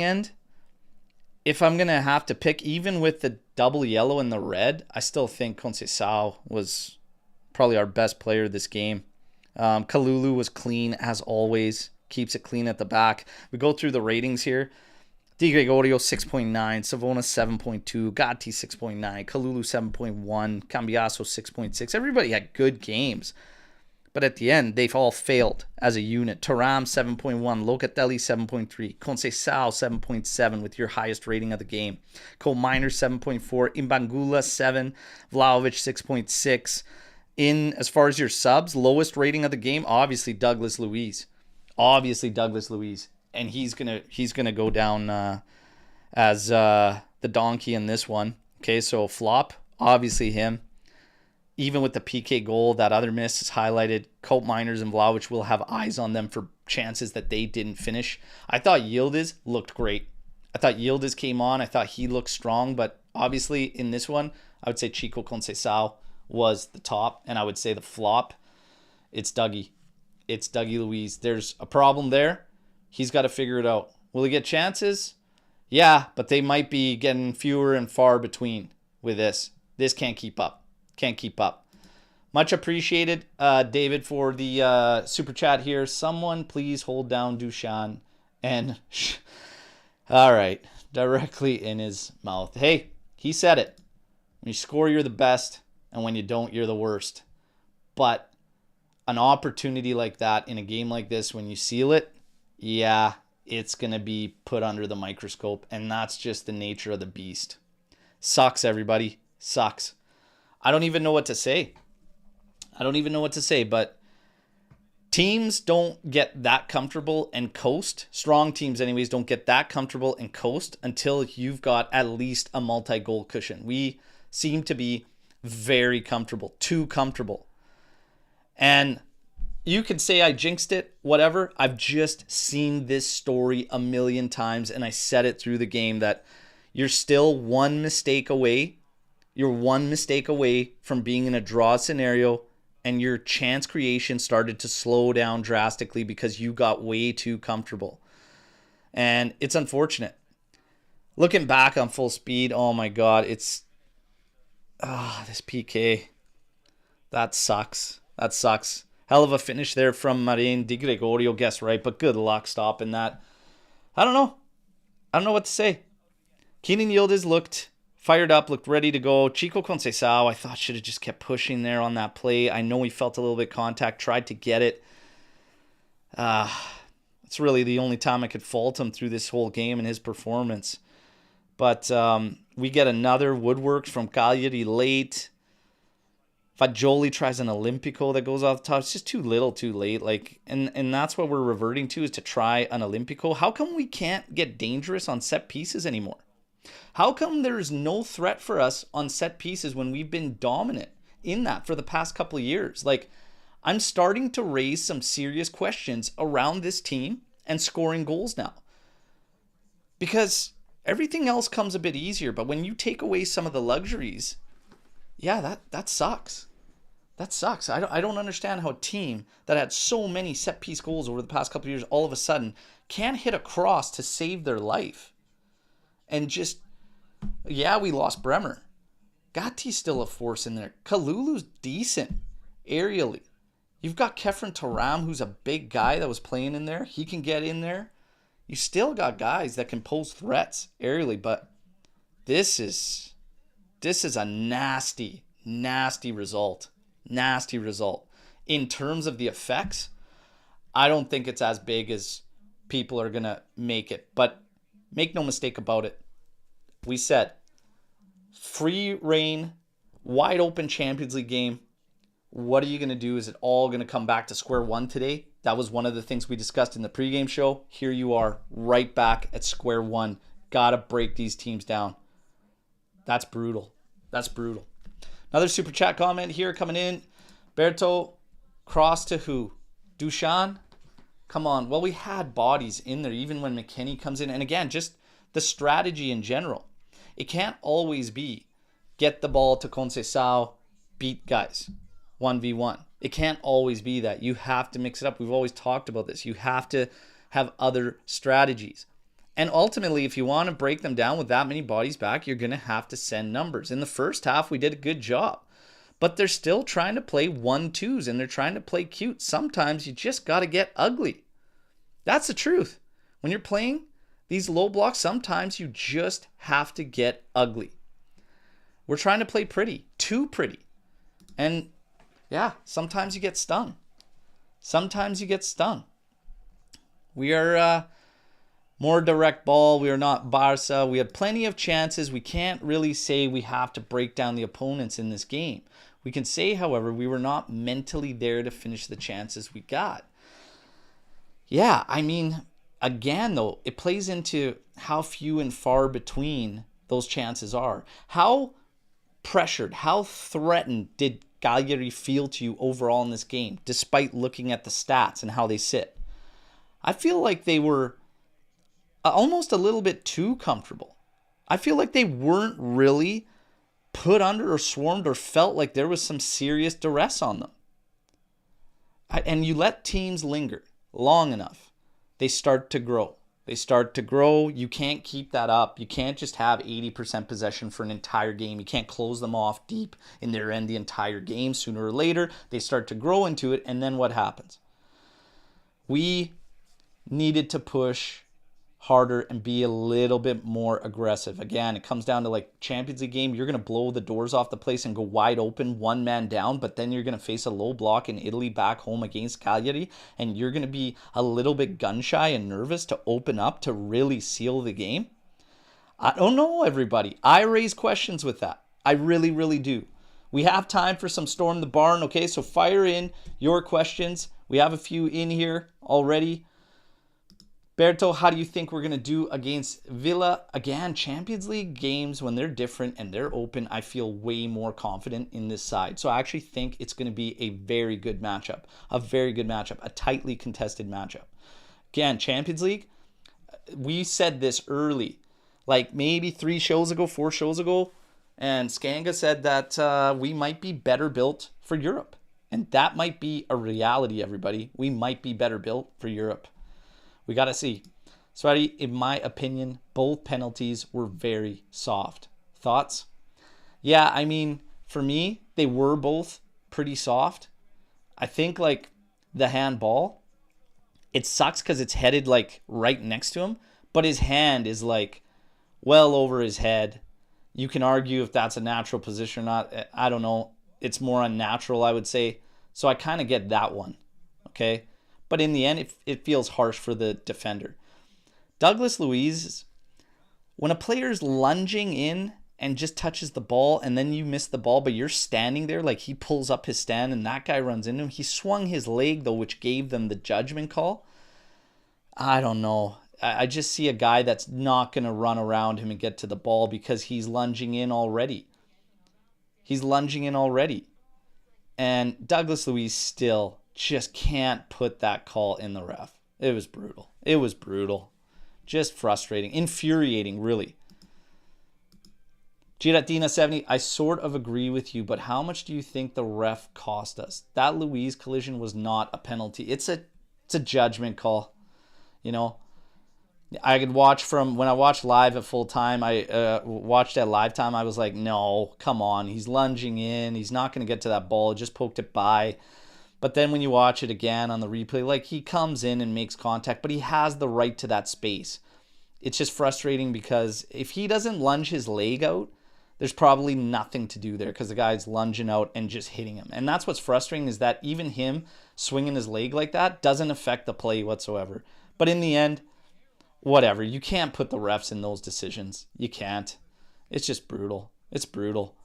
end. If I'm going to have to pick, even with the double yellow and the red, I still think Conceição was probably our best player this game. Kalulu was clean as always. Keeps it clean at the back. We go through the ratings here. Di Gregorio 6.9, Savona 7.2, Gatti 6.9, Kalulu 7.1, Cambiaso 6.6. Everybody had good games. But at the end, they've all failed as a unit. Thuram 7.1, Locatelli 7.3, Conceição 7.7 with your highest rating of the game. Coal Miners 7.4, Imbangula 7, Vlahovic 6.6. In as far as your subs, lowest rating of the game, obviously Douglas Luiz. And he's gonna go down as the donkey in this one. Okay, so flop, obviously him. Even with the PK goal, that other miss is highlighted. Colt Miners and Vlahovic will have eyes on them for chances that they didn't finish. I thought Yildiz looked great. I thought Yildiz came on. I thought he looked strong. But obviously in this one, I would say Chico Conceição was the top. And I would say the flop, it's Dougie. It's Dougie Luiz. There's a problem there. He's got to figure it out. Will he get chances? Yeah, but they might be getting fewer and far between with this. This can't keep up. Can't keep up. Much appreciated, David, for the super chat here. Someone please hold down Dushan and all right, directly in his mouth. Hey, he said it. When you score, you're the best, and when you don't, you're the worst. But an opportunity like that in a game like this, when you seal it, yeah, it's going to be put under the microscope, and that's just the nature of the beast. Sucks, everybody. Sucks. I don't even know what to say. But teams don't get that comfortable and coast. Strong teams anyways don't get that comfortable and coast until you've got at least a multi-goal cushion. We seem to be very comfortable, too comfortable. And you could say I jinxed it, whatever. I've just seen this story a million times, and I said it through the game that you're still one mistake away. You're one mistake away from being in a draw scenario, and your chance creation started to slow down drastically because you got way too comfortable. And it's unfortunate. Looking back on full speed, oh my God, it's... this PK. That sucks. Hell of a finish there from Marin. Di Gregorio, guess right, but good luck stopping that. I don't know what to say. Keenan Yildiz looked fired up, looked ready to go. Chico Conceição, I thought should have just kept pushing there on that play. I know he felt a little bit contact, tried to get it. It's really the only time I could fault him through this whole game and his performance. But we get another woodworks from Cagliari late. Fagioli tries an Olimpico that goes off the top. It's just too little, too late. And that's what we're reverting to, is to try an Olimpico. How come we can't get dangerous on set pieces anymore? How come there's no threat for us on set pieces when we've been dominant in that for the past couple of years? I'm starting to raise some serious questions around this team and scoring goals now. Because everything else comes a bit easier, but when you take away some of the luxuries, yeah, that sucks. That sucks. I don't understand how a team that had so many set piece goals over the past couple of years all of a sudden can't hit a cross to save their life. And just, yeah, we lost Bremer. Gatti's still a force in there. Kalulu's decent aerially. You've got Kefren Thuram, who's a big guy that was playing in there. He can get in there. You still got guys that can pose threats aerially, but this is a nasty result. Nasty result. In terms of the effects, I don't think it's as big as people are going to make it. But make no mistake about it. We said, free reign, wide open Champions League game. What are you going to do? Is it all going to come back to square one today? That was one of the things we discussed in the pregame show. Here you are, right back at square one. Got to break these teams down. That's brutal. Another super chat comment here coming in. Berto, cross to who? Dushan? Come on. Well, we had bodies in there even when McKinney comes in. And again, just the strategy in general. It can't always be get the ball to Conceição, beat guys 1v1. It can't always be that. You have to mix it up. We've always talked about this. You have to have other strategies. And ultimately, if you want to break them down with that many bodies back, you're going to have to send numbers. In the first half, we did a good job. but they're still trying to play 1-2s and they're trying to play cute. Sometimes you just got to get ugly. That's the truth. When you're playing these low blocks, sometimes you just have to get ugly. We're trying to play pretty, too pretty. And yeah, sometimes you get stung. Sometimes you get stung. We are more direct ball. We are not Barca. We had plenty of chances. We can't really say we have to break down the opponents in this game. We can say, however, we were not mentally there to finish the chances we got. Yeah, I mean, again, though, it plays into how few and far between those chances are. How pressured, how threatened did Cagliari feel to you overall in this game, despite looking at the stats and how they sit? I feel like they were almost a little bit too comfortable. I feel like they weren't really put under or swarmed or felt like there was some serious duress on them. And you let teams linger long enough, they start to grow. They start to grow. You can't keep that up. You can't just have 80% possession for an entire game. You can't close them off deep in their end the entire game. Sooner or later, they start to grow into it. And then what happens? We needed to push harder and be a little bit more aggressive. Again, it comes down to like Champions League game. You're going to blow the doors off the place and go wide open, one man down, but then you're going to face a low block in Italy back home against Cagliari, and you're going to be a little bit gun shy and nervous to open up to really seal the game. I don't know, everybody. I raise questions with that. I really, really do. We have time for some Storm the Barn, okay? So fire in your questions. We have a few in here already. Berto, how do you think we're going to do against Villa? Again, Champions League games, when they're different and they're open, I feel way more confident in this side. So I actually think it's going to be a very good matchup. A very good matchup. A tightly contested matchup. Again, Champions League, we said this early. Like maybe 4 shows ago. And Skanga said that we might be better built for Europe. And that might be a reality, everybody. We might be better built for Europe. We got to see. Sweaty, in my opinion, both penalties were very soft. Thoughts? Yeah, I mean, for me, they were both pretty soft. I think, like, the handball, it sucks because it's headed, like, right next to him. But his hand is, like, well over his head. You can argue if that's a natural position or not. I don't know. It's more unnatural, I would say. So I kind of get that one. Okay? But in the end, it feels harsh for the defender. Douglas Luiz, when a player's lunging in and just touches the ball and then you miss the ball, but you're standing there, like he pulls up his stand and that guy runs into him. He swung his leg, though, which gave them the judgment call. I don't know. I just see a guy that's not going to run around him and get to the ball because he's lunging in already. And Douglas Luiz still just can't put that call in the ref. It was brutal. Just frustrating. Infuriating, really. Giratina70, I sort of agree with you, but how much do you think the ref cost us? That Luiz collision was not a penalty. It's a judgment call. You know, I could watch from when I watched live at full time. I watched at live time. I was like, no, come on. He's lunging in. He's not going to get to that ball. Just poked it by. But then when you watch it again on the replay, like he comes in and makes contact, but he has the right to that space. It's just frustrating because if he doesn't lunge his leg out, there's probably nothing to do there because the guy's lunging out and just hitting him. And that's what's frustrating is that even him swinging his leg like that doesn't affect the play whatsoever. But in the end, whatever. You can't put the refs in those decisions. You can't. It's just brutal. It's brutal.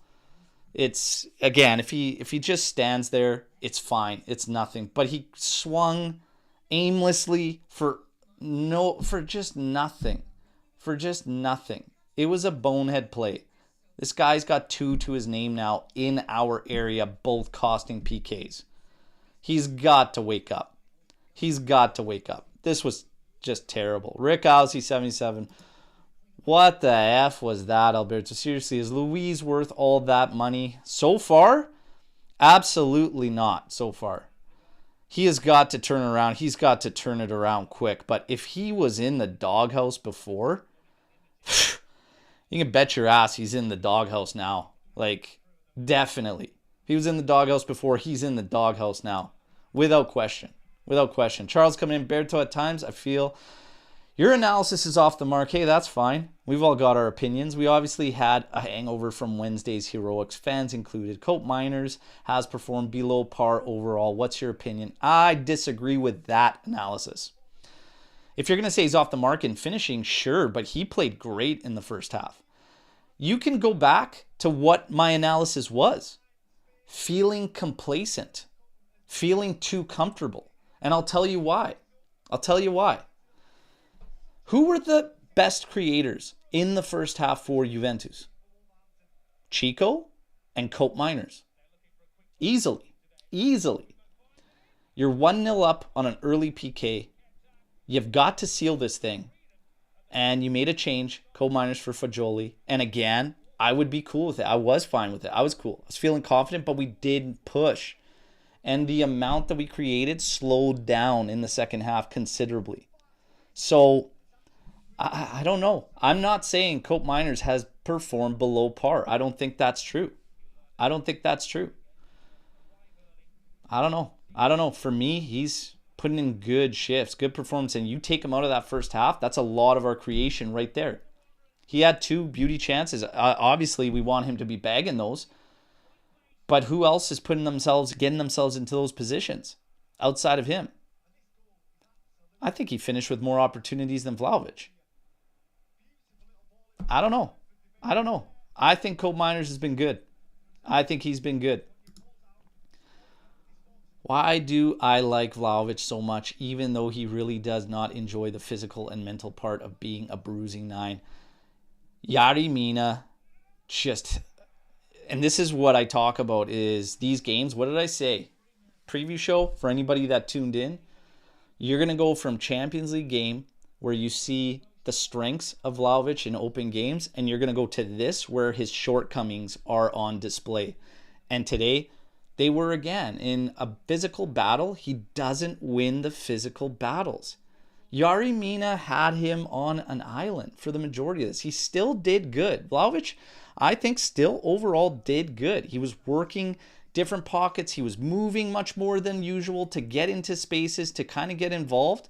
It's, again, if he just stands there, it's fine. It's nothing. But he swung aimlessly for just nothing. For just nothing. It was a bonehead play. This guy's got 2 to his name now in our area, both costing PKs. He's got to wake up. This was just terrible. Rick Owsley 77. What the F was that, Alberto? Seriously, is Luiz worth all that money? So far? Absolutely not so far. He has got to turn around. He's got to turn it around quick. But if he was in the doghouse before, you can bet your ass he's in the doghouse now. Like, definitely. If he was in the doghouse before, he's in the doghouse now. Without question. Without question. Charles coming in. Berto, at times, I feel your analysis is off the mark. Hey, that's fine. We've all got our opinions. We obviously had a hangover from Wednesday's heroics, fans included. Cope Miners has performed below par overall. What's your opinion? I disagree with that analysis. If you're going to say he's off the mark in finishing, sure, but he played great in the first half. You can go back to what my analysis was. Feeling complacent. Feeling too comfortable. And I'll tell you why. I'll tell you why. Who were the best creators in the first half for Juventus? Chico and Cope Miners. Easily. Easily. You're 1-0 up on an early PK. You've got to seal this thing. And you made a change. Cope Miners for Fagioli. And again, I would be cool with it. I was fine with it. I was cool. I was feeling confident, but we did push. And the amount that we created slowed down in the second half considerably. So I don't know. I'm not saying Cope Miners has performed below par. I don't think that's true. I don't think that's true. I don't know. For me, he's putting in good shifts, good performance. And you take him out of that first half, that's a lot of our creation right there. He had 2 beauty chances. Obviously, we want him to be bagging those. But who else is getting themselves into those positions outside of him? I think he finished with more opportunities than Vlahovic. I don't know. I think Cope Miners has been good. I think he's been good. Why do I like Vlahovic so much, even though he really does not enjoy the physical and mental part of being a bruising 9? Jari Mina just... And this is what I talk about is these games. What did I say? Preview show for anybody that tuned in. You're going to go from Champions League game where you see the strengths of Vlahovic in open games, and you're going to go to this where his shortcomings are on display. And today, they were again in a physical battle. He doesn't win the physical battles. Jari Mina had him on an island for the majority of this. He still did good. Vlahovic, I think, still overall did good. He was working different pockets. He was moving much more than usual to get into spaces, to kind of get involved.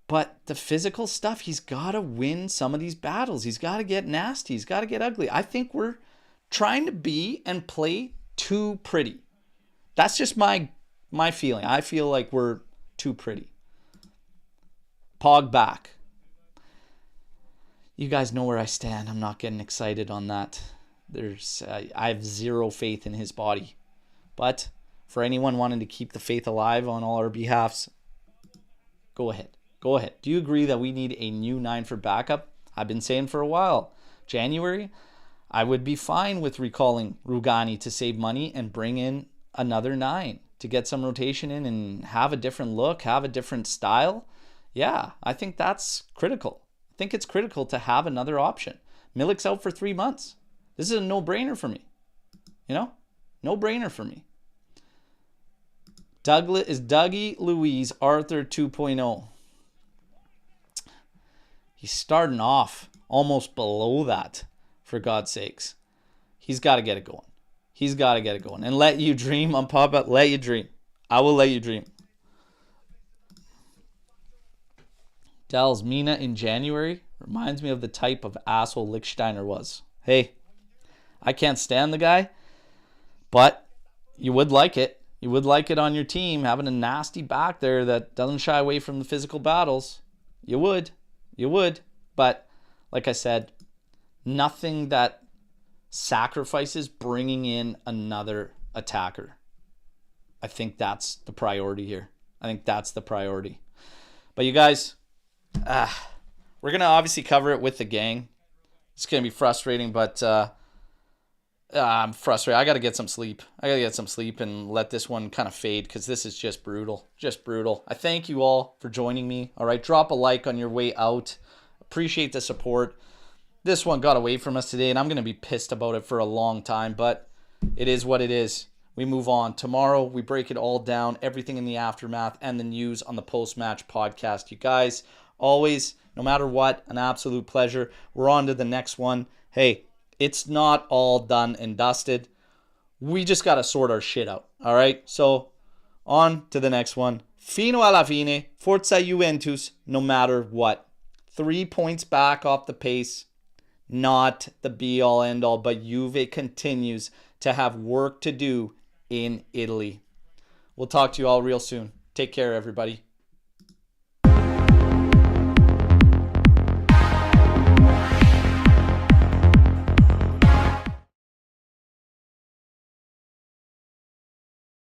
But the physical stuff, he's got to win some of these battles. He's got to get nasty. He's got to get ugly. I think we're trying to be and play too pretty. That's just my feeling. I feel like we're too pretty. Pog back. You guys know where I stand. I'm not getting excited on that. I have zero faith in his body. But for anyone wanting to keep the faith alive on all our behalfs, go ahead. Go ahead. Do you agree that we need a new 9 for backup? I've been saying for a while. January, I would be fine with recalling Rugani to save money and bring in another 9 to get some rotation in and have a different look, have a different style. Yeah, I think that's critical. I think it's critical to have another option. Milik's out for 3 months. This is a no-brainer for me. You know? No-brainer for me. Dougie Louise Arthur 2.0. He's starting off almost below that, for God's sakes. He's got to get it going. He's got to get it going. And let you dream on Papa. Let you dream. I will let you dream. Dells Mina in January reminds me of the type of asshole Lichtsteiner was. Hey, I can't stand the guy, but you would like it. You would like it on your team, having a nasty back there that doesn't shy away from the physical battles. You would. You would. But like I said, nothing that sacrifices bringing in another attacker. I think that's the priority here. I think that's the priority. But you guys, we're going to obviously cover it with the gang. It's going to be frustrating, but I'm frustrated. I got to get some sleep. And let this one kind of fade because this is just brutal. Just brutal. I thank you all for joining me. All right, drop a like on your way out. Appreciate the support. This one got away from us today, and I'm going to be pissed about it for a long time, but it is what it is. We move on. Tomorrow, we break it all down, everything in the aftermath and the news on the post-match podcast. You guys, always, no matter what, an absolute pleasure. We're on to the next one. Hey, it's not all done and dusted. We just got to sort our shit out. All right. So on to the next one. Fino alla fine, Forza Juventus, no matter what. 3 points back off the pace. Not the be-all, end-all, but Juve continues to have work to do in Italy. We'll talk to you all real soon. Take care, everybody.